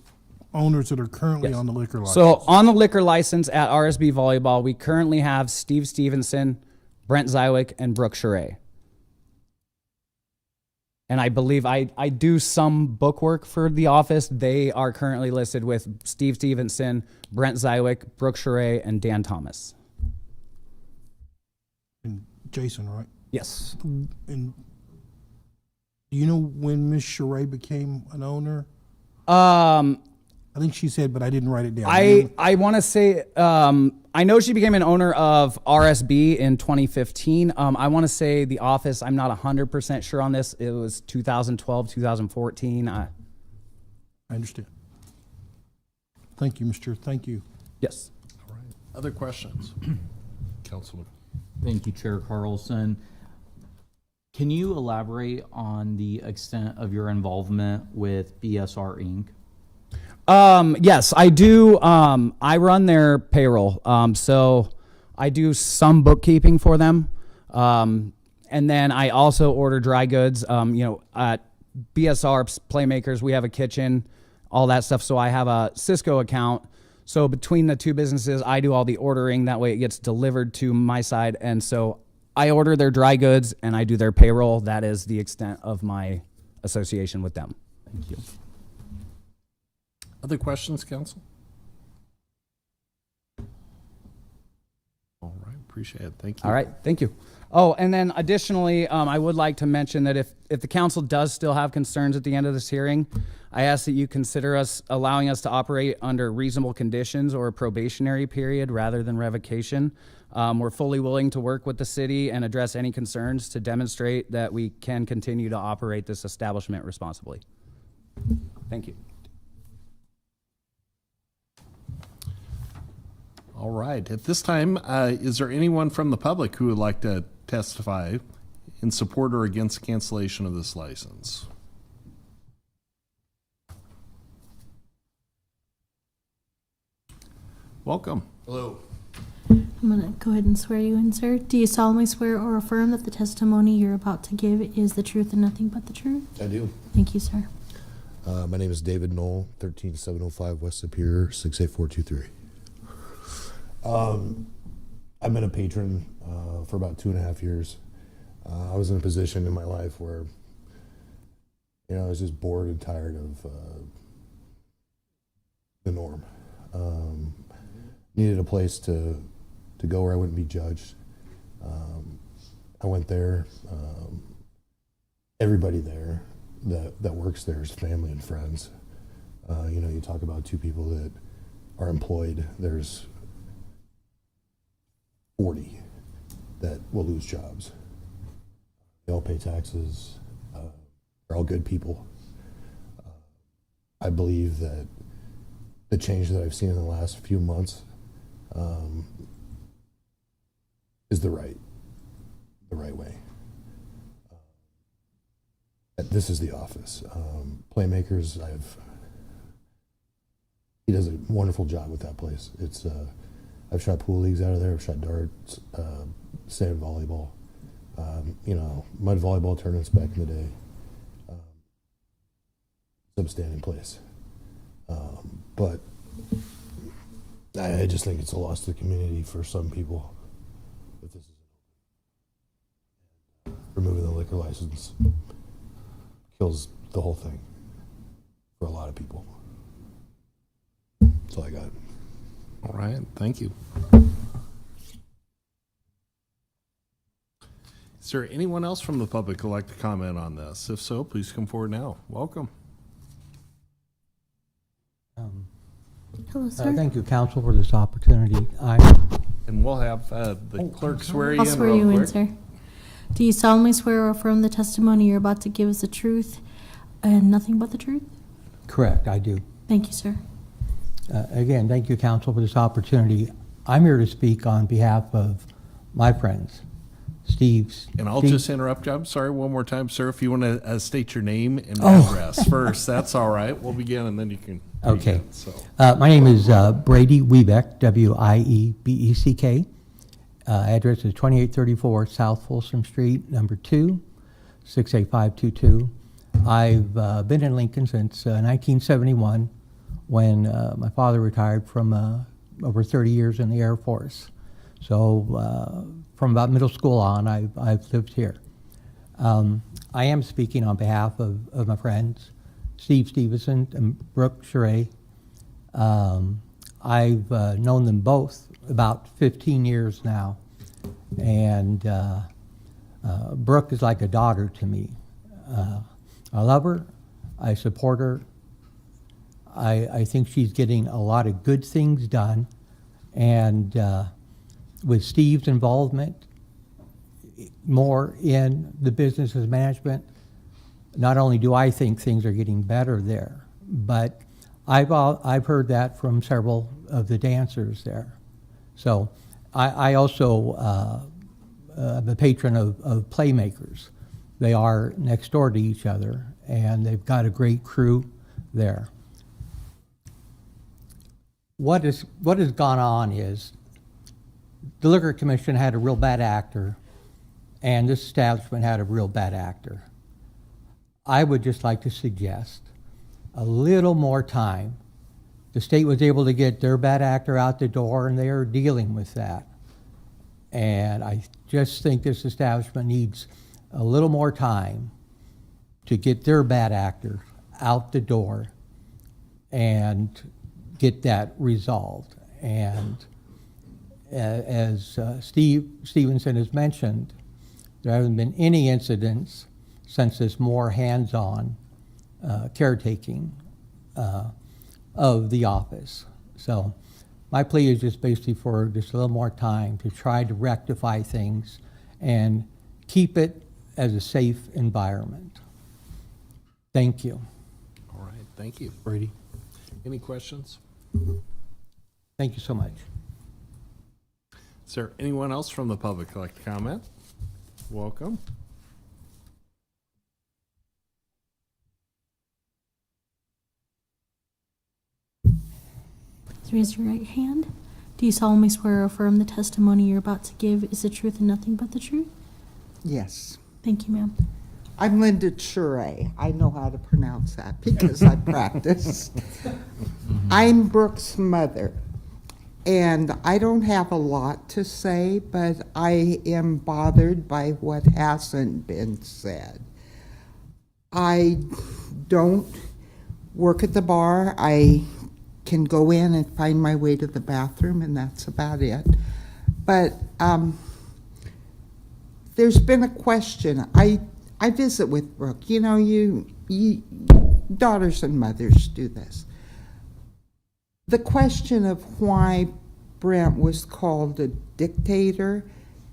owners that are currently on the liquor license? So on the liquor license at RSB Volleyball, we currently have Steve Stevenson, Brent Zywick, and Brooke Sheree. And I believe I do some book work for the office. They are currently listed with Steve Stevenson, Brent Zywick, Brooke Sheree, and Dan Thomas. And Jason, right? Yes. And do you know when Miss Sheree became an owner? I think she said, but I didn't write it down. I want to say, I know she became an owner of RSB in 2015. I want to say the office, I'm not 100% sure on this. It was 2012, 2014. I understand. Thank you, Mr. Thank you. Yes. All right. Other questions? Councilman. Thank you, Chair Carlson. Can you elaborate on the extent of your involvement with BSR Inc.? Yes, I do. I run their payroll. So I do some bookkeeping for them. And then I also order dry goods. BSR Playmakers, we have a kitchen, all that stuff. So I have a Cisco account. So between the two businesses, I do all the ordering. That way it gets delivered to my side. And so I order their dry goods and I do their payroll. That is the extent of my association with them. Thank you. Other questions, council? All right, appreciate it. Thank you. All right, thank you. Oh, and then additionally, I would like to mention that if the council does still have concerns at the end of this hearing, I ask that you consider allowing us to operate under reasonable conditions or a probationary period rather than revocation. We're fully willing to work with the city and address any concerns to demonstrate that we can continue to operate this establishment responsibly. Thank you. All right. At this time, is there anyone from the public who would like to testify in support or against cancellation of this license? Welcome. Hello. I'm going to go ahead and swear you in, sir. Do you solemnly swear or affirm that the testimony you're about to give is the truth and nothing but the truth? I do. Thank you, sir. My name is David Knoll, 13705 West Superior, 68423. I've been a patron for about 2.5 years. I was in a position in my life where, I was just bored and tired of the norm. Needed a place to go where I wouldn't be judged. I went there. Everybody there that works there is family and friends. You talk about two people that are employed. There's 40 that will lose jobs. They all pay taxes. They're all good people. I believe that the change that I've seen in the last few months is the right way. This is the office. Playmakers, he does a wonderful job with that place. It's I've shot pool leagues out of there. I've shot darts, sand volleyball, mud volleyball tournaments back in the day. Upstanding place. But I just think it's a loss to the community for some people. If this is removing the liquor license kills the whole thing for a lot of people. That's all I got. All right, thank you. Is there anyone else from the public who'd like to comment on this? If so, please come forward now. Welcome. Hello, sir. Thank you, council, for this opportunity. And we'll have the clerk swear you I'll in swear real you in, quick. sir. Do you solemnly swear or affirm the testimony you're about to give is the truth and nothing but the truth? Correct, I do. Thank you, sir. Again, thank you, council, for this opportunity. I'm here to speak on behalf of my friends, Steve's. And I'll just interrupt you. I'm sorry, one more time, sir. If you want to state your name and Oh. address first, that's all right. We'll begin, and then you can. Okay. begin, so. My name is Brady Wiebeck, Wiebeck. Address is 2834 South Folsom Street, number 2, 68522. I've been in Lincoln since 1971, when my father retired from over 30 years in the Air Force. So from about middle school on, I've lived here. I am speaking on behalf of my friends, Steve Stevenson and Brooke Sheree. I've known them both about 15 years now, and Brooke is like a daughter to me. I love her, I support her. I think she's getting a lot of good things done, and with Steve's involvement more in the business as management, not only do I think things are getting better there, but I've heard that from several of the dancers there. So I also am a patron of Playmakers. They are next door to each other, and they've got a great crew there. What has gone on is the Liquor Commission had a real bad actor, and this establishment had a real bad actor. I would just like to suggest a little more time. The state was able to get their bad actor out the door, and they are dealing with that. And I just think this establishment needs a little more time to get their bad actor out the door and get that resolved. And as Steve Stevenson has mentioned, there haven't been any incidents since this more hands-on caretaking of the office. So my plea is just basically for just a little more time to try to rectify things and keep it as a safe environment. Thank you. All right, thank you. Brady. Any questions? Thank you so much. Is there anyone else from the public who'd like to comment? Welcome. Please raise your right hand. Do you solemnly swear or affirm the testimony you're about to give is the truth and nothing but the truth? Yes. Thank you, ma'am. I'm Linda Chure. I know how to pronounce that because I practiced. I'm Brooke's mother, and I don't have a lot to say, but I am bothered by what hasn't been said. I don't work at the bar. I can go in and find my way to the bathroom, and that's about it. But there's been a question. I visit with Brooke. You know, you daughters and mothers do this. The question of why Brent was called a dictator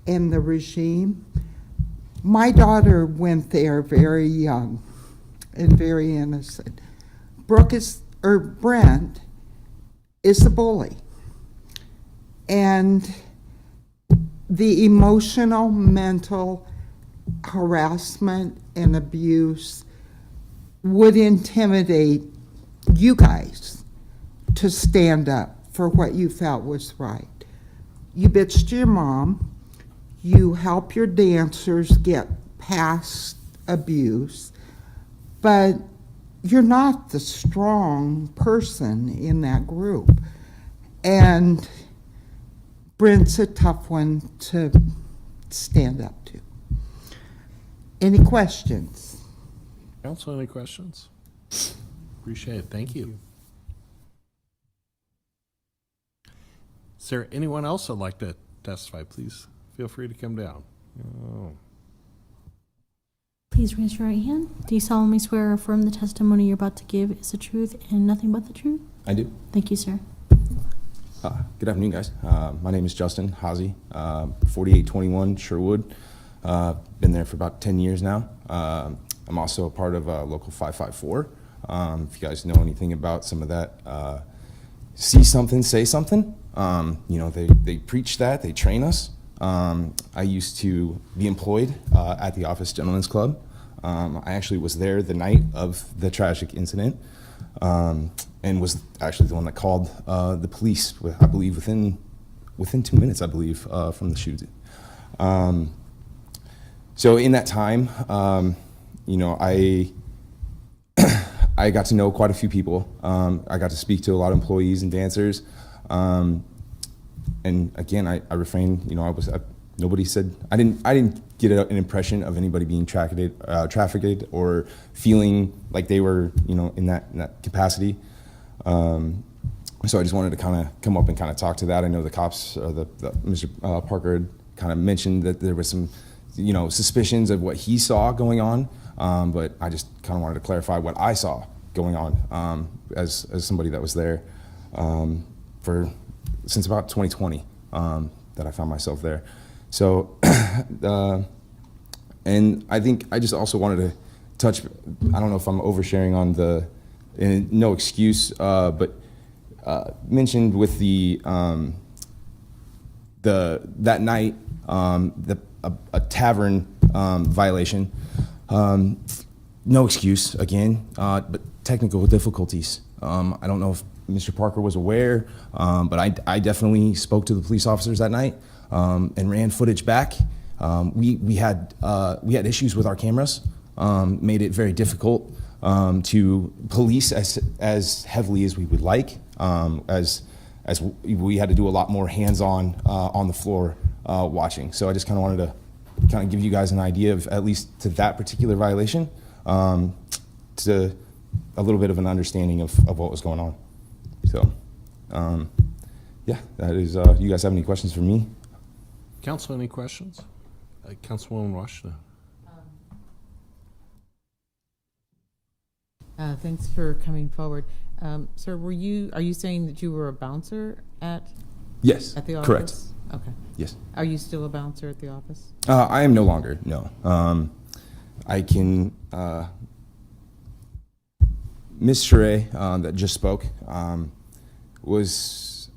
in the regime. My daughter went there very young and very innocent. Brent is the bully. And the emotional, mental harassment and abuse would intimidate you guys to stand up for what you felt was right. You bitched your mom, you help your dancers get past abuse, but you're not the strong person in that group. And Brent's a tough one to stand up to. Any questions? Council, any questions? Appreciate it. Thank you. Is there anyone else that'd like to testify? Please feel free to come down. Oh. Please raise your right hand. Do you solemnly swear or affirm the testimony you're about to give is the truth and nothing but the truth? I do. Thank you, sir. Good afternoon, guys. My name is Justin Hazy, 4821 Sherwood. Been there for about 10 years now. I'm also a part of Local 554. If you guys know anything about some of that, see something, say something. You know, they preach that, they train us. I used to be employed at the Office Gentlemen's Club. I actually was there the night of the tragic incident, and was actually the one that called the police, I believe within 2 minutes, I believe, from the shooting. So in that time, you know, I got to know quite a few people. I got to speak to a lot of employees and dancers. And again, I refrained. You know, nobody said I didn't get an impression of anybody being trafficked or feeling like they were, you know, in that capacity. So I just wanted to kind of come up and kind of talk to that. I know the cops, Mr. Parker had kind of mentioned that there was some, you know, suspicions of what he saw going on, but I just kind of wanted to clarify what I saw going on as somebody that was there since about 2020 that I found myself there. So, and I think I just also wanted to touch, I don't know if I'm oversharing on and no excuse, but mentioned with that night, a tavern violation. No excuse again, but technical difficulties. I don't know if Mr. Parker was aware, but I definitely spoke to the police officers that night and ran footage back. We had issues with our cameras. made it very difficult to police as heavily as we would like, as we had to do a lot more hands-on on the floor watching. So I just kind of wanted to kind of give you guys an idea of, at least to that particular violation, to a little bit of an understanding of what was going on. So, yeah, that is, you guys have any questions for me? Council, any questions? Councilwoman Washington. Thanks for coming forward. Sir, are you saying that you were a bouncer at Yes, the office? correct. Okay. Yes. Are you still a bouncer at the office? I am no longer, no. I can, Ms. Sheree, that just spoke, was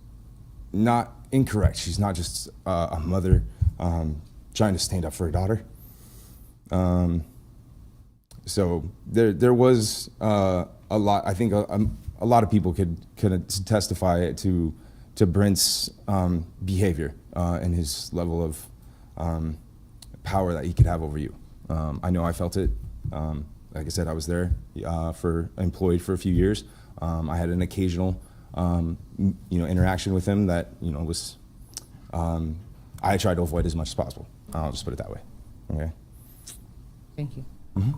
not incorrect. She's not just a mother trying to stand up for her daughter. So there was a lot. I think a lot of people could testify to Brent's behavior and his level of power that he could have over you. I know I felt it. Like I said, I was there employed for a few years. I had an occasional interaction with him that was I tried to avoid as much as possible. I'll just put it that way. Okay. Thank you. Mm-hmm.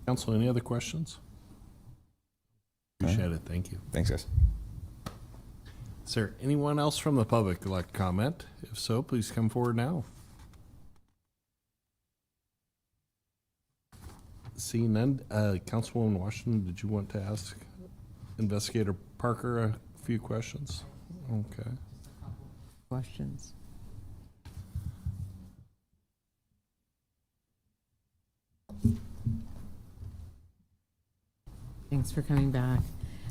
Council, any other questions? Appreciate it. Thank you. Thanks, guys. Is there anyone else from the public who'd like to comment? If so, please come forward now. Seeing none, Councilwoman Washington, did you want to ask Investigator Parker a few questions? Okay. Questions? Thanks for coming back.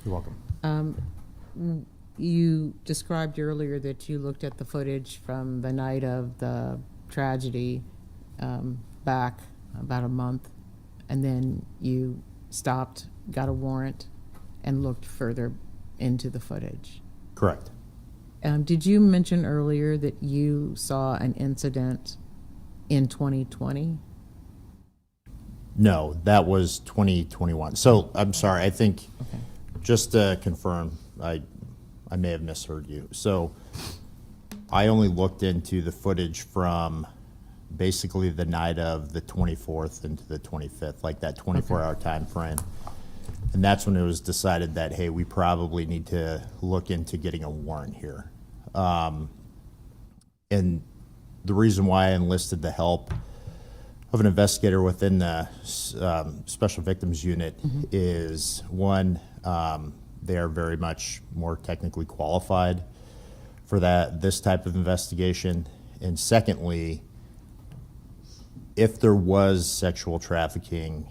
You're welcome. You described earlier that you looked at the footage from the night of the tragedy back about a month, and then you stopped, got a warrant, and looked further into the footage. Correct. Did you mention earlier that you saw an incident in 2020? No, that was 2021. So I'm sorry. I think just to confirm, I may have misheard you. So I only looked into the footage from basically the night of the 24th into the 25th, like that 24-hour time frame. And that's when it was decided that, hey, we probably need to look into getting a warrant here. And the reason why I enlisted the help of an investigator within the Special Victims Unit is, one, they are very much more technically qualified for this type of investigation. And secondly, if there was sexual trafficking,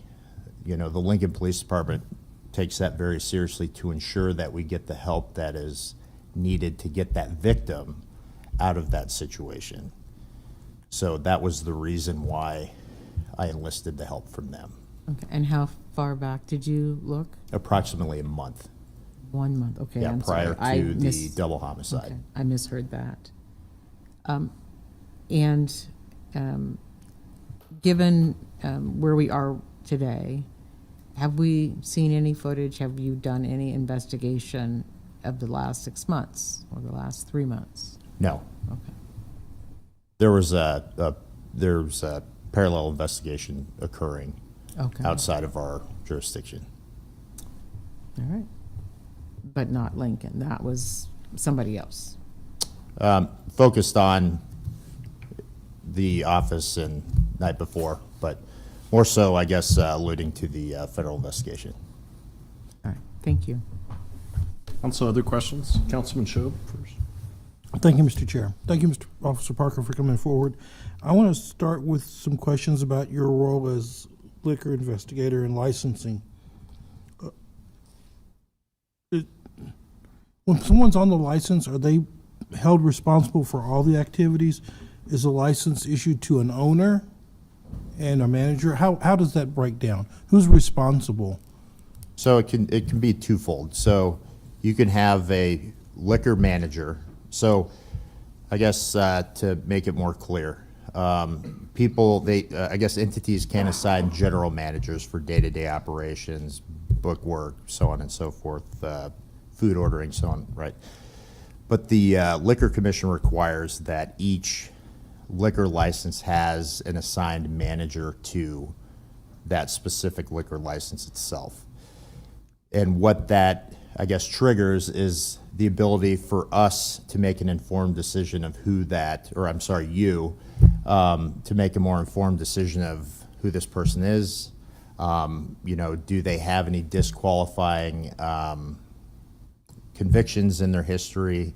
the Lincoln Police Department takes that very seriously to ensure that we get the help that is needed to get that victim out of that situation. So that was the reason why I enlisted the help from them. Okay. And how far back did you look? Approximately a month. 1 month. Okay. Yeah, I'm prior sorry. to the double homicide. Okay. I misheard that. Given where we are today, have we seen any footage? Have you done any investigation of the last 6 months or the last 3 months? No. Okay. There was a parallel investigation occurring outside of our jurisdiction. All right. But not Lincoln. That was somebody else. Focused on the office and night before, but more so, I guess, alluding to the federal investigation. All right. Thank you. Council, other questions? Councilman Shob first. Thank you, Mr. Chair. Thank you, Mr. Officer Parker, for coming forward. I want to start with some questions about your role as liquor investigator and licensing. When someone's on the license, are they held responsible for all the activities? Is a license issued to an owner and a manager? How does that break down? Who's responsible? So it can be twofold. So you can have a liquor manager. So I guess to make it more clear, people, I guess entities can assign general managers for day-to-day operations, book work, so on and so forth, food ordering, so on, right? But the Liquor Commission requires that each liquor license has an assigned manager to that specific liquor license itself. And what that, I guess, triggers is the ability for us to make an informed decision of who that, or I'm sorry, you, to make a more informed decision of who this person is. You know, do they have any disqualifying convictions in their history?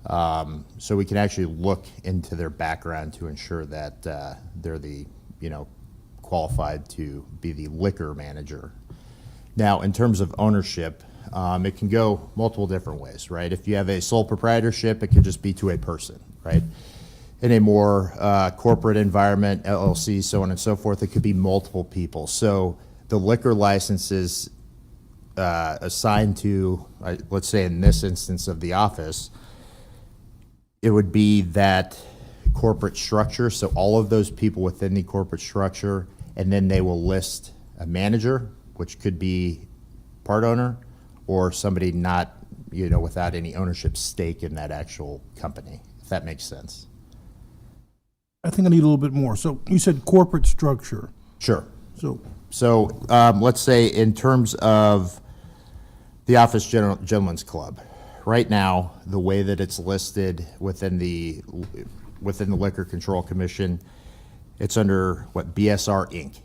So we can actually look into their background to ensure that they're the, you know, qualified to be the liquor manager. Now, in terms of ownership, it can go multiple different ways, right? If you have a sole proprietorship, it could just be to a person, right? In a more corporate environment, LLC, so on and so forth, it could be multiple people. So the liquor license is assigned to, let's say in this instance of the office, it would be that corporate structure, so all of those people within the corporate structure, and then they will list a manager, which could be part owner, or somebody not, you know, without any ownership stake in that actual company, if that makes sense. I think I need a little bit more. So you said corporate structure. Sure. So let's say in terms of the Office Gentlemen's Club, right now, the way that it's listed within the Liquor Control Commission, it's under what, BSR Inc.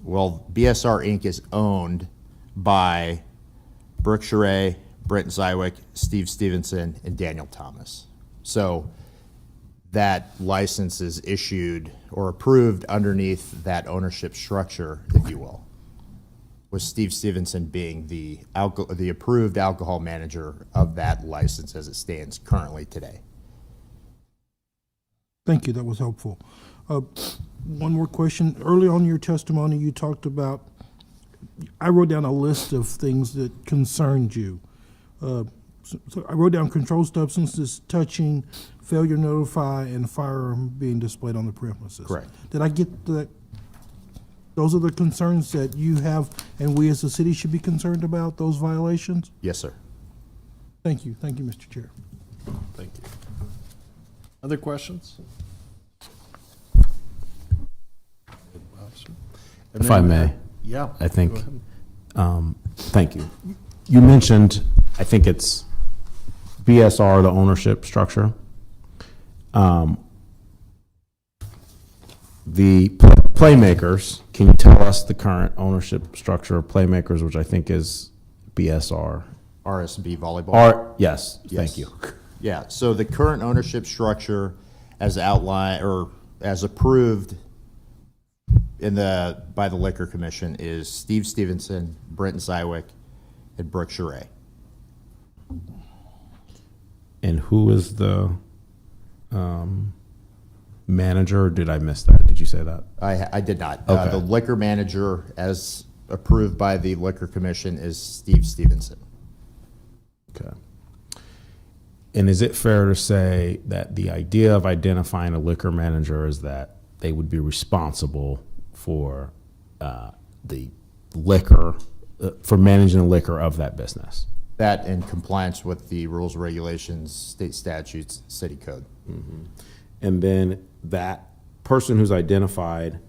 Well, BSR Inc. is owned by Brooke Charay, Brent Zywick, Steve Stevenson, and Daniel Thomas. So that license is issued or approved underneath that ownership structure, if you will, with Steve Stevenson being the approved alcohol manager of that license as it stands currently today. thank you, that was helpful. One more question. Early on in your testimony, you talked about, I wrote down a list of things that concerned you. So I wrote down controlled substances, touching, failure to notify, and firearm being displayed on the premises. Correct. Did I get that? Those are the concerns that you have and we as a city should be concerned about, those violations? Yes, sir. Thank you, Mr. Chair. Thank you. Other questions? If I may. Yeah. I think, go ahead. thank you. You mentioned, I think it's BSR, the ownership structure. The Playmakers, can you tell us the current ownership structure of Playmakers, which I think is BSR? RSB Volleyball. Yes, thank you. Yeah, so the current ownership structure as outlined or as approved by the Liquor Commission is Steve Stevenson, Brent Zywick, and Brooke Charay. And who is the manager, or did I miss that? Did you say that? I did not. Okay. The liquor manager, as approved by the Liquor Commission, is Steve Stevenson. Okay. And is it fair to say that the idea of identifying a liquor manager is that they would be responsible for the liquor, for managing the liquor of that business? That in compliance with the rules, regulations, state statutes, city code. Mm-hmm. And then that person who's identified,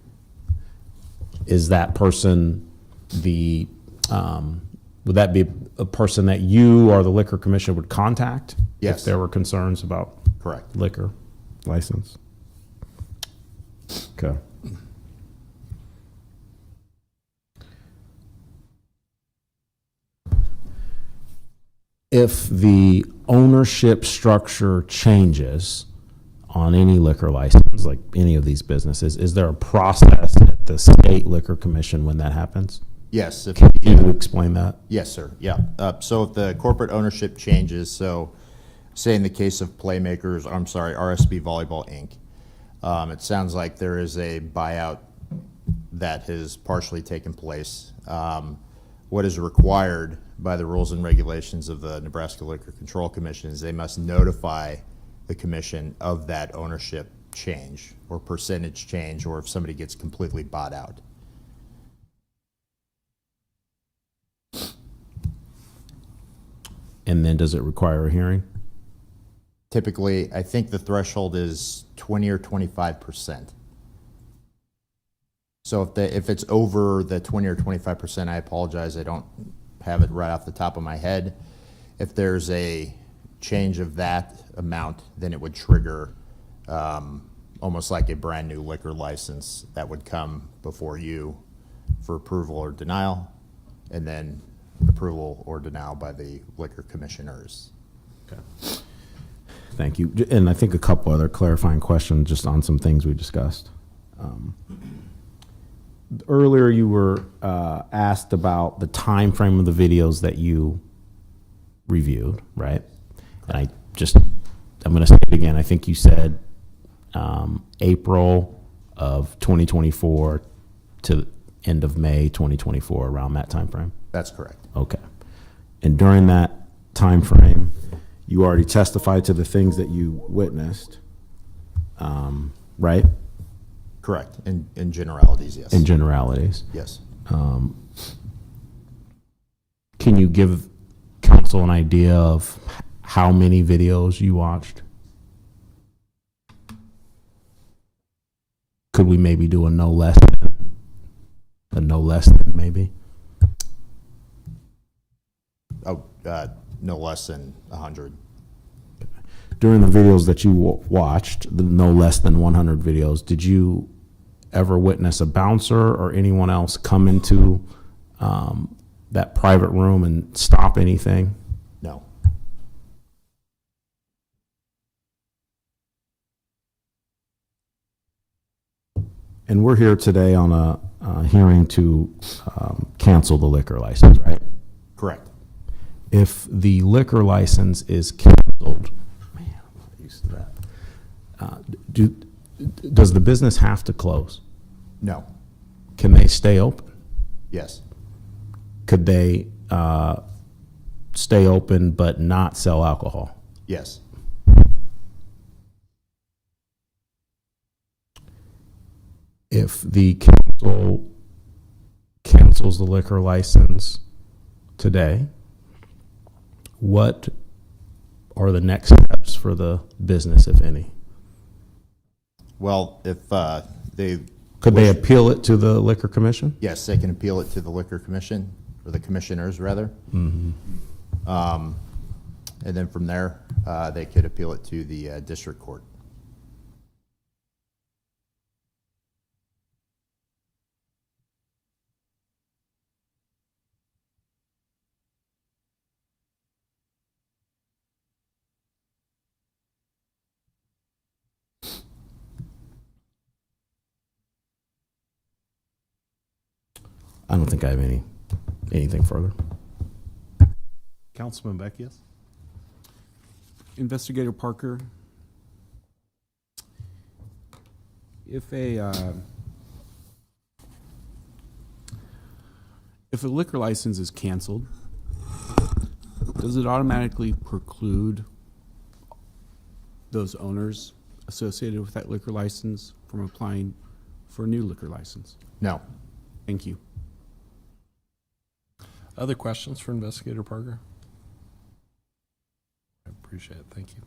is that person the, would that be a person that you or the Liquor Commission would contact? Yes. If there were concerns about Correct. liquor license? Okay. If the ownership structure changes on any liquor license, like any of these businesses, is there a process at the state liquor commission when that happens? Yes. Can you explain that? Yes, sir. Yeah. So if the corporate ownership changes, so say in the case of Playmakers, RSB Volleyball Inc., it sounds like there is a buyout that has partially taken place. What is required by the rules and regulations of the Nebraska Liquor Control Commission is they must notify the commission of that ownership change or percentage change, or if somebody gets completely bought out. And then does it require a hearing? Typically, I think the threshold is 20 or 25%. So if it's over the 20 or 25%, I apologize, I don't have it right off the top of my head. If there's a change of that amount, then it would trigger almost like a brand new liquor license that would come before you for approval or denial, and then approval or denial by the liquor commissioners. Okay. Thank you. And I think a couple other clarifying questions just on some things we discussed. Earlier you were asked about the time frame of the videos that you reviewed, right? And I'm going to say it again. I think you said April of 2024 to end of May 2024, around that time frame. That's correct. Okay. And during that time frame, you already testified to the things that you witnessed, right? Correct. In generalities, yes. In generalities. Yes. Can you give council an idea of how many videos you watched? Could we maybe do a no less than? A no less than, maybe? Oh, no less than 100. During the videos that you watched, the no less than 100 videos, did you ever witness a bouncer or anyone else come into that private room and stop anything? No. And we're here today on a hearing to cancel the liquor license, right? Correct. If the liquor license is canceled, man, I'm not used to that. Does the business have to close? No. Can they stay open? Yes. Could they stay open but not sell alcohol? Yes. If the council cancels the liquor license today, what are the next steps for the business, if any? Well, if they... Could they appeal it to the liquor commission? Yes, they can appeal it to the liquor commission, or the commissioners, rather. Mm-hmm. And then from there, they could appeal it to the district court. I don't think I have anything further. Councilman Beckius? Investigator Parker, if a liquor license is canceled, does it automatically preclude those owners associated with that liquor license from applying for a new liquor license? No. Thank you. Other questions for Investigator Parker? I appreciate it. Thank you.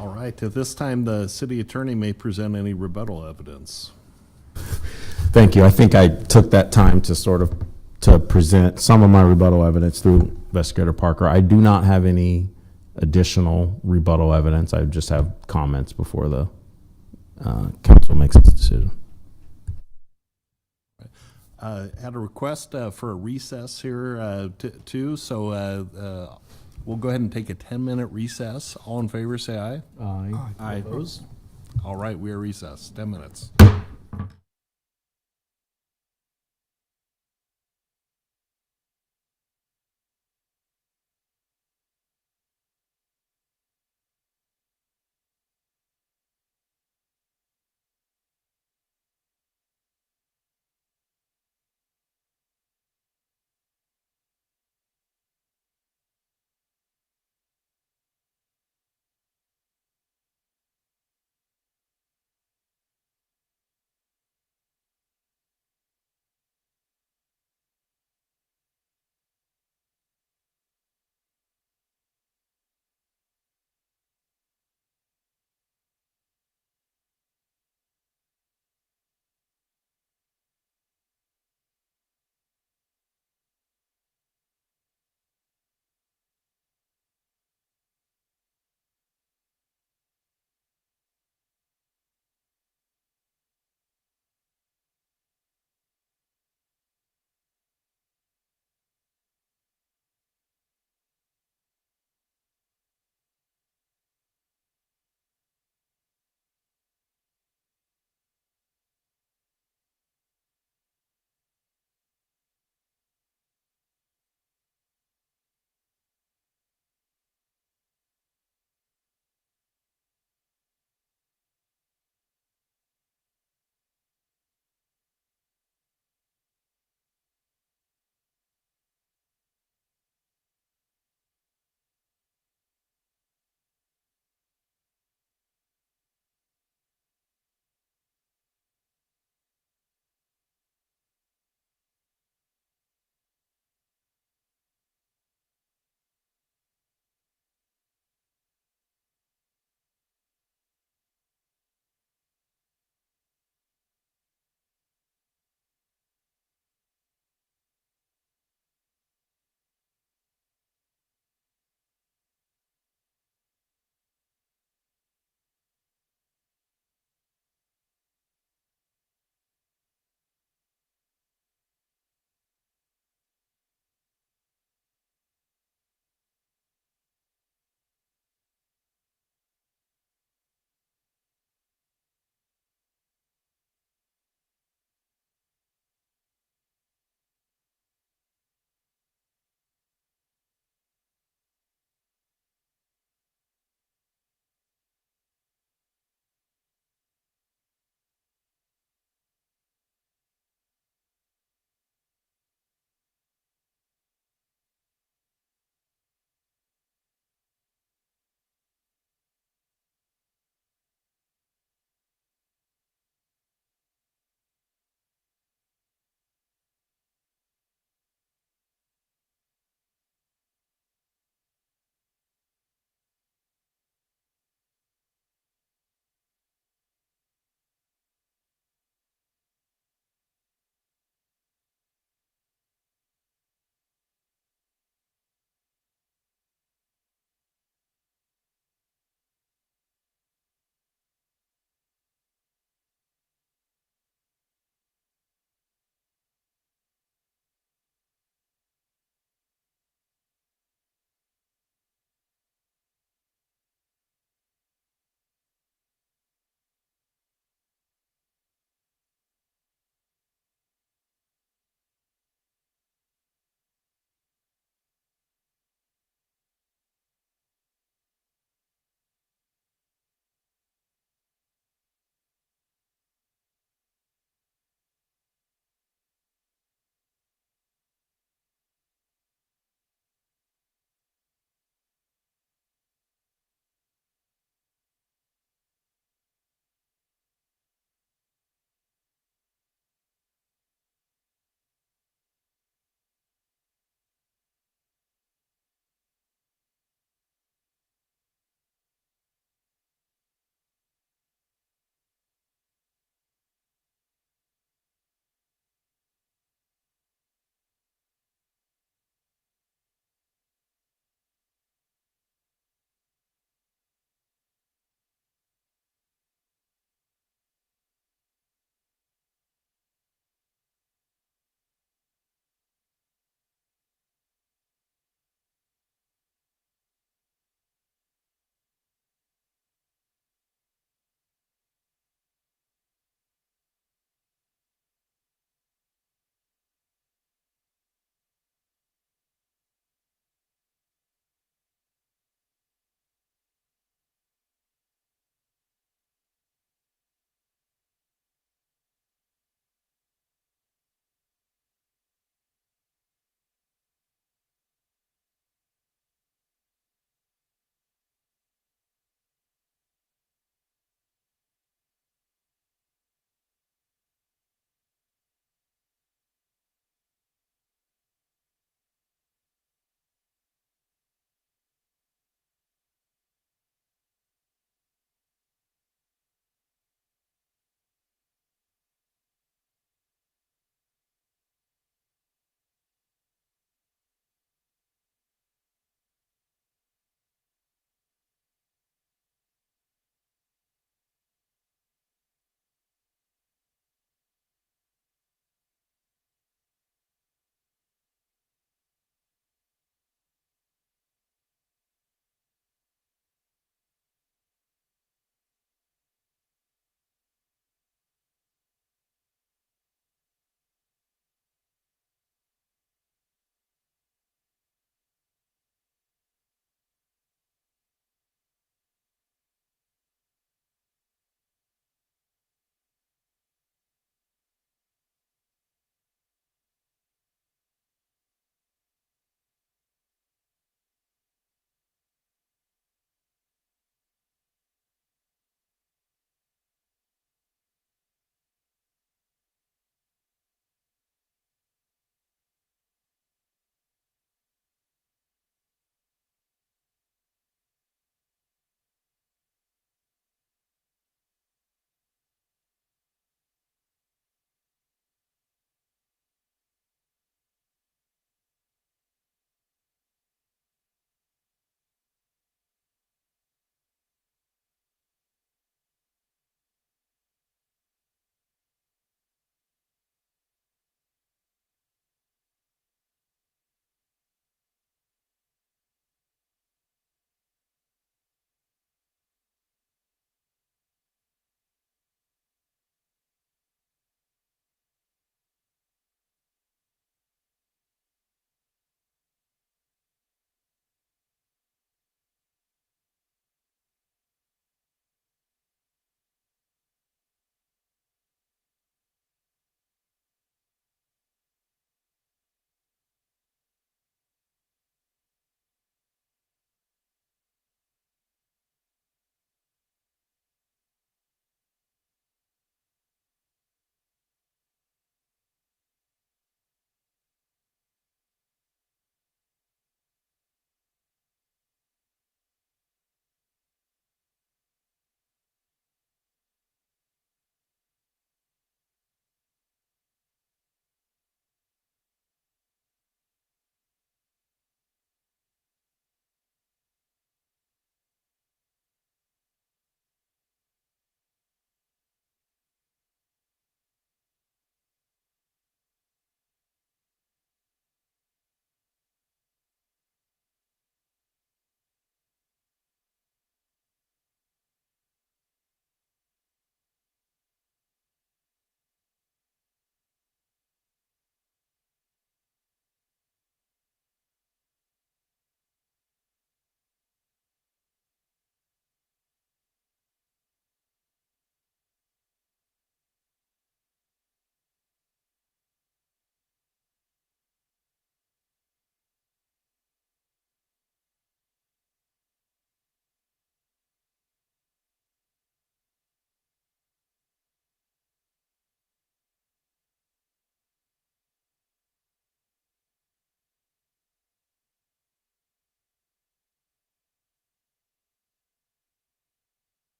All right. At this time, the city attorney may present any rebuttal evidence. Thank you. I think I took that time to present some of my rebuttal evidence through Investigator Parker. I do not have any additional rebuttal evidence. I just have comments before the council makes its decision. Had a request for a recess here too, so we'll go ahead and take a 10-minute recess. All in favor, say aye. Aye. Aye. Opposed? All right, we are recessed. 10 minutes.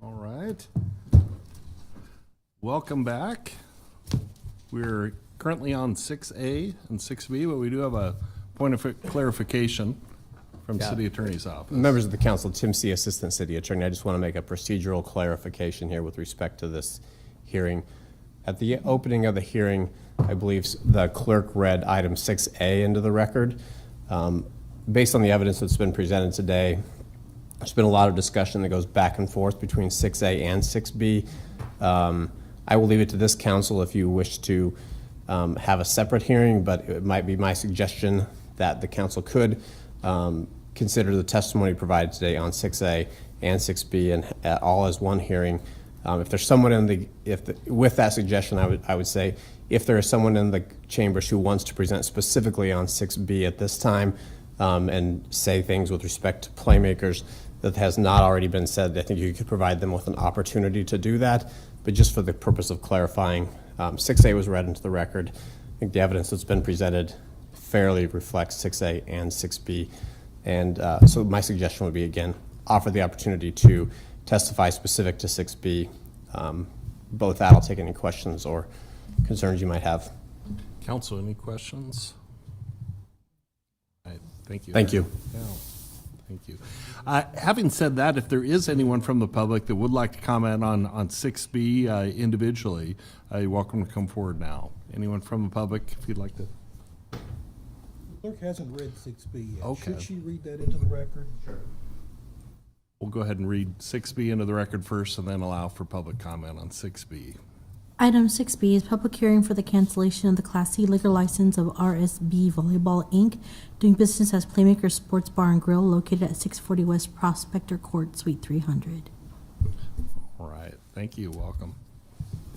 All right. Welcome back. We're currently on 6A and 6B, but we do have a point of clarification from City Attorney's Office. Members of the council, Tim C., Assistant City Attorney. I just want to make a procedural clarification here with respect to this hearing. At the opening of the hearing, I believe the clerk read item 6A into the record. Based on the evidence that's been presented today, there's been a lot of discussion that goes back and forth between 6A and 6B. I will leave it to this council if you wish to have a separate hearing, but it might be my suggestion that the council could consider the testimony provided today on 6A and 6B and all as one hearing. If there's someone in the, with that suggestion, I would say if there is someone in the chambers who wants to present specifically on 6B at this time and say things with respect to playmakers that has not already been said, I think you could provide them with an opportunity to do that. But just for the purpose of clarifying, 6A was read into the record. I think the evidence that's been presented fairly reflects 6A and 6B. And so my suggestion would be, again, offer the opportunity to testify specific to 6B. Both that, I'll take any questions or concerns you might have. Council, any questions? All right, thank you. Thank you. Yeah, thank you. Having said that, if there is anyone from the public that would like to comment on 6B individually, you're welcome to come forward now. Anyone from the public, if you'd like to? The clerk hasn't read 6B yet. Okay. Should she read that into the record? Sure. We'll go ahead and read 6B into the record first and then allow for public comment on 6B. Item 6B is public hearing for the cancellation of the Class C liquor license of RSB Volleyball, Inc., doing business as Playmaker Sports Bar and Grill located at 640 West Prospector Court, Suite 300. All right, thank you, welcome.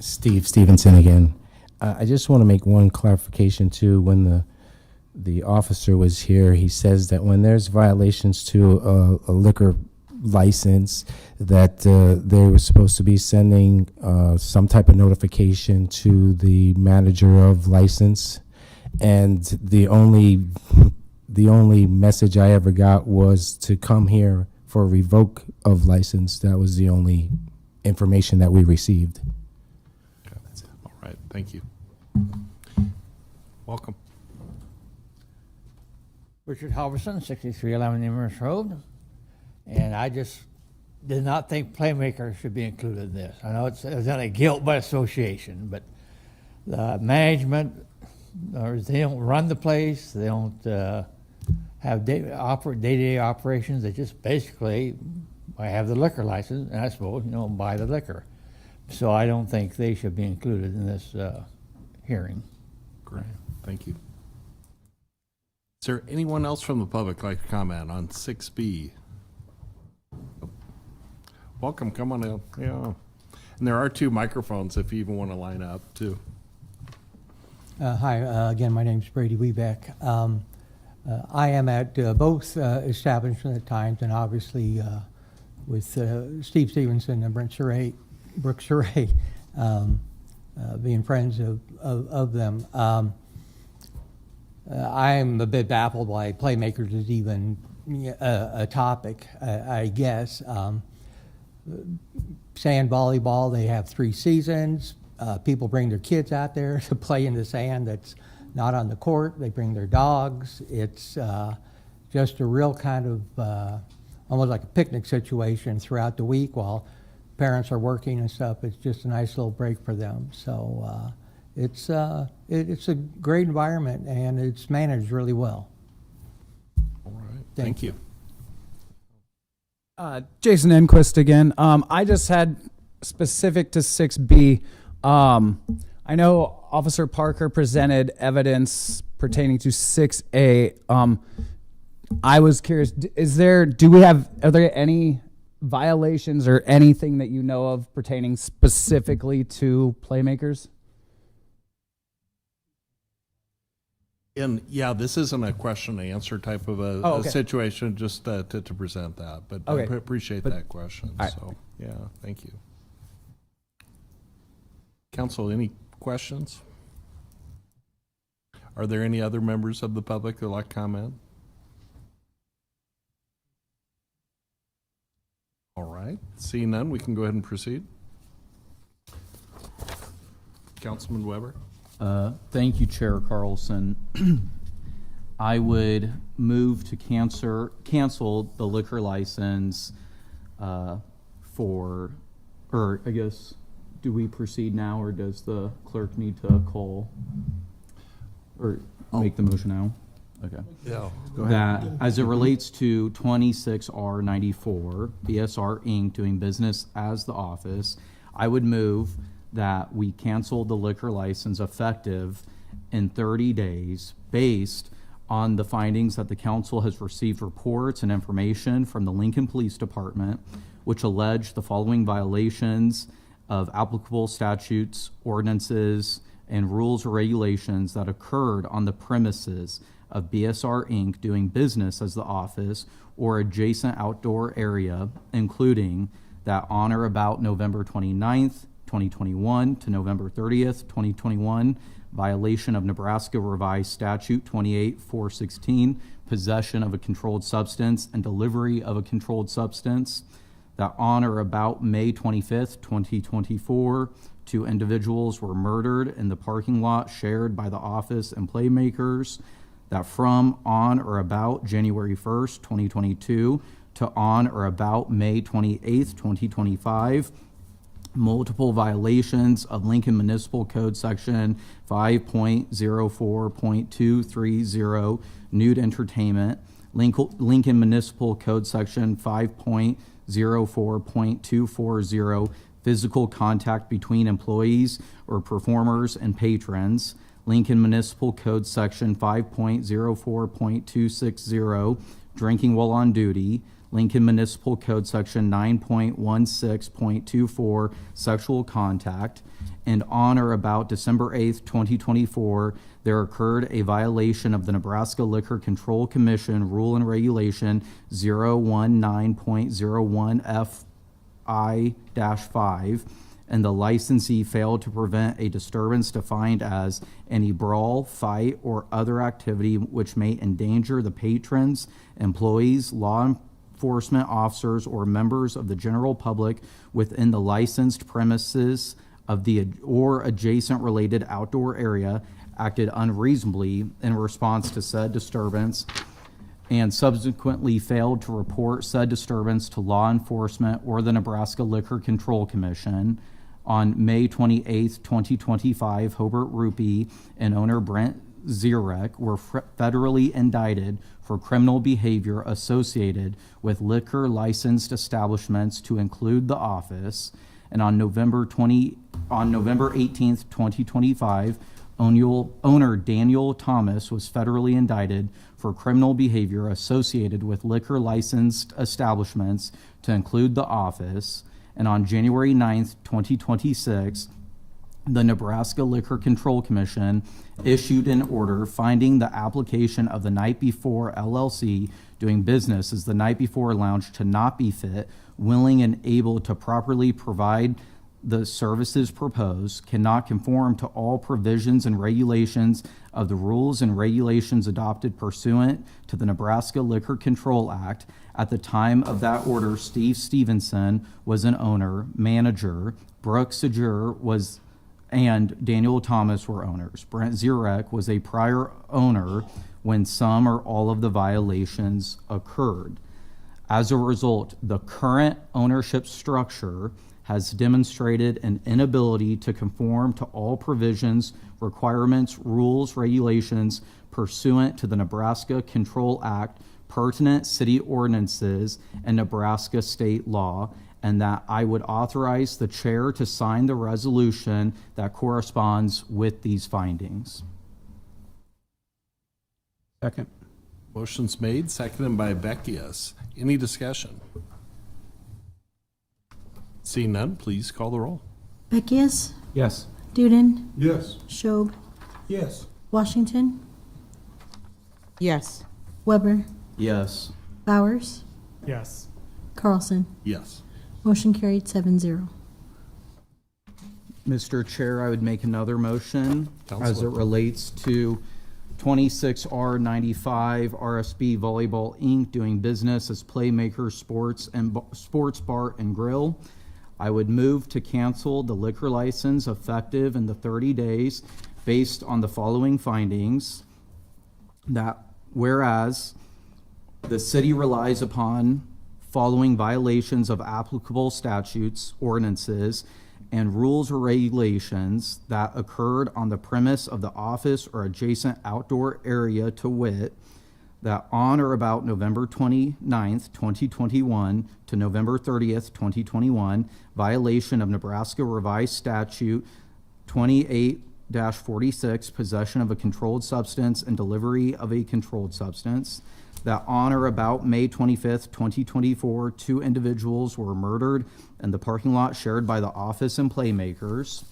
Steve Stevenson again. I just want to make one clarification too. When the officer was here, he says that when there's violations to a liquor license, that they were supposed to be sending some type of notification to the manager of license, and the only message I ever got was to come here for a revoke of license. That was the only information that we received. Okay. All right, thank you. Welcome. Richard Halverson, 6311 Amherst Road. And I just did not think Playmaker should be included in this. I know it's not a guilt by association, but the management, or they don't run the place, they don't have day-to-day operations. They just basically, I have the liquor license, and I suppose, buy the liquor. So I don't think they should be included in this hearing. Great, thank you. Is there anyone else from the public like to comment on 6B? Welcome, come on up. Yeah. And there are 2 microphones if you even want to line up too. Hi, again, my name's Brady Webeck. I am at both establishments at times, and obviously with Steve Stevenson and Brooke Suray, being friends of them. I'm a bit baffled why Playmakers is even a topic, I guess. Sand volleyball, they have 3 seasons. People bring their kids out there to play in the sand that's not on the court. They bring their dogs. It's just a real kind of almost like a picnic situation throughout the week while parents are working and stuff. It's just a nice little break for them. So it's a great environment, and it's managed really well. All right, thank you. Jason Enquist again. I just had specific to 6B. I know Officer Parker presented evidence pertaining to 6A. I was curious, are there any violations or anything that you know of pertaining specifically to Playmakers? And yeah, this isn't a question and answer type of a situation, just to present that. But Okay. I appreciate that question. All right. So yeah, thank you. Council, any questions? Are there any other members of the public that would like to comment? right, seeing none, we can go ahead and proceed. Councilman Weber? Thank you, Chair Carlson. I would move to cancel the liquor license or I guess, do we proceed now, or does the clerk need to call or make the motion now? Okay. Yeah. That, as it relates to 26R94, BSR Inc. doing business as the office, I would move that we cancel the liquor license effective in 30 days based on the findings that the council has received reports and information from the Lincoln Police Department, which allege the following violations of applicable statutes, ordinances, and rules or regulations that occurred on the premises of BSR Inc. doing business as the office or adjacent outdoor area, including that on or about November 29th, 2021 to November 30th, 2021, violation of Nebraska Revised Statute 28-416, possession of a controlled substance and delivery of a controlled substance, that on or about May 25th, 2024, 2 individuals were murdered in the parking lot shared by the office and playmakers, that from on or about January 1st, 2022 to on or about May 28th, 2025, multiple violations of Lincoln Municipal Code Section 5.04.230, nude entertainment, Lincoln Municipal Code Section 5.04.240, physical contact between employees or performers and patrons, Lincoln Municipal Code Section 5.04.260, drinking while on duty, Lincoln Municipal Code Section 9.16.24, sexual contact, and on or about December 8th, 2024, there occurred a violation of the Nebraska Liquor Control Commission Rule and Regulation 019.01FI-5, and the licensee failed to prevent a disturbance defined as any brawl, fight, or other activity which may endanger the patrons, employees, law enforcement officers, or members of the general public within the licensed premises of the or adjacent related outdoor area, acted unreasonably in response to said disturbance, and subsequently failed to report said disturbance to law enforcement or the Nebraska Liquor Control Commission. On May 28th, 2025, Hobart Rupee and owner Brent Zirek were federally indicted for criminal behavior associated with liquor licensed establishments to include the office. And on November 18th, 2025, owner Daniel Thomas was federally indicted for criminal behavior associated with liquor licensed establishments to include the office. And on January 9th, 2026, the Nebraska Liquor Control Commission issued an order finding the application of the Night Before LLC doing business as the Night Before Lounge to not be fit, willing, and able to properly provide the services proposed, cannot conform to all provisions and regulations of the rules and regulations adopted pursuant to the Nebraska Liquor Control Act. At the time of that order, Steve Stevenson was an owner, manager, Brooke Segur was and Daniel Thomas were owners. Brent Zirek was a prior owner when some or all of the violations occurred. As a result, the current ownership structure has demonstrated an inability to conform to all provisions, requirements, rules, regulations pursuant to the Nebraska Control Act, pertinent city ordinances, and Nebraska state law, and that I would authorize the chair to sign the resolution that corresponds with these findings. Second. Motion's made, seconded by Beckius. Any discussion? Seeing none, please call the roll. Beckius, Yes. Duden, Yes. Schob, Yes. Washington, Yes. Weber, Yes. Bowers, Yes. Carlson. Yes. Motion carried 7-0. Mr. Chair, I would make another motion as it Counselor. relates to 26R95 RSB Volleyball Inc. doing business as Playmaker Sports and Sports Bar and Grill. I would move to cancel the liquor license effective in the 30 days based on the following findings. That whereas the city relies upon following violations of applicable statutes, ordinances, and rules or regulations that occurred on the premise of the office or adjacent outdoor area, to wit, that on or about November 29th, 2021 to November 30th, 2021, violation of Nebraska Revised Statute 28-46, possession of a controlled substance and delivery of a controlled substance, that on or about May 25th, 2024, 2 individuals were murdered in the parking lot shared by the office and Playmakers.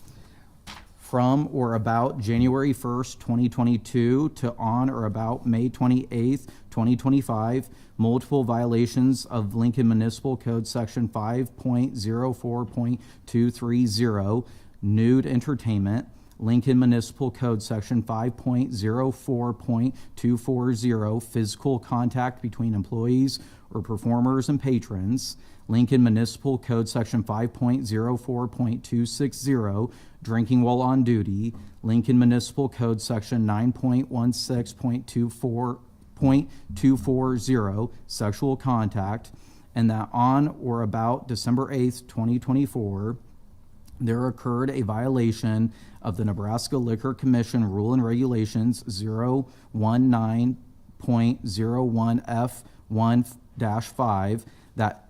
From or about January 1st, 2022 to on or about May 28th, 2025, multiple violations of Lincoln Municipal Code Section 5.04.230, nude entertainment, Lincoln Municipal Code Section 5.04.240, physical contact between employees or performers and patrons, Lincoln Municipal Code Section 5.04.260, drinking while on duty, Lincoln Municipal Code Section 9.16.240, sexual contact, and that on or about December 8th, 2024, there occurred a violation of the Nebraska Liquor Commission Rule and Regulations 019.01F1-5, that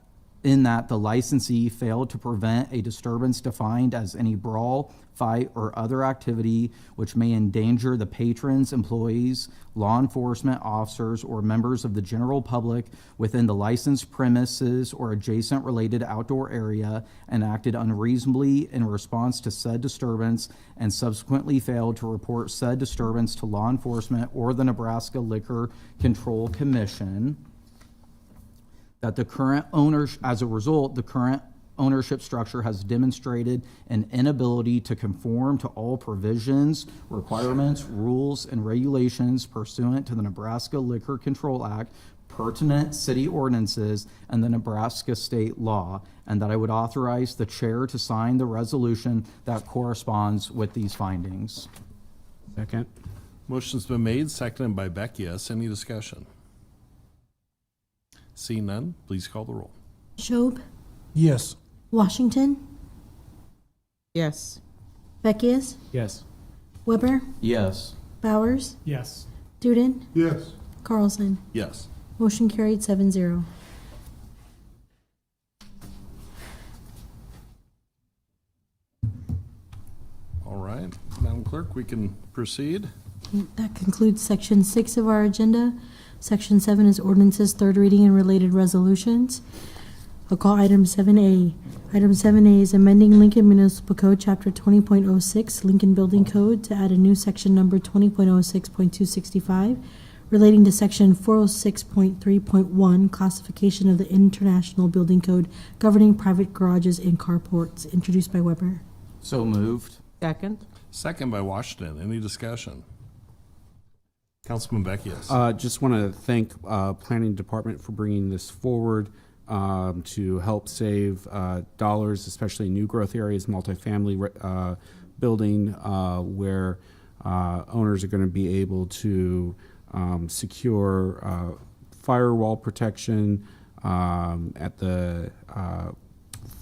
in that the licensee failed to prevent a disturbance defined as any brawl, fight, or other activity which may endanger the patrons, employees, law enforcement officers, or members of the general public within the licensed premises or adjacent related outdoor area, and acted unreasonably in response to said disturbance, and subsequently failed to report said disturbance to law enforcement or the Nebraska Liquor Control Commission. That the current owners, as a result, the current ownership structure has demonstrated an inability to conform to all provisions, requirements, rules, and regulations pursuant to the Nebraska Liquor Control Act, pertinent city ordinances, and the Nebraska state law, and that I would authorize the chair to sign the resolution that corresponds with these findings. Second. Motion's been made, seconded by Beckius. Any discussion? Seeing none, please call the roll. Schob, Yes. Washington, Yes. Beckius, Yes. Weber, Yes. Bowers, Yes. Duden, Yes. Carlson. Yes. Motion carried 7-0. All right, Madam Clerk, we can proceed. That concludes section 6 of our agenda. Section 7 is ordinances, third reading, and related resolutions. I'll call item 7A. Item 7A is amending Lincoln Municipal Code, Chapter 20.06, Lincoln Building Code, to add a new section number 20.06.265, relating to section 406.3.1, classification of the International Building Code governing private garages and carports, introduced by Weber. So moved. Second? Second by Washington. Any discussion? Councilman Beckius. Just want to thank Planning Department for bringing this forward to help save dollars, especially in new growth areas, multifamily building, where owners are going to be able to secure firewall protection at the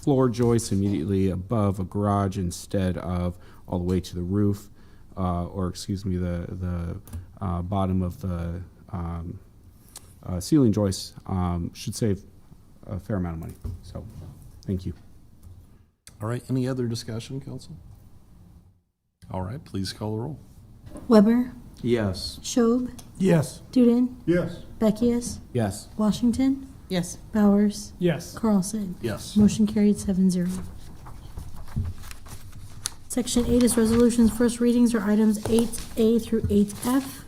floor joists immediately above a garage instead of all the way to the roof, or excuse me, the bottom of the ceiling joists. Should save a fair amount of money. So, thank you. All right, any other discussion, council? All right, please call the roll. Weber, Yes. Schob, Yes. Duden, Yes. Beckius, Yes. Washington, Yes. Bowers, Yes. Carlson. Yes. Motion carried 7-0. Section 8 is resolutions. First readings are items 8A through 8F.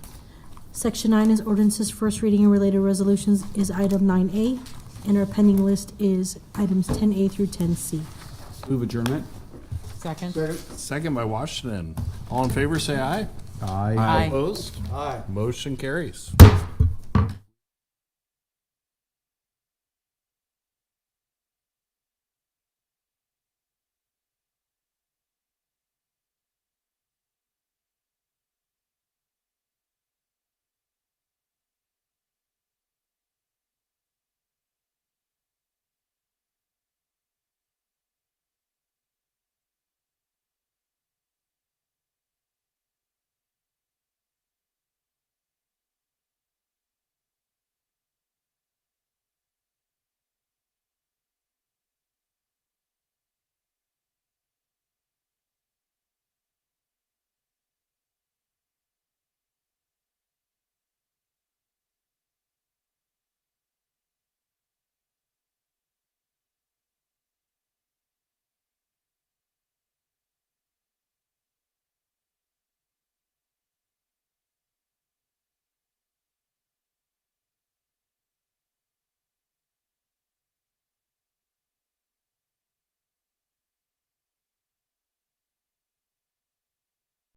Section 9 is ordinances. First reading and related resolutions is item 9A. And our pending list is items 10A through 10C. Move adjournment. Second? Second by Washington. All in favor, say aye. Aye. Aye. Opposed? Aye. Motion carries.